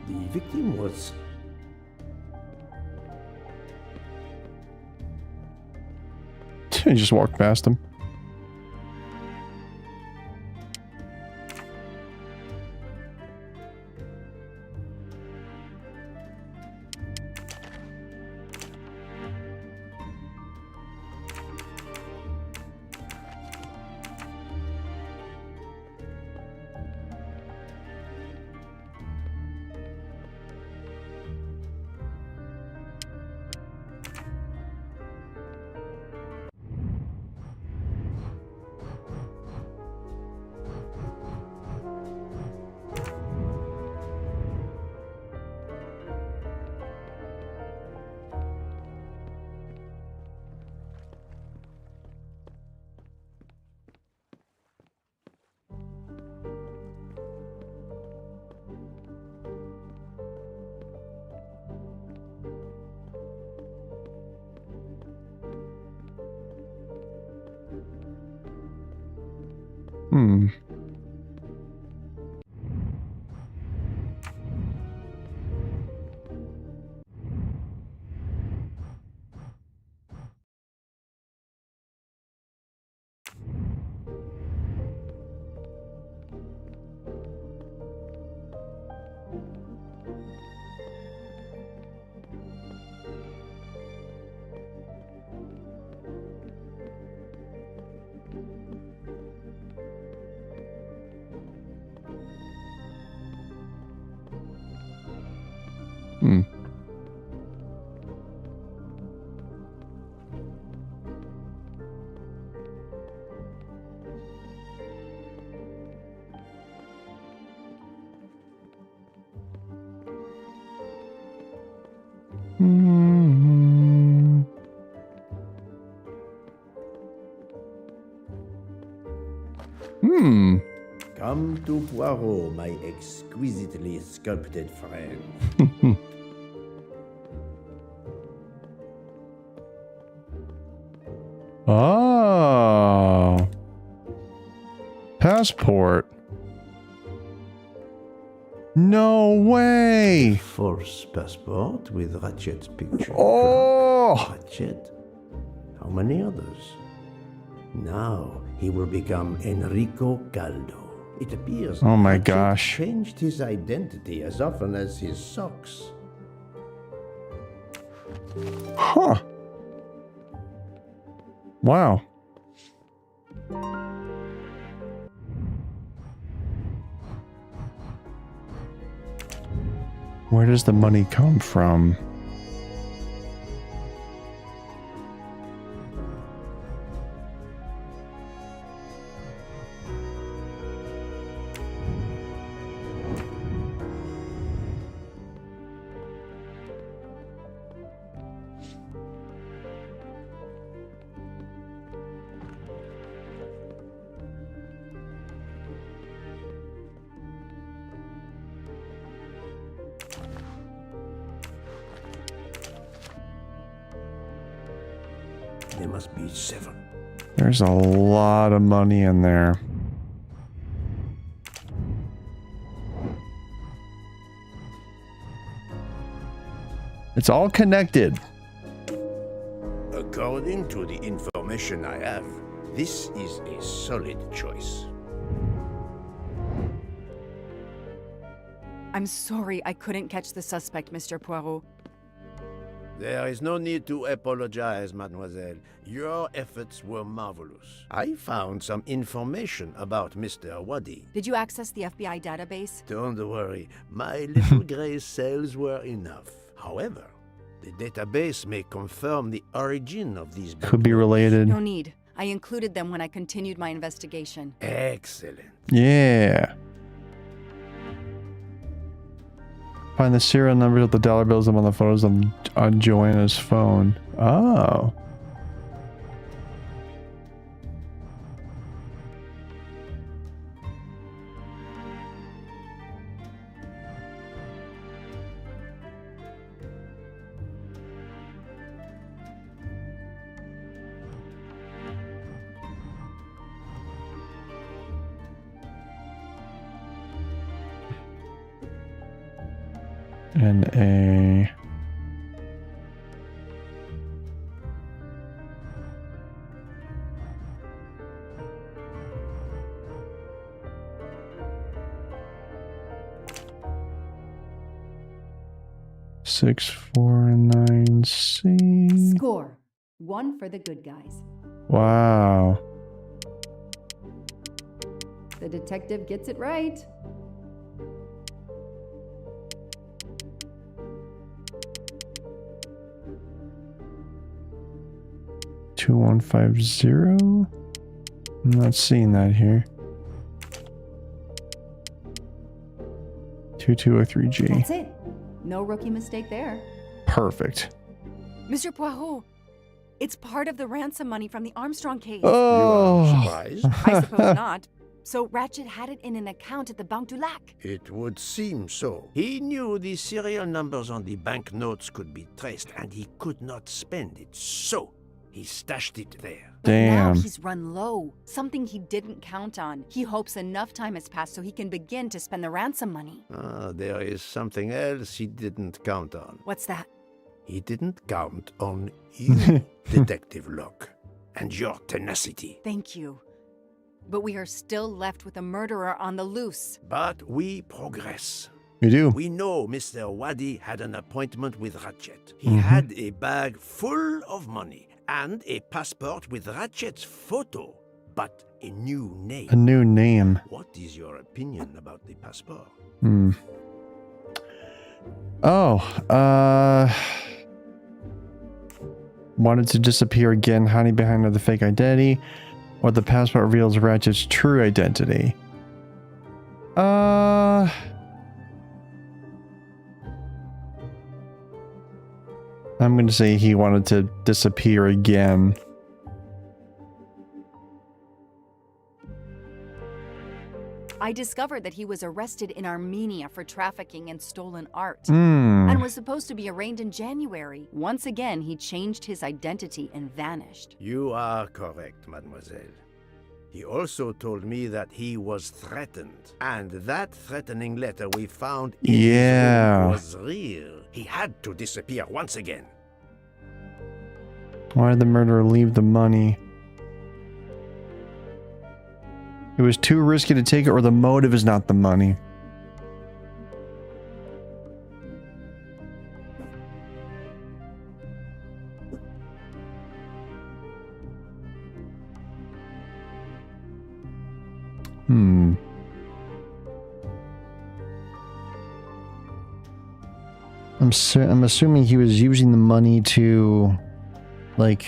The victim was... I just walked past him. Come to Poirot, my exquisitely sculpted friend. Oh. Passport. No way. False passport with Ratchet's picture. Oh. Ratchet? How many others? Now he will become Enrico Caldo. It appears Oh my Ratchet gosh. changed his identity as often as his socks. Huh. Wow. Where does the money come from? There must be 7. There's a lot of money in there. It's all connected. According to the information I have, this is a solid choice. I'm sorry I couldn't catch the suspect, Mr. Poirot. There is no need to apologize, mademoiselle. Your efforts were marvelous. I found some information about Mr. Wadi. Did you access the FBI database? Don't worry, my little gray cells were enough. However, the database may confirm the origin of these Could be related. No need. I included them when I continued my investigation. Excellent. Yeah. Find the serial numbers of the dollar bills on the photos on Joanna's phone. Oh. N-A. Six, 4, 9, C. Score. 1 for the good guys. Wow. The detective gets it right. Two, 1, 5, 0. I'm not seeing that here. 2203G. That's it. No rookie mistake there. Perfect. Mr. Poirot, it's part of the ransom money from the Armstrong case. Oh. You are surprised? I suppose not. So Ratchet had it in an account at the Banque du Lac. It would seem so. He knew the serial numbers on the banknotes could be traced, and he could not spend it, so he stashed it there. But now Damn. he's run low, something he didn't count on. He hopes enough time has passed so he can begin to spend the ransom money. There is something else he didn't count on. What's that? He didn't count on you, Detective Locke, and your tenacity. Thank you. But we are still left with a murderer on the loose. But we progress. You do. We know Mr. Wadi had an appointment with Ratchet. He had a bag full of money and a passport with Ratchet's photo, but a new name. A new name. What is your opinion about the passport? Wanted to disappear again, hiding behind the fake identity, or the passport reveals Ratchet's true identity. I'm going to say he wanted to disappear again. I discovered that he was arrested in Armenia for trafficking in stolen art Hmm. and was supposed to be arraigned in January. Once again, he changed his identity and vanished. You are correct, mademoiselle. He also told me that he was threatened, and that threatening letter we found in his room was real. He had to disappear once again. Why did the murderer leave the money? It was too risky to take it, or the motive is not the money. I'm assuming he was using the money to, like,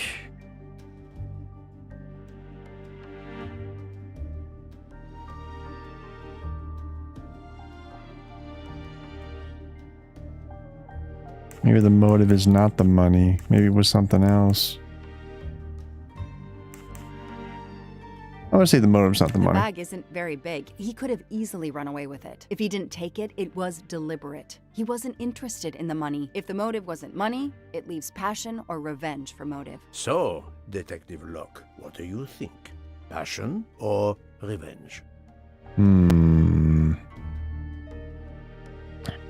maybe the motive is not the money. Maybe it was something else. I would say the motive's not the money. The bag isn't very big. He could have easily run away with it. If he didn't take it, it was deliberate. He wasn't interested in the money. If the motive wasn't money, it leaves passion or revenge for motive. So, Detective Locke, what do you think? Passion or revenge?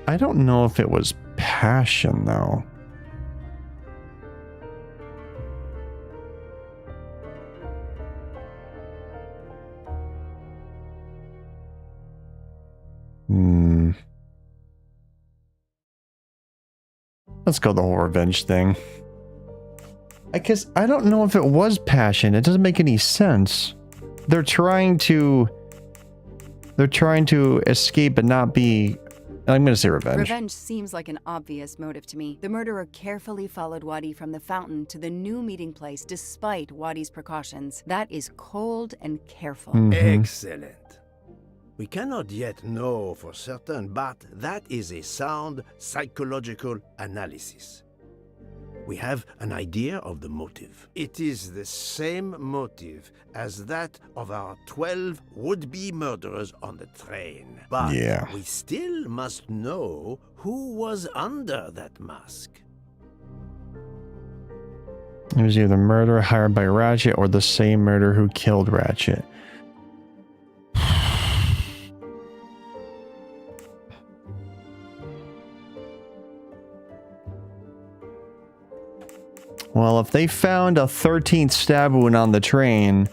I don't know if it was passion, though. Let's go the whole revenge thing. I guess I don't know if it was passion. It doesn't make any sense. They're trying to escape and not be. I'm going to say revenge. Revenge seems like an obvious motive to me. The murderer carefully followed Wadi from the fountain to the new meeting place despite Wadi's precautions. That is cold and careful. Excellent. We cannot yet know for certain, but that is a sound psychological analysis. We have an idea of the motive. It is the same motive as that of our 12 would-be murderers on the train. But we still must know who was under that mask. It was either the murderer hired by Ratchet or the same murderer who killed Ratchet. Well, if they found a 13th stab wound on the train,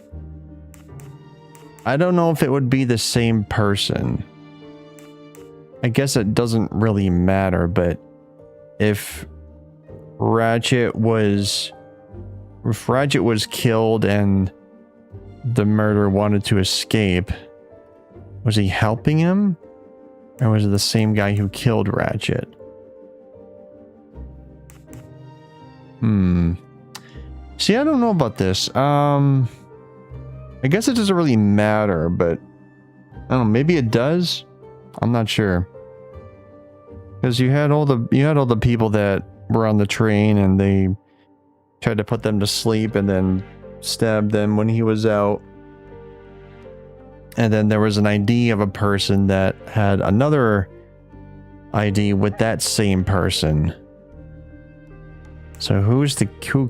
I don't know if it would be the same person. I guess it doesn't really matter, but if Ratchet was killed and the murderer wanted to escape, was he helping him? Or was it the same guy who killed Ratchet? See, I don't know about this. I guess it doesn't really matter, but I don't know, maybe it does. I'm not sure. Because you had all the people that were on the train and they tried to put them to sleep and then stabbed them when he was out. And then there was an ID of a person that had another ID with that same person. So who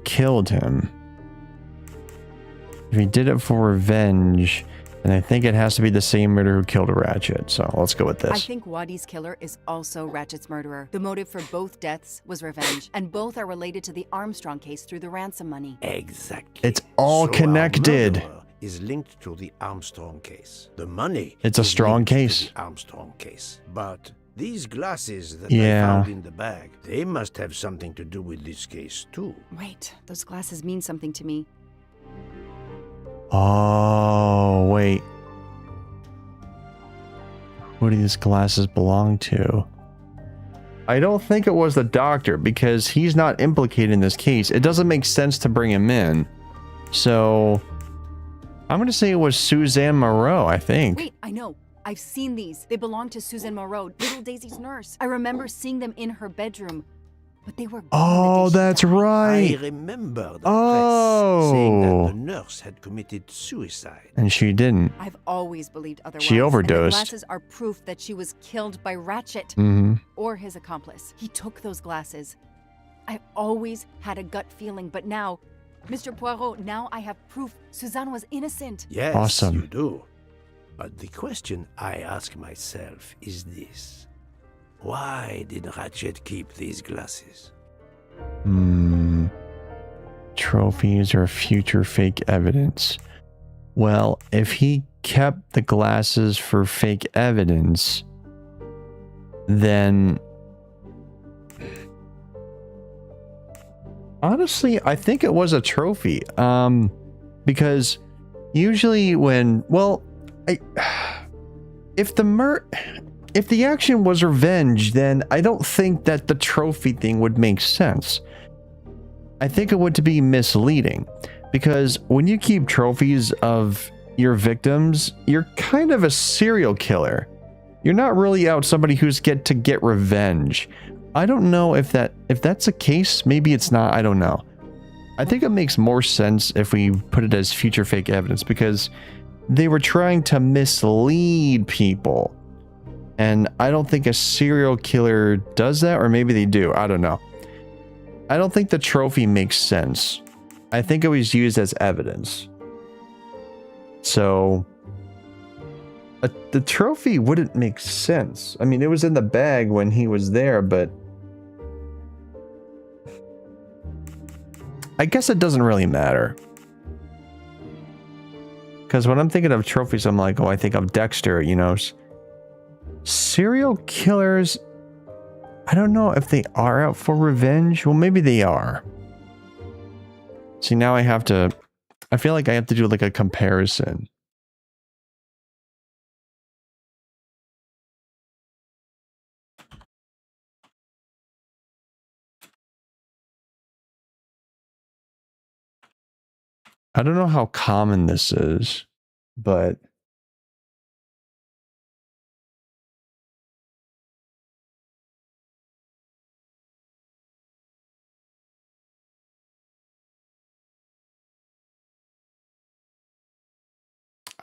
killed him? If he did it for revenge, then I think it has to be the same murderer who killed Ratchet. So let's go with this. I think Wadi's killer is also Ratchet's murderer. The motive for both deaths was revenge, and both are related to the Armstrong case through the ransom money. Exactly. It's all connected. Our murderer is linked to the Armstrong case. The money. It's a strong case. To the Armstrong case, but these glasses that I found in the bag, they must have something to do with this case too. Wait, those glasses mean something to me. Oh, wait. Who do these glasses belong to? I don't think it was the doctor because he's not implicated in this case. It doesn't make sense to bring him in. So, I'm going to say it was Suzanne Moreau, I think. Wait, I know. I've seen these. They belong to Susan Moreau, little Daisy's nurse. I remember seeing them in her bedroom, but they were gone. Oh, that's right. I remember the press saying that the nurse had committed suicide. And she didn't. I've always believed otherwise. She overdosed. And the glasses are proof that she was killed by Ratchet or his accomplice. He took those glasses. I always had a gut feeling, but now, Mr. Poirot, now I have proof Suzanne was innocent. Yes, awesome. You do. But the question I ask myself is this. Why did Ratchet keep these glasses? Trophies or future fake evidence. Well, if he kept the glasses for fake evidence, then honestly, I think it was a trophy. Because usually when, well, if the action was revenge, then I don't think that the trophy thing would make sense. I think it would be misleading because when you keep trophies of your victims, you're kind of a serial killer. You're not really out somebody who's to get revenge. I don't know if that's the case. Maybe it's not. I don't know. I think it makes more sense if we put it as future fake evidence because they were trying to mislead people. And I don't think a serial killer does that, or maybe they do. I don't know. I don't think the trophy makes sense. I think it was used as evidence. So, the trophy wouldn't make sense. I mean, it was in the bag when he was there, but I guess it doesn't really matter. Because when I'm thinking of trophies, I'm like, oh, I think of Dexter, you know. Serial killers, I don't know if they are out for revenge. Well, maybe they are. See, now I have to... I feel like I have to do like a comparison. I don't know how common this is, but...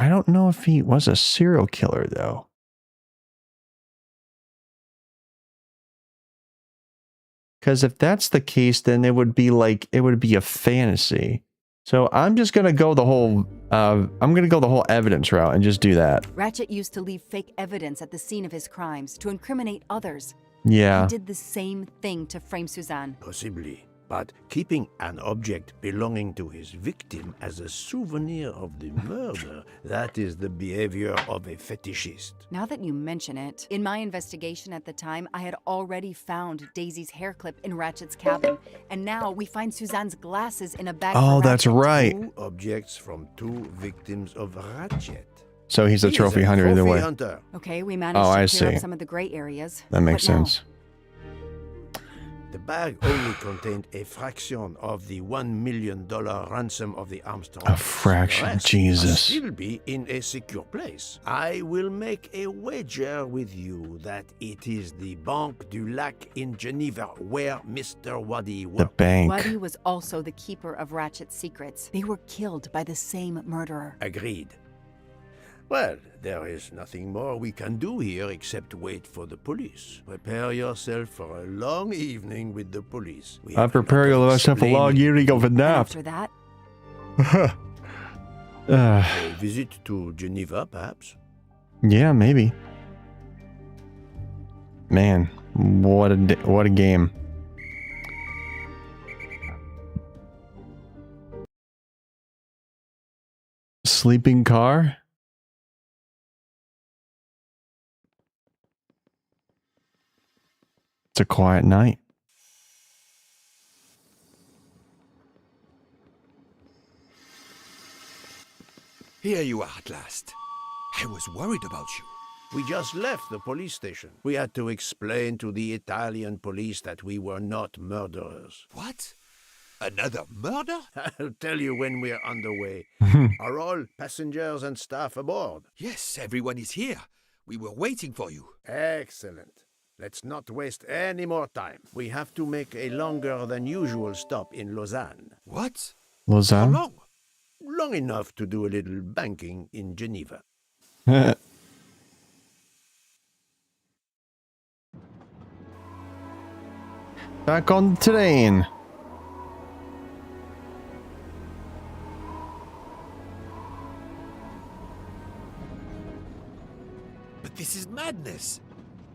I don't know if he was a serial killer, though. Because if that's the case, then it would be like, it would be a fantasy. So I'm just going to go the whole, I'm going to go the whole evidence route and just do that. Ratchet used to leave fake evidence at the scene of his crimes to incriminate others. Yeah. He did the same thing to frame Suzanne. Possibly. But keeping an object belonging to his victim as a souvenir of the murder, that is the behavior of a fetishist. Now that you mention it, in my investigation at the time, I had already found Daisy's hair clip in Ratchet's cabin. And now we find Suzanne's glasses in a bag for Oh, that's Ratchet. right. 2 objects from 2 victims of Ratchet. So he's a trophy hunter either way. Okay, we managed to clear up some of the gray areas. That makes sense. The bag only contained a fraction of the $1 million ransom of the Armstrong. A fraction, The rest Jesus. must still be in a secure place. I will make a wager with you that it is the Banque du Lac in Geneva, where Mr. Waddy worked. The bank. Waddy was also the keeper of Ratchet's secrets. They were killed by the same murderer. Agreed. Well, there is nothing more we can do here except wait for the police. Prepare yourself for a long evening with the police. I prepare myself a long evening of a nap. After that, A visit to Geneva, perhaps? Yeah, maybe. Man, what a game. Sleeping car? It's a quiet night. Here you are at last. I was worried about you. We just left the police station. We had to explain to the Italian police that we were not murderers. What? Another murder? I'll tell you when we're underway. Are all passengers and staff aboard? Yes, everyone is here. We were waiting for you. Excellent. Let's not waste any more time. We have to make a longer than usual stop in Lausanne. What? Lausanne? How long? Long enough to do a little banking in Geneva. Back on the train. But this is madness.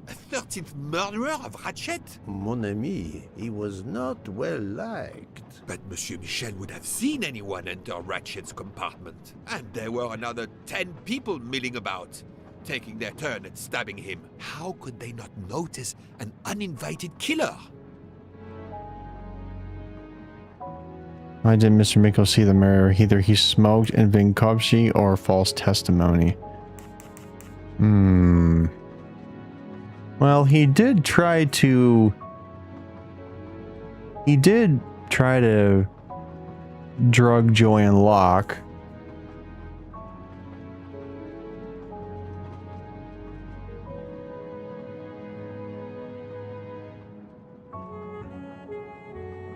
A 13th murderer of Ratchet? Mon ami, he was not well liked. But Monsieur Michel would have seen anyone enter Ratchet's compartment. And there were another 10 people milling about, taking their turn at stabbing him. How could they not notice an uninvited killer? Why did Mr. Miko see the murder? Either he smoked and been corpsey or false testimony. Well, he did try to drug Joy and Locke.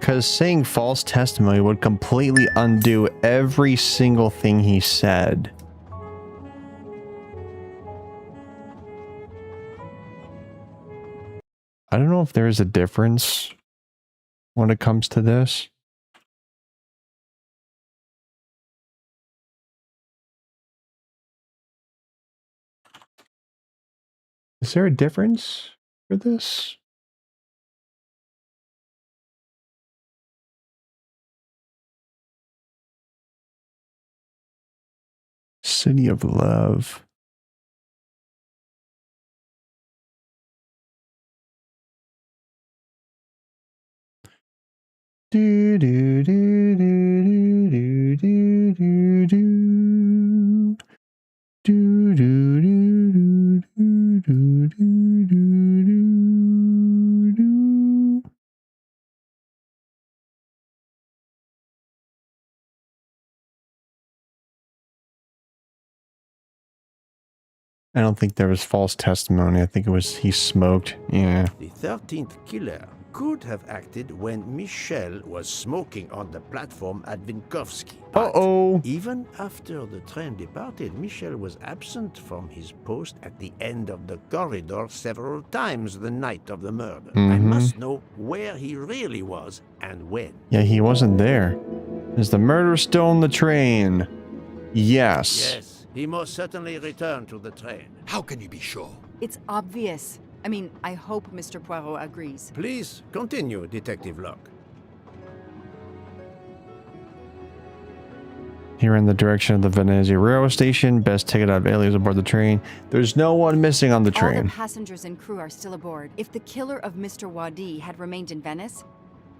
Because saying false testimony would completely undo every single thing he said. I don't know if there's a difference when it comes to this. Is there a difference for this? City of Love. Do do do do do do do do. Do do do do do do do do do. I don't think there was false testimony. I think it was he smoked. Yeah. The 13th killer could have acted when Michel was smoking on the platform at Vinkovsky. Uh-oh. Even after the train departed, Michel was absent from his post at the end of the corridor several times the night of the murder. I must know where he really was and when. Yeah, he wasn't there. Is the murderer still on the train? Yes. Yes, he most certainly returned to the train. How can you be sure? It's obvious. I mean, I hope Mr. Poirot agrees. Please continue, Detective Locke. Here in the direction of the Venezia railway station. Best ticket out of aliens aboard the train. There's no one missing on the All train. the passengers and crew are still aboard. If the killer of Mr. Wadi had remained in Venice,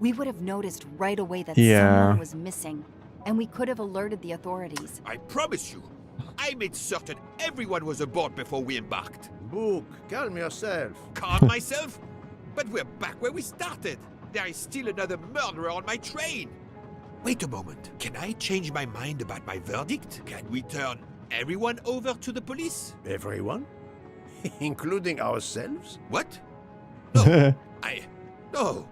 we would have noticed right away that someone was missing, and we could have alerted the authorities. I promise you, I made certain everyone was aboard before we embarked. Book, calm yourself. Calm myself? But we're back where we started. There is still another murderer on my train. Wait a moment. Can I change my mind about my verdict? Can we turn everyone over to the police? Everyone? Including ourselves? What? No. No.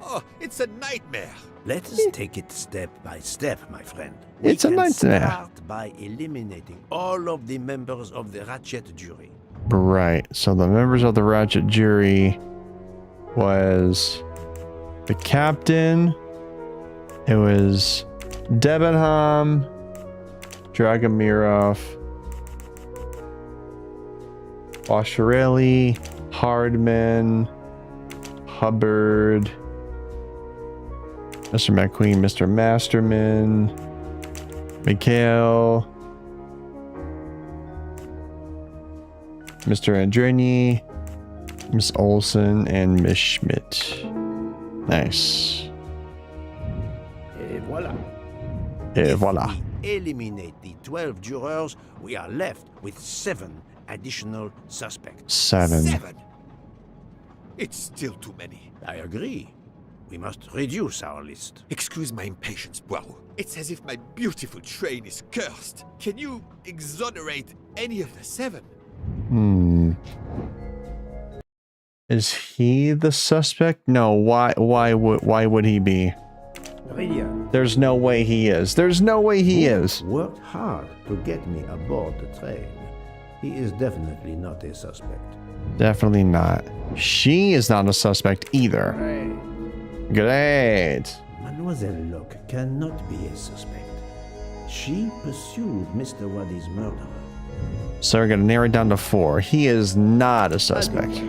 Oh, it's a nightmare. Let us take it step by step, my friend. It's a nightmare. Start by eliminating all of the members of the Ratchet jury. Right. So the members of the Ratchet jury was the captain. It was Debenham, Dragomirov, Osharelli, Hardman, Hubbard, Mr. McQueen, Mr. Masterman, Mikhail, Mr. Andrini, Miss Olson, and Miss Schmidt. Nice. Et voilà. Et voilà. We eliminate the 12 jurors, we are left with 7 additional suspects. 7. It's still too many. I agree. We must reduce our list. Excuse my impatience, Poirot. It's as if my beautiful train is cursed. Can you exonerate any of the 7? Is he the suspect? No. Why would he be? Brilliant. There's no way he is. There's no way he is. Worked hard to get me aboard the train. He is definitely not a suspect. Definitely not. She is not a suspect either. Great. Mademoiselle Locke cannot be a suspect. She pursued Mr. Wadi's murderer. So we're going to narrow it down to 4. He is not a suspect.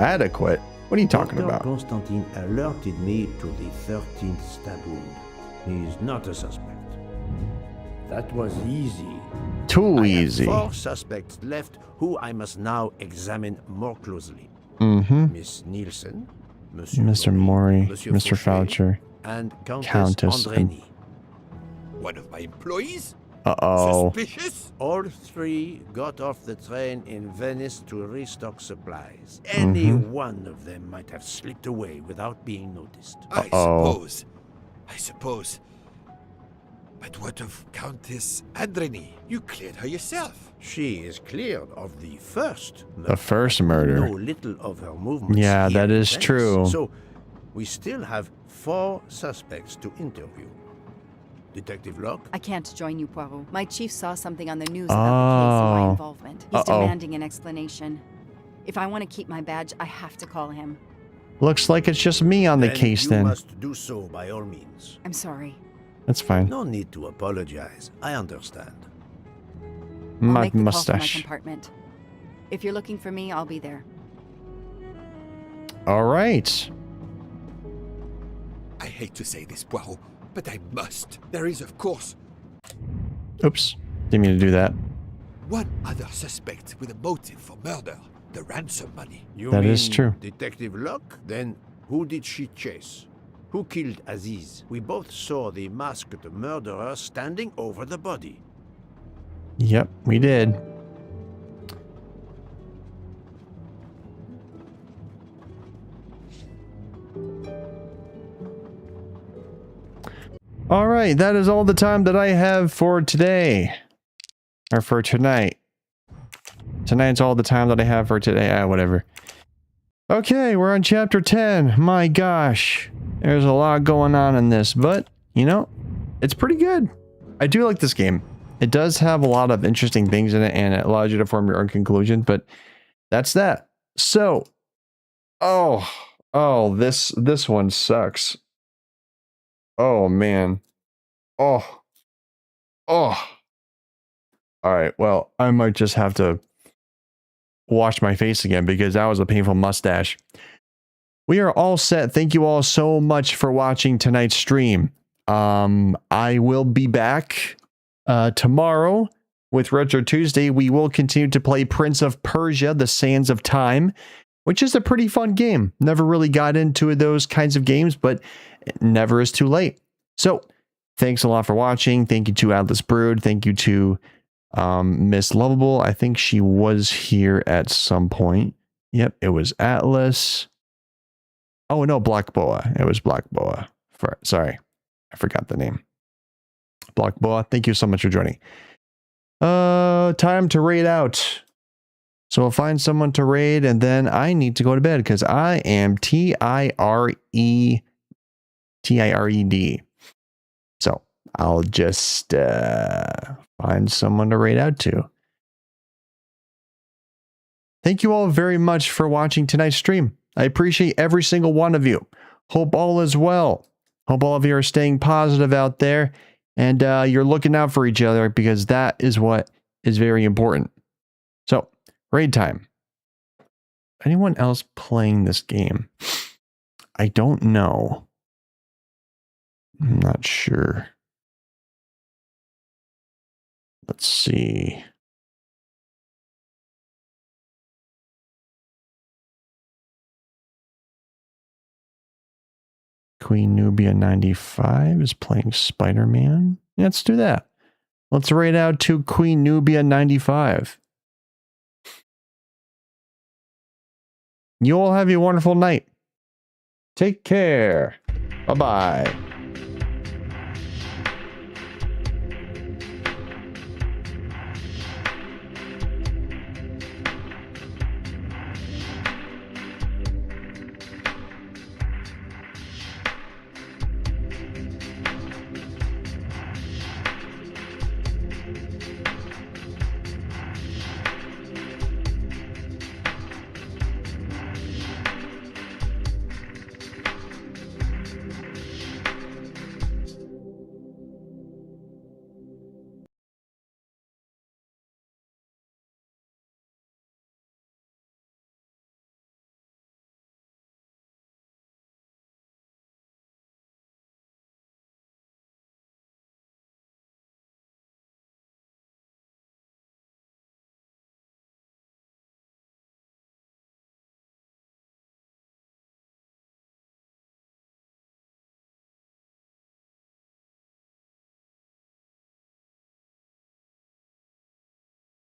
Adequate? What are you talking Dr. about? Constantine alerted me to the 13th stab wound. He is not a suspect. That was easy. Too I easy. have 4 suspects left who I must now examine more closely. Miss Nielsen, Mr. Maury, Monsieur Mr. Fauché, Foucher, and Countess. Andreni. One of my employees? Uh-oh. Suspicious? All 3 got off the train in Venice to restock supplies. Any one of them might have slipped away without being noticed. I suppose. But what of Countess Andreni? You cleared her yourself. She is cleared of the first murder. The first murder. Know little of her movements. Yeah, here that in is Venice. true. So, we still have 4 suspects to interview. Detective Locke? I can't join you, Poirot. My chief saw something on the news about the case and my involvement. He's demanding an explanation. If I want to keep my badge, I have to call him. Looks like it's just me on the case You then. must do so by all means. I'm sorry. That's fine. No need to apologize. I understand. I'll My make the call from my mustache. compartment. If you're looking for me, I'll be there. All right. I hate to say this, Poirot, but I must. There is, of course, Oops. Didn't mean to do that. one other suspect with a motive for murder. The ransom money. You That mean is true. Detective Locke? Then who did she chase? Who killed Aziz? We both saw the masked murderer standing over the body. Yep, we did. All right, that is all the time that I have for today. Or for tonight. Tonight's all the time that I have for today. Whatever. Okay, we're on chapter 10. My gosh. There's a lot going on in this, but, you know, it's pretty good. I do like this game. It does have a lot of interesting things in it, and it allows you to form your own conclusion, but that's that. So, this one sucks. Oh, man. Oh. Alright, well, I might just have to wash my face again because that was a painful mustache. We are all set. Thank you all so much for watching tonight's stream. I will be back tomorrow with Retro Tuesday. We will continue to play Prince of Persia, The Sands of Time, which is a pretty fun game. Never really got into those kinds of games, but it never is too late. So, thanks a lot for watching. Thank you to Atlas Brood. Thank you to Miss Lovable. I think she was here at some point. Yep, it was Atlas. Oh, no, Black Boa. It was Black Boa. Sorry, I forgot the name. Black Boa, thank you so much for joining. Time to raid out. So I'll find someone to raid, and then I need to go to bed because I am tired. So I'll just find someone to raid out to. Thank you all very much for watching tonight's stream. I appreciate every single one of you. Hope all is well. Hope all of you are staying positive out there, and you're looking out for each other because that is what is very important. So, raid time. Anyone else playing this game? I don't know. I'm not sure. Let's see. Queen Nubia 95 is playing Spider-Man. Yeah, let's do that. Let's raid out to Queen Nubia 95. You all have a wonderful night. Take care. Bye-bye.